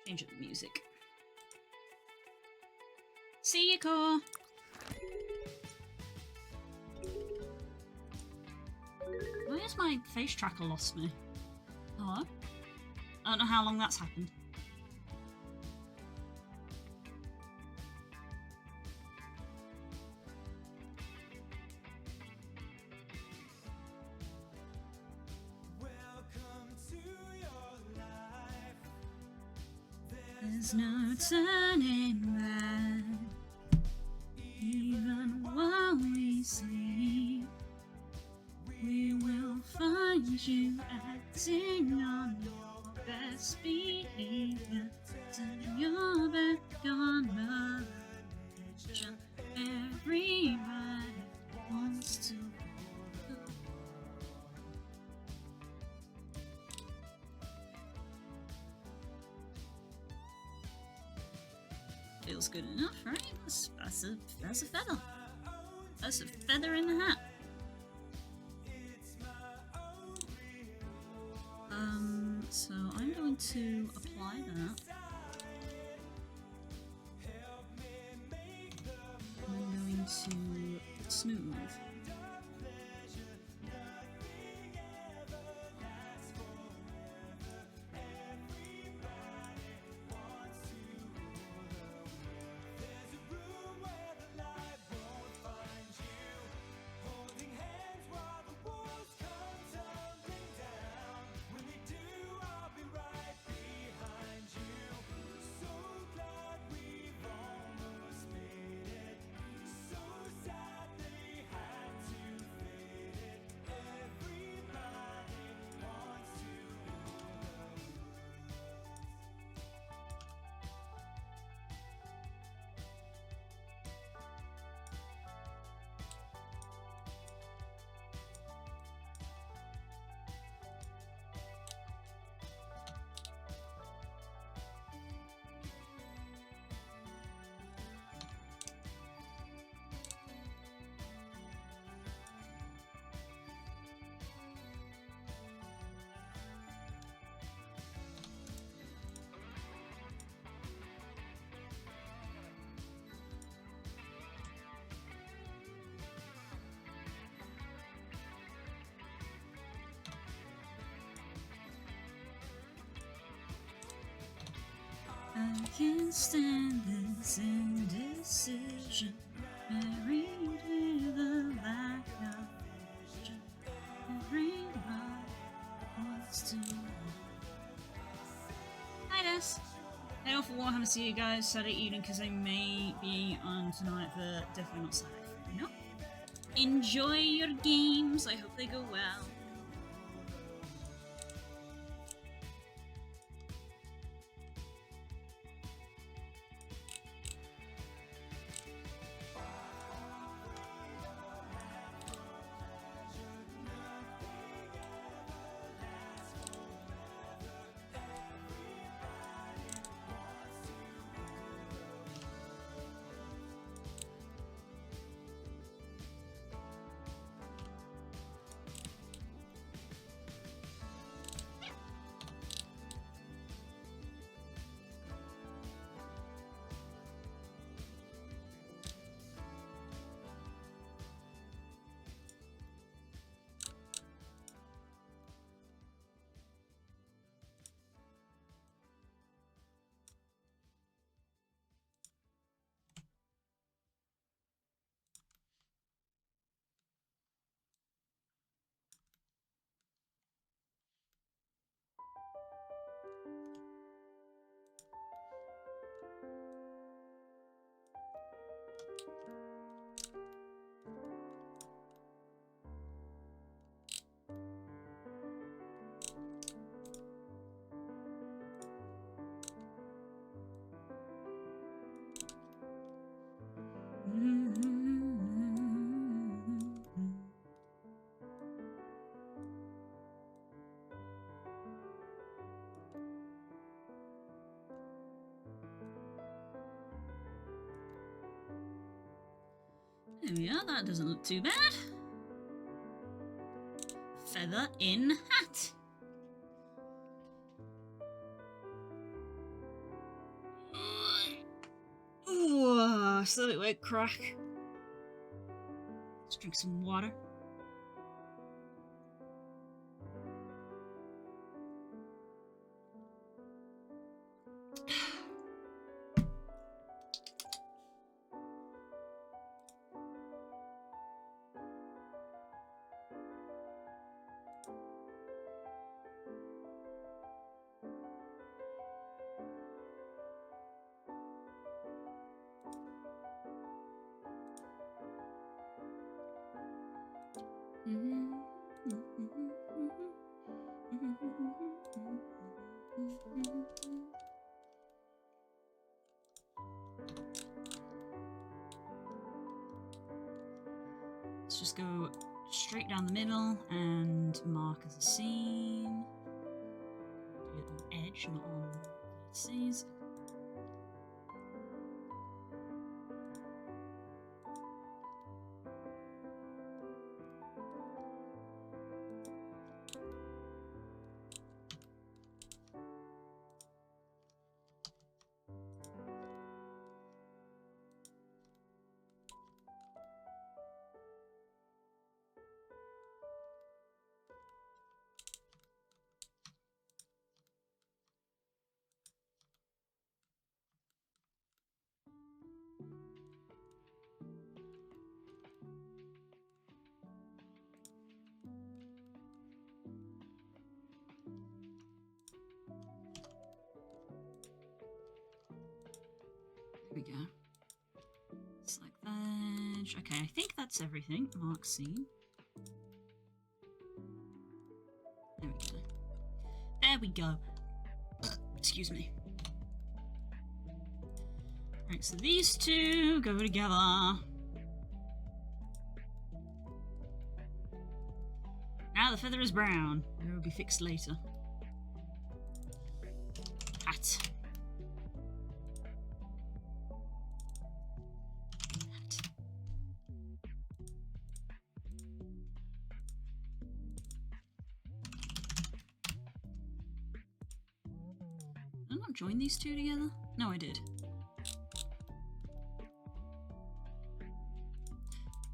Change up the music. See you, Core! Why has my face tracker lost me? Hello? I don't know how long that's happened. Welcome to your life. There's no turning back. Even while we sleep, we will find you acting on your best behavior. Turn your back on Mother Nature. Everybody wants to. Feels good enough, right? That's a feather. That's a feather in the hat. So I'm going to apply that. I'm going to smooth. I can't stand this indecision. Married with a lack of vision. Everybody wants to. Hi, Des. Head off for Warhammer. See you guys Saturday evening because I may be on tonight, but definitely not Saturday. No. Enjoy your games. I hope they go well. There we are, that doesn't look too bad. Feather in hat. Ooh, so it went crack. Let's drink some water. Let's just go straight down the middle and mark as a seam. Do it on edge, not on vertices. There we go. Select that. Okay, I think that's everything. Mark scene. There we go. There we go. Excuse me. Right, so these two go together. Now the feather is brown. It will be fixed later. Hat. Did I not join these two together? No, I did.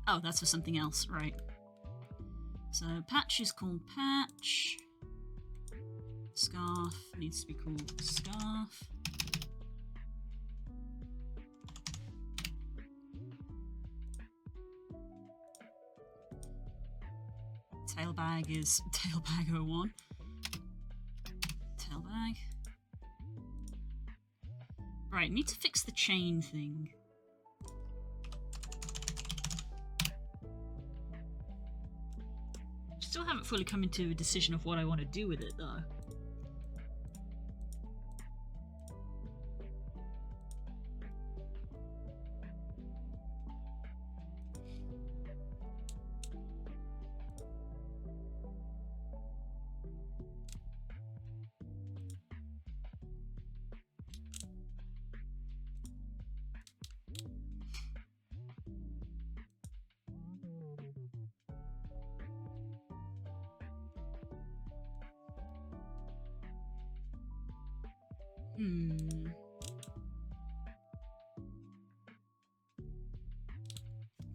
Oh, that's for something else, right. So patch is called patch. Scarf needs to be called scarf. Tailbag is tailbag 01. Tailbag. Right, need to fix the chain thing. Still haven't fully come into a decision of what I want to do with it, though.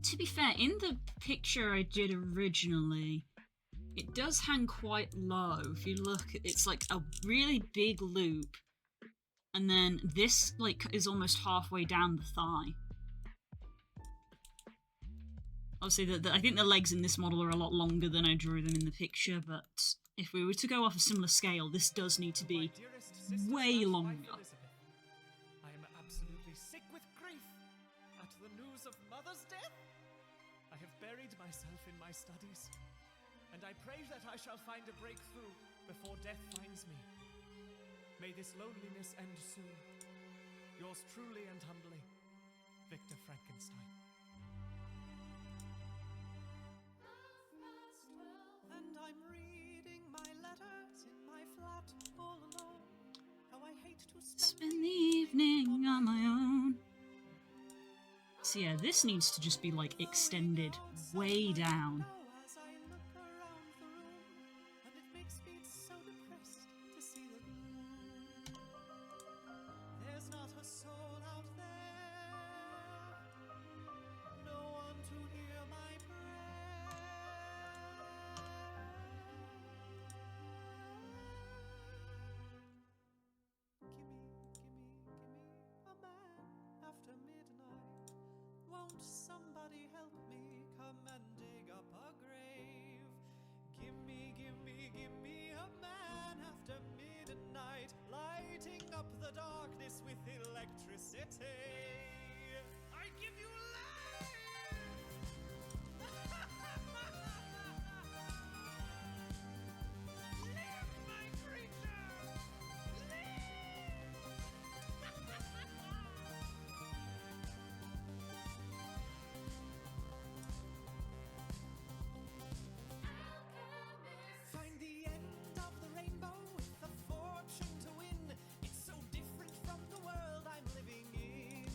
To be fair, in the picture I did originally, it does hang quite low. If you look, it's like a really big loop, and then this like is almost halfway down the thigh. Obviously, I think the legs in this model are a lot longer than I drew them in the picture, but if we were to go off a similar scale, this does need to be way longer. I am absolutely sick with grief at the news of Mother's death. I have buried myself in my studies, and I pray that I shall find a breakthrough before death finds me. May this loneliness end soon. Yours truly and humbly, Victor Frankenstein. And I'm reading my letters in my flat all alone. How I hate to Spend the evening on my own. So yeah, this needs to just be like extended way down. as I look around the room, and it makes me so depressed to see the gloom. There's not a soul out there, no one to hear my prayer. Gimme a man after midnight. Won't somebody help me come and dig up a grave? Gimme a man after midnight, lighting up the darkness with electricity. I give you life! Live, my creature! Find the end of the rainbow with a fortune to win. It's so different from the world I'm living in.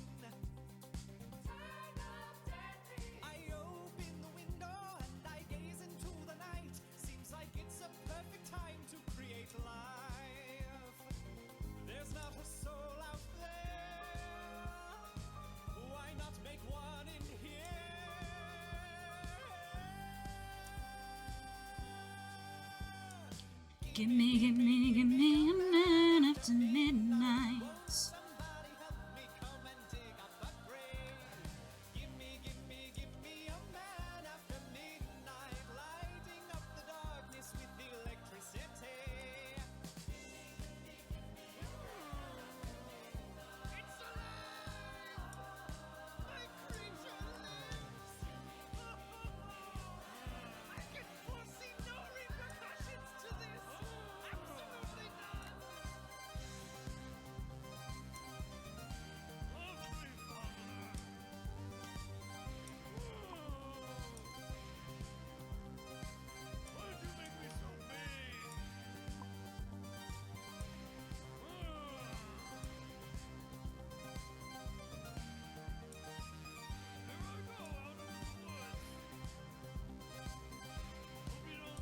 I open the window and I gaze into the night. Seems like it's a perfect time to create life. There's not a soul out there. Why not make one in here? Give me a man after midnight. Somebody help me come and dig up a grave. Give me a man after midnight, lighting up the darkness with electricity. It's alive! My creature lives! I can foresee no repercussions to this! Absolutely none! Lovely father! Why'd you make me so mean? Here I go out of the woods. Hope you don't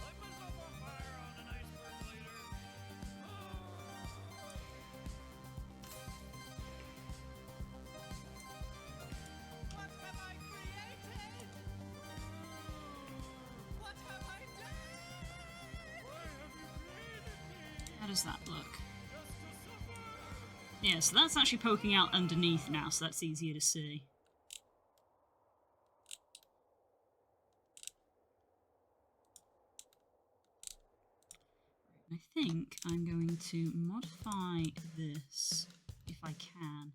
light myself on fire on an iceberg later. What have I created? What have I done? Why have you created me? How does that look? Just to suffer? Yeah, so that's actually poking out underneath now, so that's easier to see. think I'm going to modify this if I can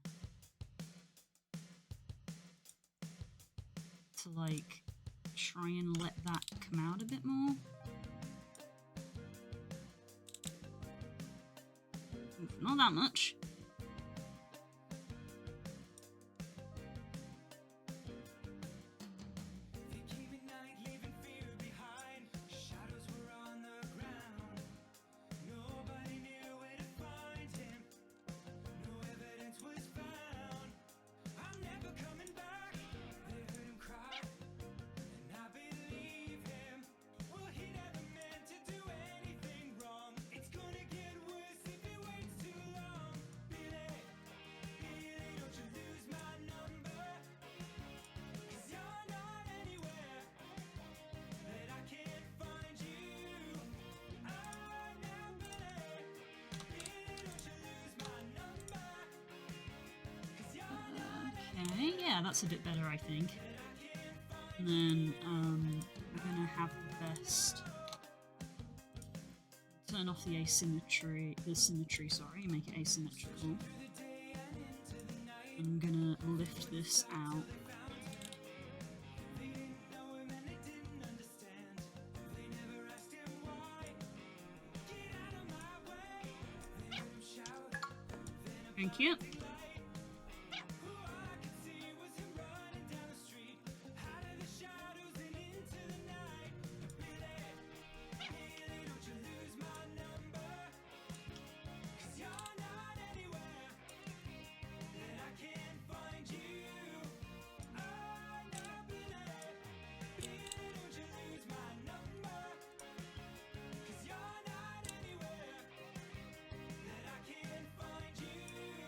to like try and let that come out a bit more. Oof, not that much. They came at night, leaving fear behind. Shadows were on the ground. Nobody knew where to find him. No evidence was found. I'm never coming back. They heard him cry, and I believe him. Well, he never meant to do anything wrong. It's gonna get worse if he waits too long. Billy, Billy, don't you lose my number. 'Cause you're not anywhere that I can't find you. Oh, now Billy, Billy, don't you lose my number. 'Cause you're not Okay, yeah, that's a bit better, I think. And then we're gonna have the best turn off the symmetry, sorry, make it asymmetrical. I'm gonna lift this out. Thank you.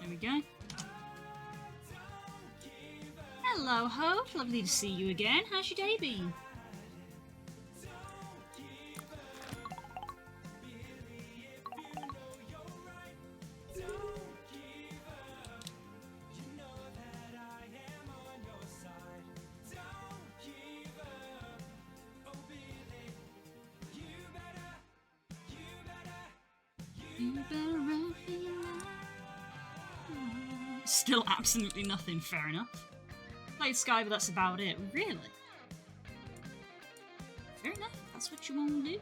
There we go. Hello, Hope. Lovely to see you again. How's your day been? You better run for your life. Still absolutely nothing, fair enough. Played Sky, but that's about it. Really? Fair enough, that's what you want to do.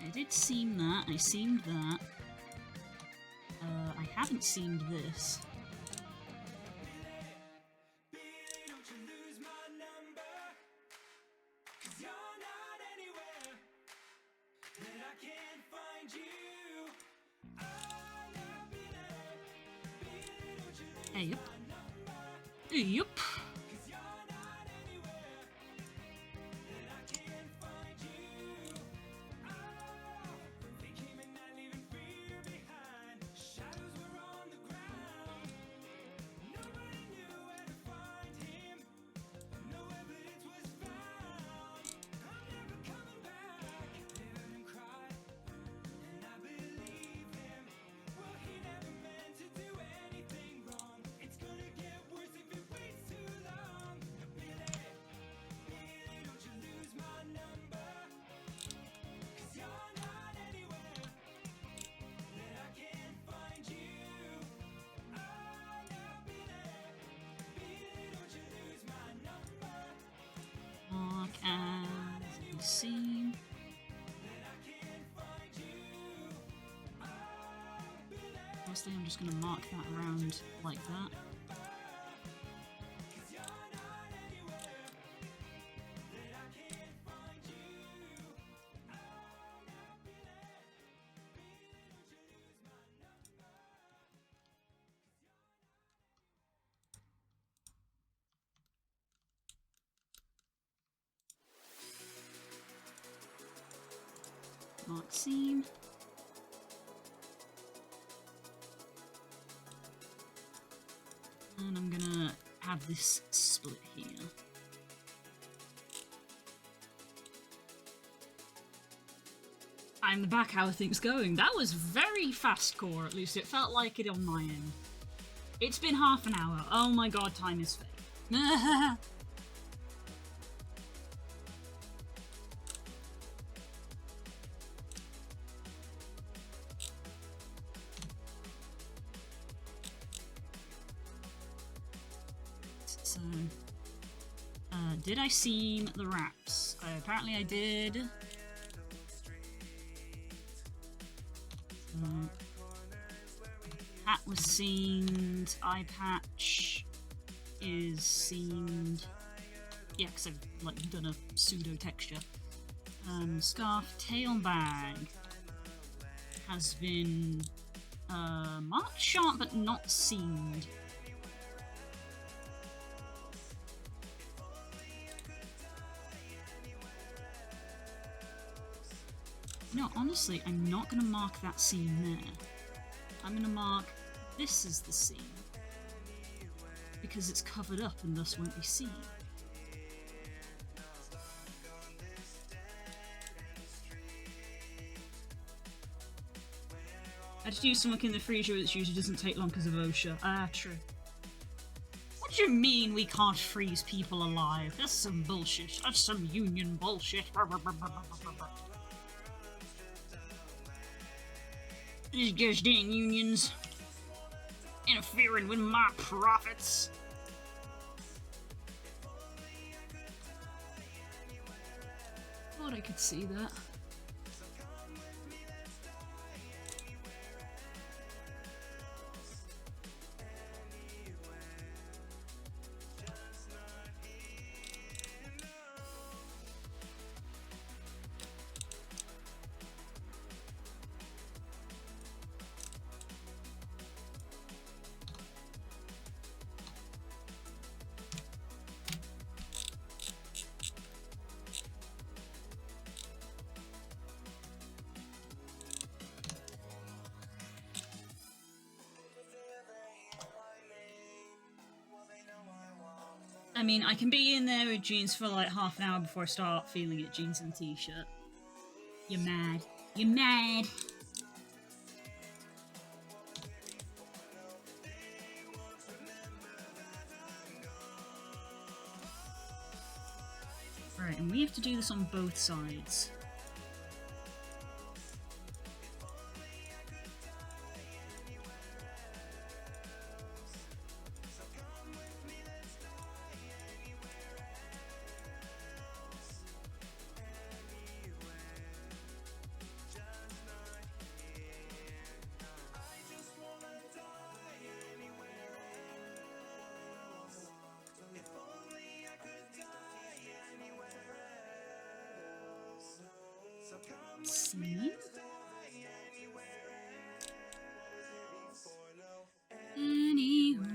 I did seam that, I seamed that. I haven't seamed this. Hey, yup. Yup. Mark as seam. Mostly I'm just going to mark that around like that. Mark seam. And I'm gonna have this split here. in the back, how are things going? That was very fast core, at least it felt like it on my end. It's been half an hour. Oh my god, time is fake. So, did I seam the wraps? Apparently I did. Hat was seamed. Eye patch is seamed. Yeah, because I've like done a pseudo texture. Scarf, tail bag has been marked sharp but not seamed. No, honestly, I'm not going to mark that seam there. I'm going to mark this as the seam, because it's covered up and thus won't be seen. I just use something in the freezer which usually doesn't take long because of OSHA. Ah, true. What do you mean we can't freeze people alive? That's some bullshit. That's some union bullshit. These gosh dang unions interfering with my profits. Thought I could see that. I mean, I can be in there with jeans for like half an hour before I start feeling it. Jeans and t-shirt. You're mad. You're mad. Right, and we have to do this on both sides. See? Anywhere,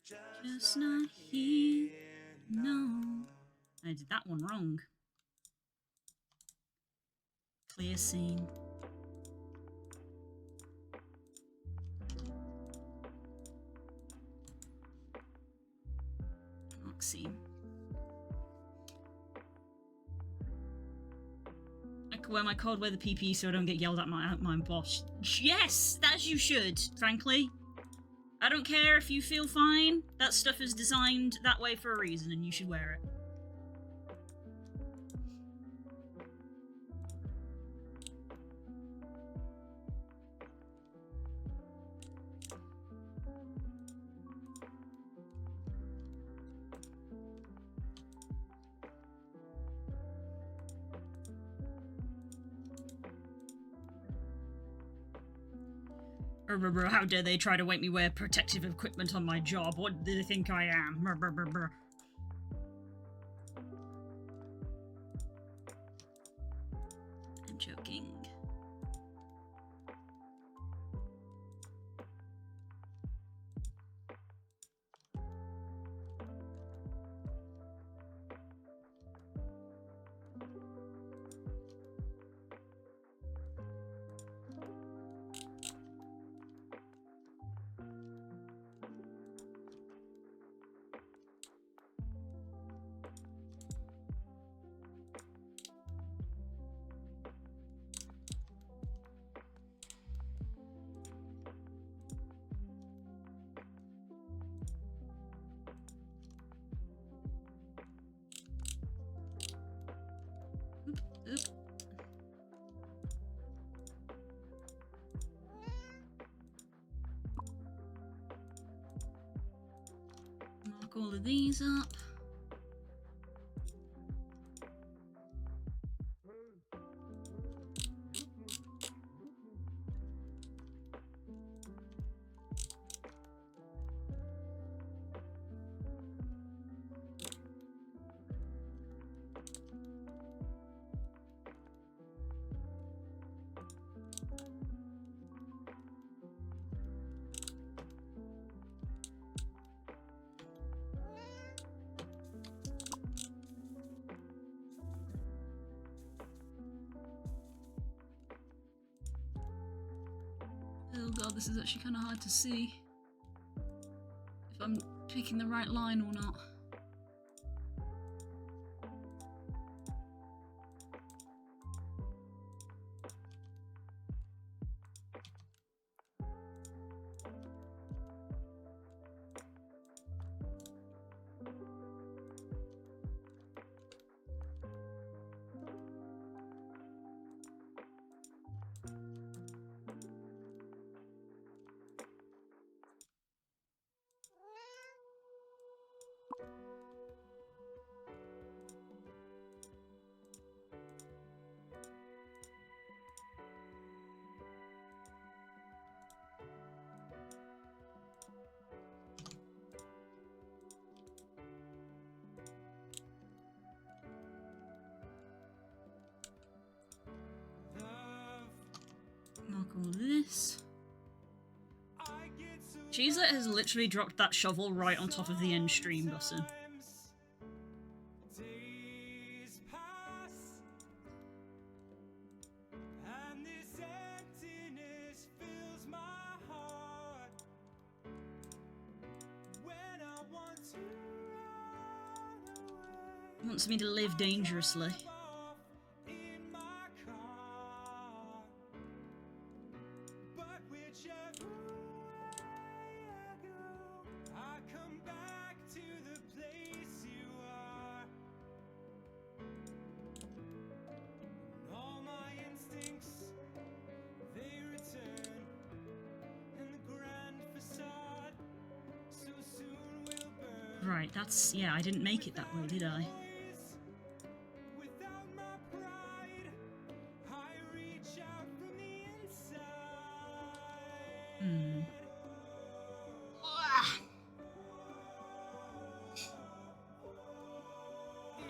just not here. No, I did that one wrong. Clear scene. Mark scene. I could wear my cold weather PPE so I don't get yelled at my boss. Yes, as you should, frankly. I don't care if you feel fine. That stuff is designed that way for a reason and you should wear it. How dare they try to make me wear protective equipment on my job? What do they think I am? I'm joking. Mark all of these up. Oh god, this is actually kind of hard to see if I'm picking the right line or not. Mark all this. Cheeselet has literally dropped that shovel right on top of the end stream button. Days pass, and this emptiness fills my heart. When I want to run away, He wants me to live dangerously. off in my car. But whichever way I go, I come back to the place you are. And all my instincts, they return, and the grand facade so soon will burn. Right, that's... yeah, I didn't make it that way, did I? Without my pride, I reach out from the inside.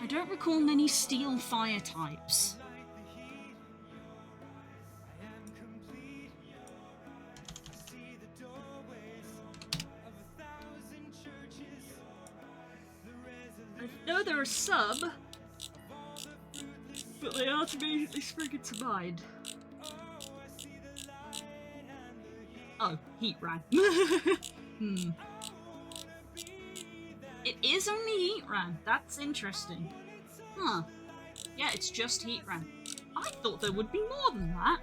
I don't recall many steel fire types. Like the heat in your eyes, I am complete. I see the doorways of 1,000 churches. The I know they're a sub, but they aren't immediately springing to mind. oh, I see the light and the heat. Oh, heat ran. It is only heat ran. That's interesting. Huh. Yeah, it's just heat ran. I thought there would be more than that.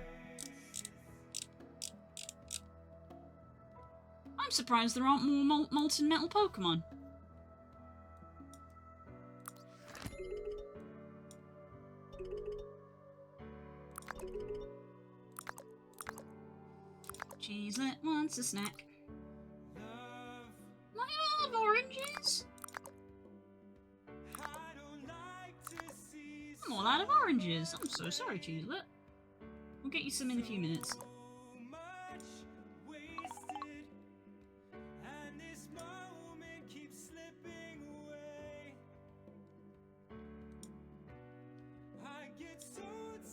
I'm surprised there aren't more molten metal Pokemon. Cheeselet wants a snack. Love, I love oranges. I don't like to see I'm all out of oranges. I'm so sorry, Cheeselet. We'll get you some in a few minutes. so much wasted, and this moment keeps slipping away. I get so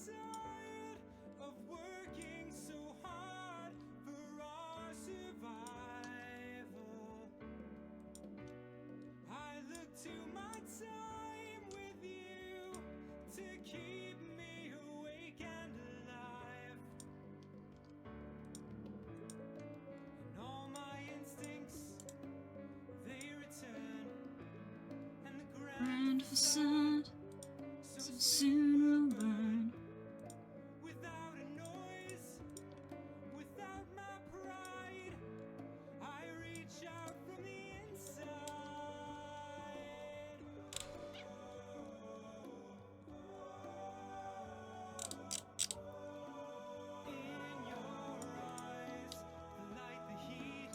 tired of working so hard for our survival. I look to my time with you to keep me awake and alive. And all my instincts, they return, and the Grand ground facade, so so soon will burn. without a noise, without my pride, I reach out from the inside. In your eyes, the light, the heat.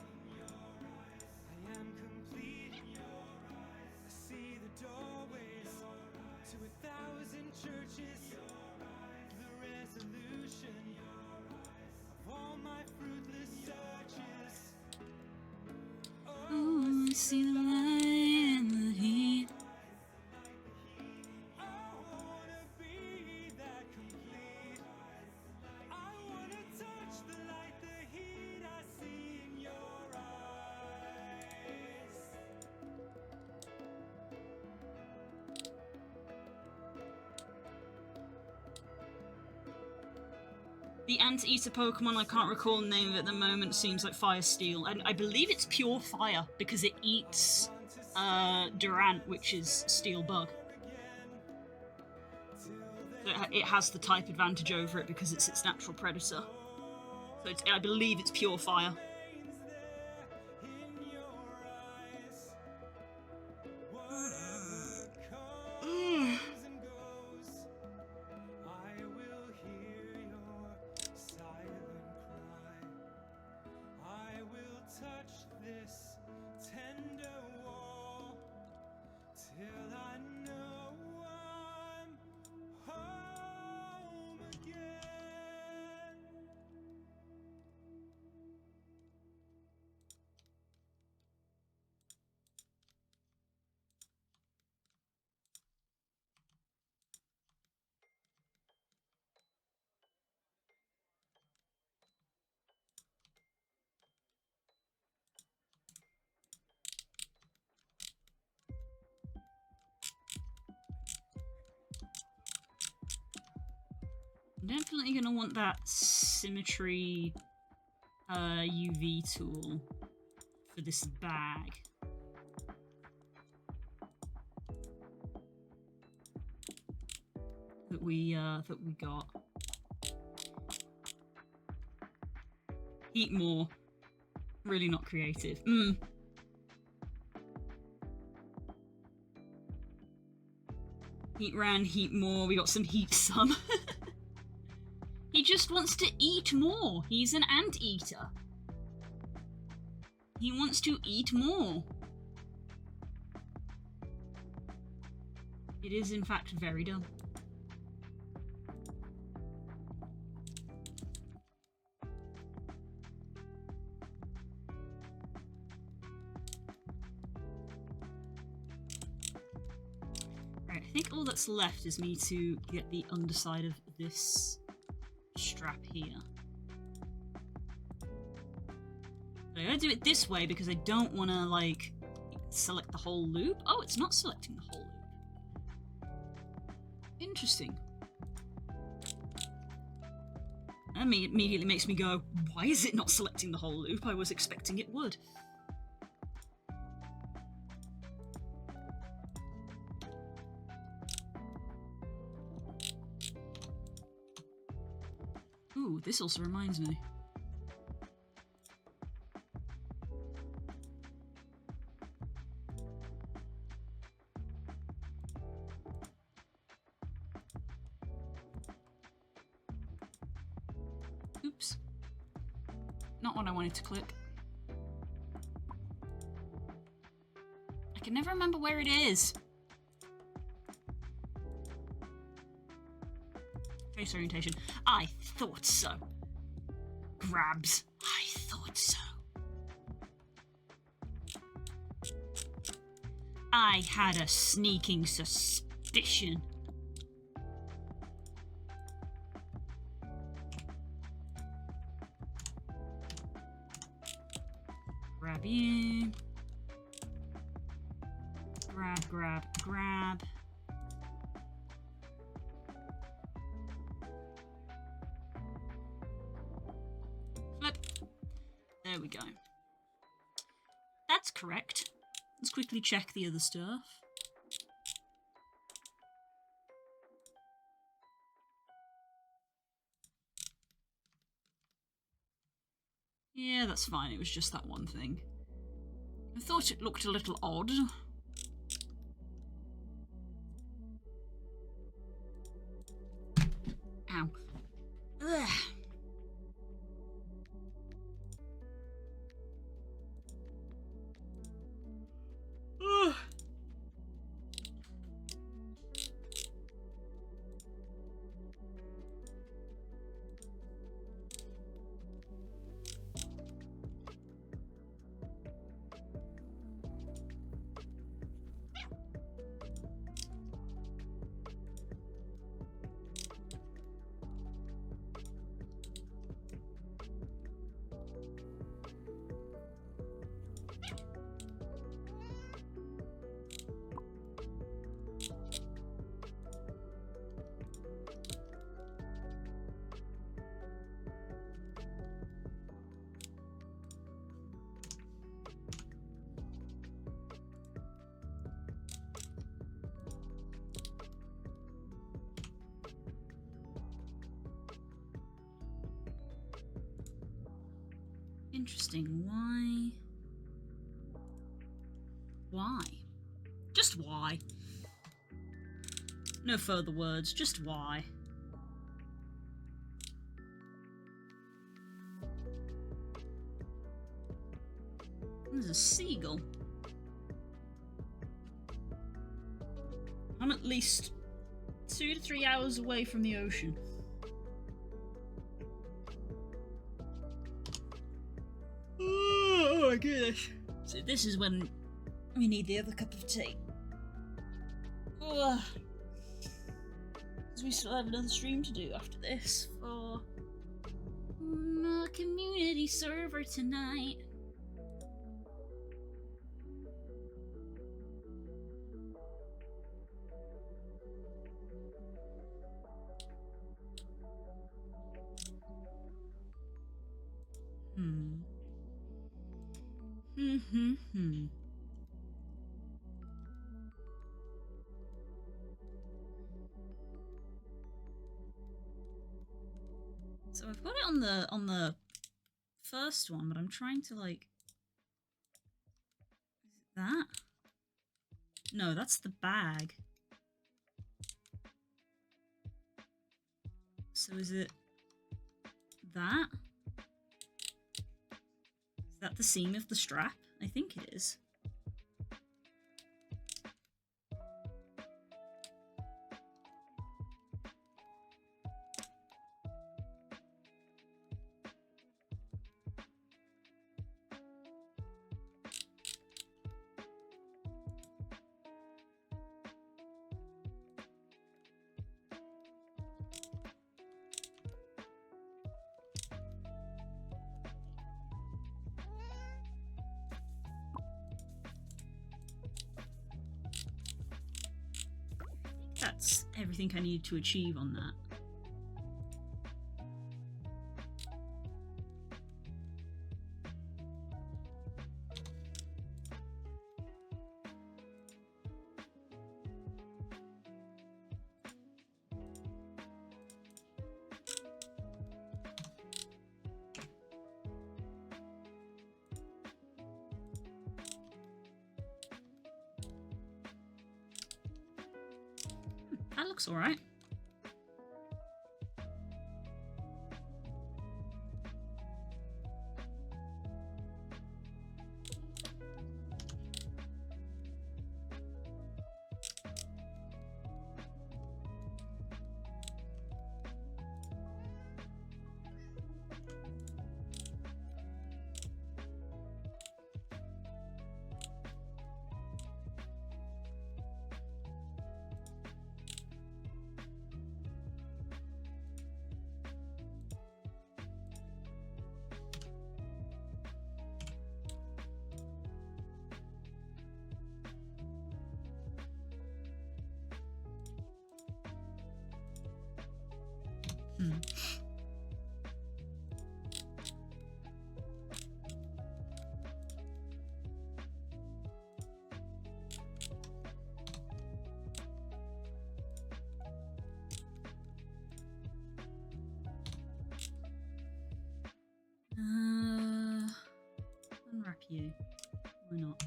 I am complete. see the light in the heat. I wanna be that complete. I wanna touch the light, the heat I see in your eyes. The anteater Pokemon, I can't recall the name of it at the moment, seems like Fire Steel. And I believe it's pure fire because it eats Durant, which is Steel Bug. So it has the type advantage over it because it's its natural predator. So I believe it's pure fire. In your eyes, whatever comes and goes, I will hear your silent cry. I will touch this tender wall till I know I'm home again. I'm definitely gonna want that symmetry UV tool for this bag. That we got. Heat more. Really not creative. Heat ran, heat more, we got some heat some. He just wants to eat more. He's an anteater. He wants to eat more. It is in fact very dumb. Right, I think all that's left is me to get the underside of this strap here. I gotta do it this way because I don't want to, like, select the whole loop. Oh, it's not selecting the whole loop. Interesting. That immediately makes me go, why is it not selecting the whole loop? I was expecting it would. Ooh, this also reminds me. Oops. Not what I wanted to click. I can never remember where it is. Face orientation. I thought so. Grabs. I thought so. I had a sneaking suspicion. Grab you. Grab, grab, grab. Flip. There we go. That's correct. Let's quickly check the other stuff. Yeah, that's fine. It was just that one thing. I thought it looked a little odd. Ow. Ugh. Ugh. Interesting. Why? Why? Just why? No further words, just why? There's a seagull. I'm at least 2 to 3 hours away from the ocean. Oh my goodness. So this is when we need the other cup of tea. Ugh. Because we still have another stream to do after this for my community server tonight. So I've got it on the first one, but I'm trying to like. Is it that? No, that's the bag. So is it that? Is that the seam of the strap? I think it is. That's everything I need to achieve on that. That looks alright. Unwrap you. Why not?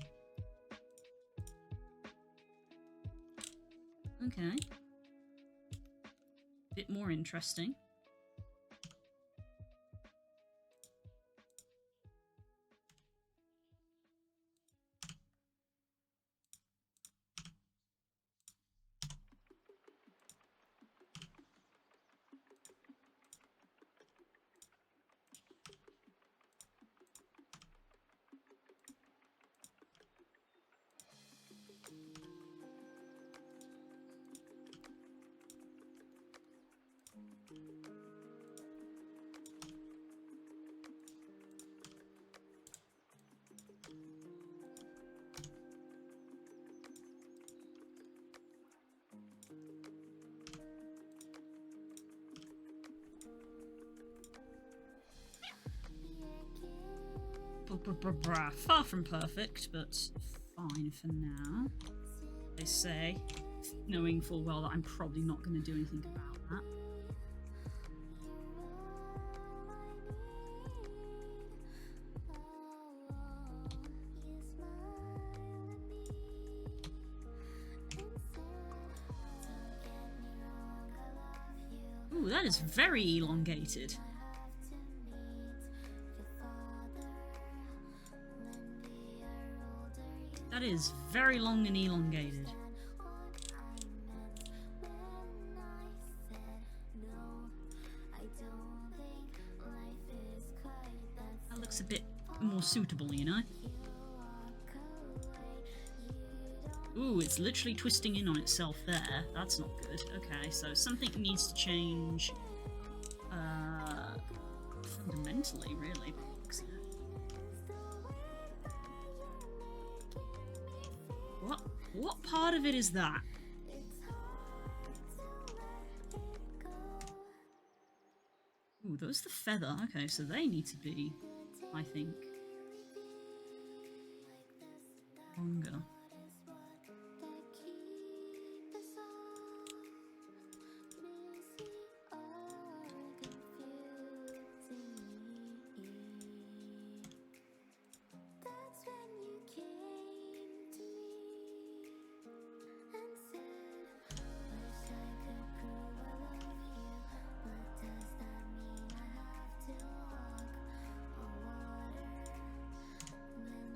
Okay. Bit more interesting. Far from perfect, but fine for now. They say, knowing full well that I'm probably not going to do anything about that. Ooh, that is very elongated. That is very long and elongated. That looks a bit more suitable, you know? Ooh, it's literally twisting in on itself there. That's not good. Okay, so something needs to change fundamentally, really. by the looks of it. What part of it is that? Ooh, those the feather. Okay, so they need to be, I think, longer.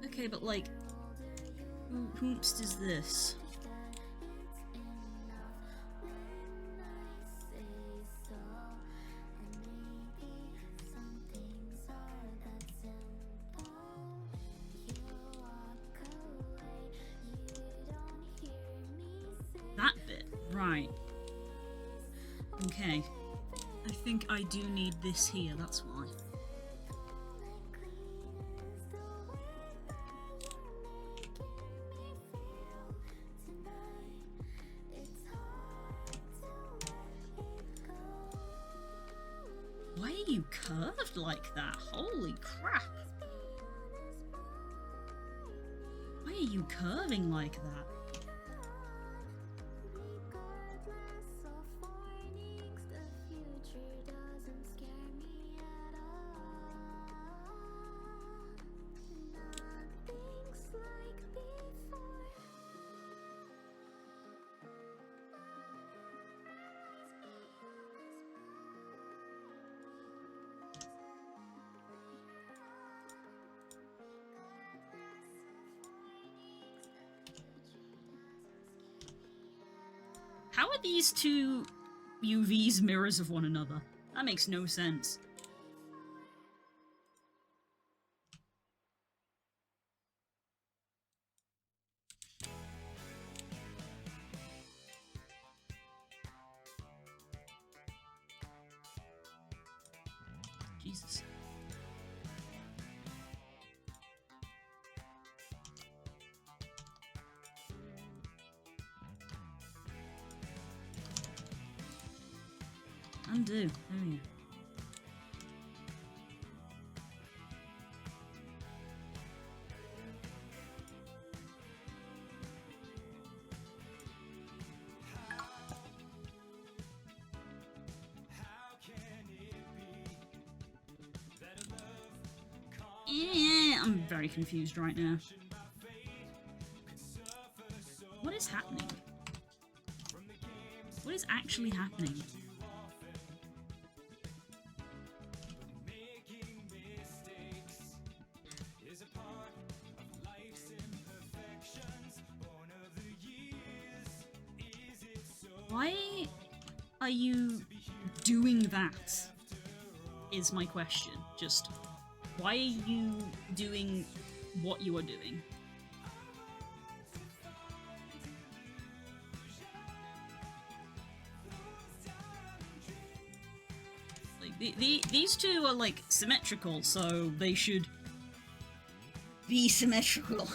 Okay, but like, whomst is this? That bit, right. Okay. I think I do need this here, that's why. Why are you curved like that? Holy crap! Why are you curving like that? How are these two UVs mirrors of one another? That makes no sense. Jesus. Undo. There we go. Yeah, I'm very confused right now. What is happening? What is actually happening? Why are you doing that? Is my question. Just, why are you doing what you are doing? Like, these two are, like, symmetrical, so they should be symmetrical.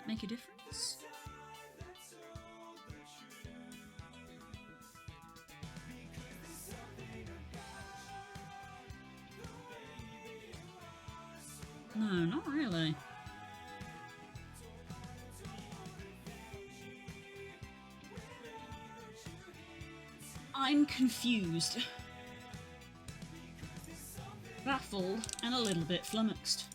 make a difference? No, not really. I'm confused, baffled, and a little bit flummoxed.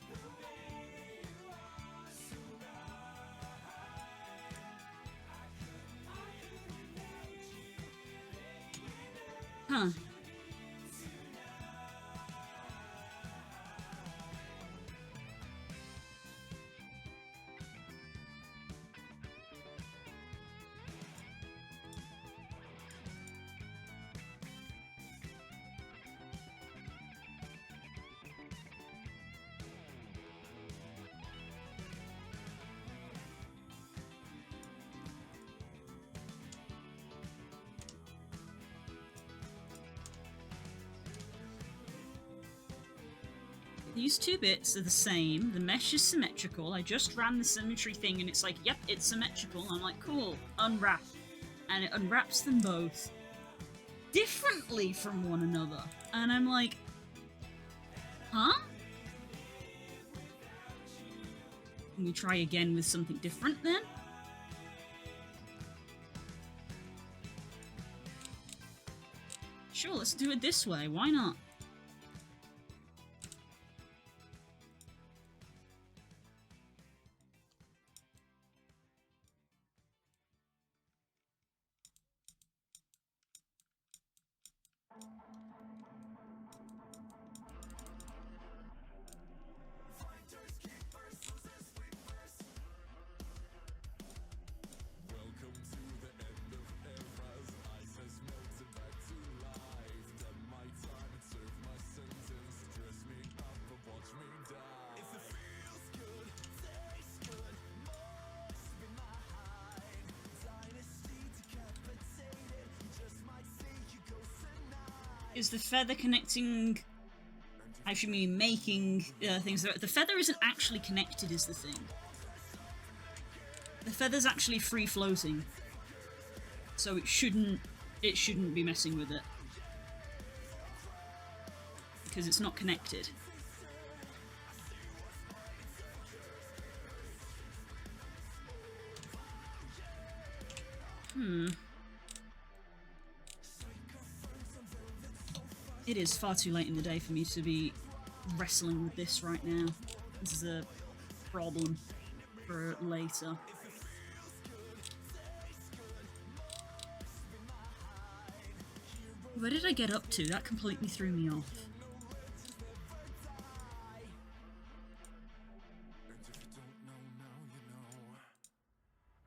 Huh. These two bits are the same. The mesh is symmetrical. I just ran the symmetry thing and it's like, yep, it's symmetrical. I'm like, cool, unwrap. And it unwraps them both differently from one another. And I'm like, huh? Can we try again with something different then? Sure, let's do it this way. Why not? Is the feather connecting... I should mean making things... The feather isn't actually connected is the thing. The feather's actually free-floating. So it shouldn't be messing with it. Because it's not connected. It is far too late in the day for me to be wrestling with this right now. This is a problem for later. Where did I get up to? That completely threw me off.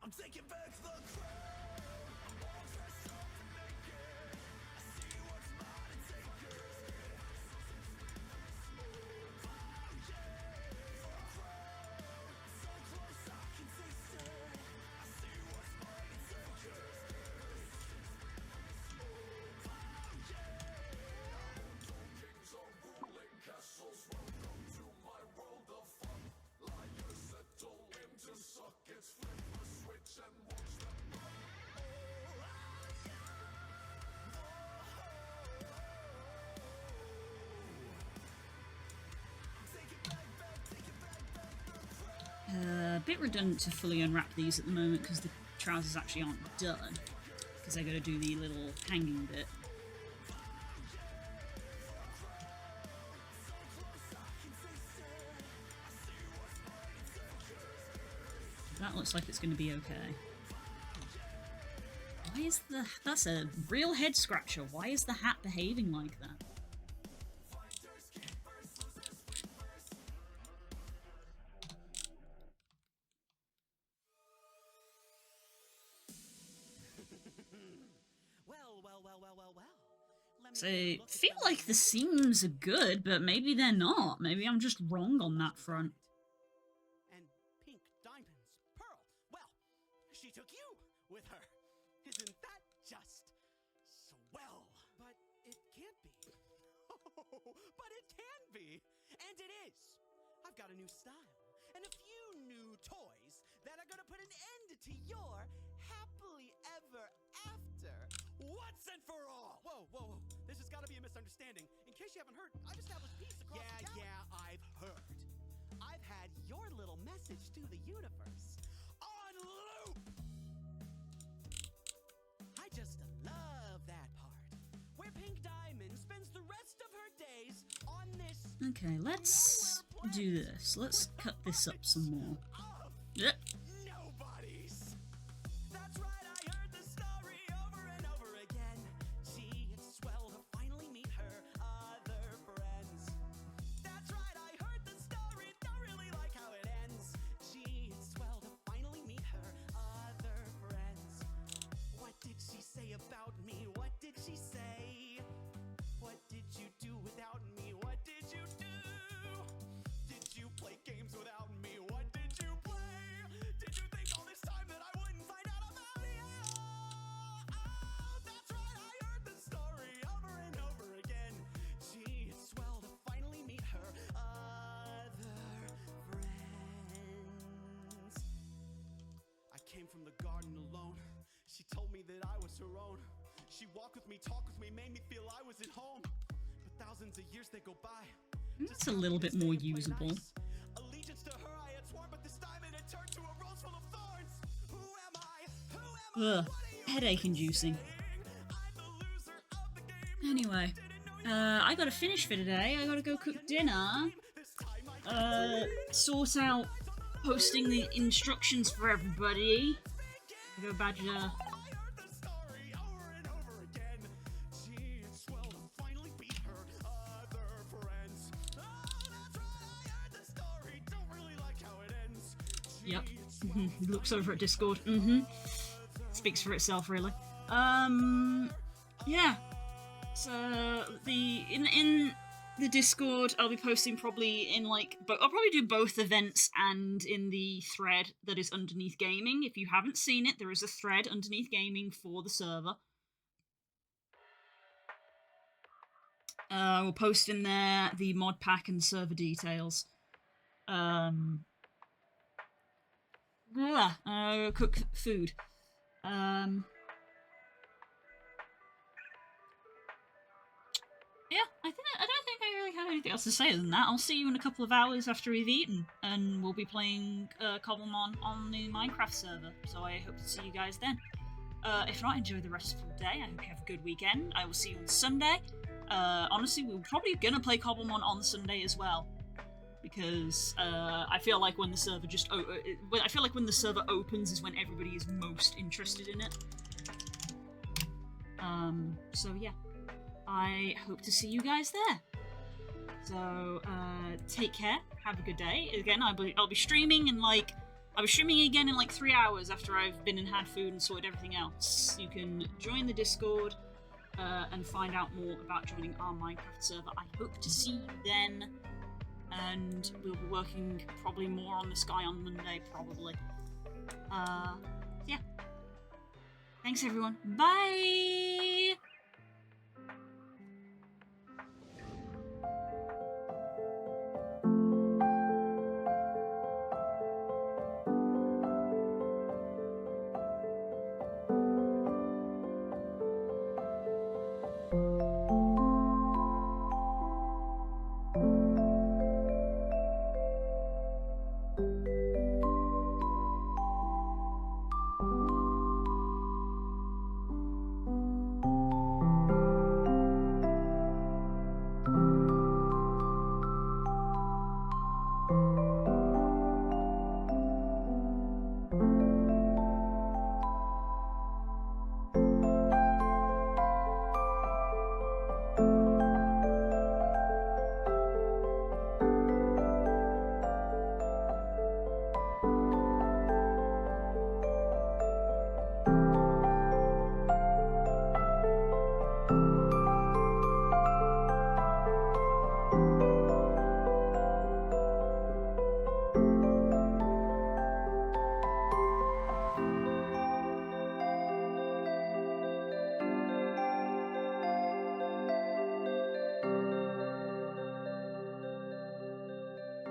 I'm taking back the a bit redundant to fully unwrap these at the moment because the trousers actually aren't done. Because I gotta do the little hanging bit. That looks like it's gonna be okay. Why is that's a real head scratcher. Why is the hat behaving like that? So I feel like the seams are good, but maybe they're not. Maybe I'm just wrong on that front. and pink diamonds. Pearl, well, she took you with her. Isn't that just swell? But it can't be. But it can be. And it is. I've got a new style and a few new toys that are gonna put an end to your happily ever after once and for all. Whoa, whoa, whoa. This has got to be a misunderstanding. In case you haven't heard, I've established peace across the galaxy. Yeah, I've heard. I've had your little message to the universe on loop. I just love that part where Pink Diamond spends the rest of her days on this. Okay, let's do this. Let's cut this up some more. Of Yep. nobody's. That's right, I heard the story over and over again. Gee, it's swell to finally meet her other friends. That's right, I heard the story, don't really like how it ends. Gee, it's swell to finally meet her other friends. What did she say about me? What did she say? What did you do without me? What did you do? Did you play games without me? What did you play? Did you think all this time that I wouldn't find out about you? Oh, that's right, I heard the story over and over again. Gee, it's swell to finally meet her other friends. I came from the garden alone. She told me that I was her own. She walked with me, talked with me, made me feel I was at home. But thousands of years they go by. It's a little bit more usable. Allegiance to her I had sworn, but this time it had turned to a rose full of thorns. Who am I? Who am I? Ugh, headache inducing. I'm the loser of the game. Anyway, I gotta finish for today. I gotta go cook dinner, This time I sort out posting the instructions for everybody. I go badger. I heard the story over and over again. Gee, it's swell to finally beat her other friends. Oh, that's right, I heard the story. Don't really like how it ends. Gee, Yep. it's swell to Looks over at Discord. Speaks for itself, really. Yeah. So in the Discord, I'll be posting probably in but I'll probably do both events and in the thread that is underneath gaming. If you haven't seen it, there is a thread underneath gaming for the server. We'll post in there the mod pack and server details. Cook food. Yeah, I don't think I really have anything else to say other than that. I'll see you in a couple of hours after we've eaten, and we'll be playing Cobblemon on the Minecraft server, so I hope to see you guys then. If not, enjoy the rest of your day. I hope you have a good weekend. I will see you on Sunday. Honestly, we're probably gonna play Cobblemon on Sunday as well, because I feel like when the server when the server opens is when everybody is most interested in it. So yeah. I hope to see you guys there. So, take care. Have a good day. Again, I'll be streaming in I'll be streaming again in 3 hours after I've been and had food and sorted everything else. You can join the Discord and find out more about joining our Minecraft server. I hope to see you then. And we'll be working probably more on the Sky on Monday, probably. Yeah. Thanks, everyone. Bye!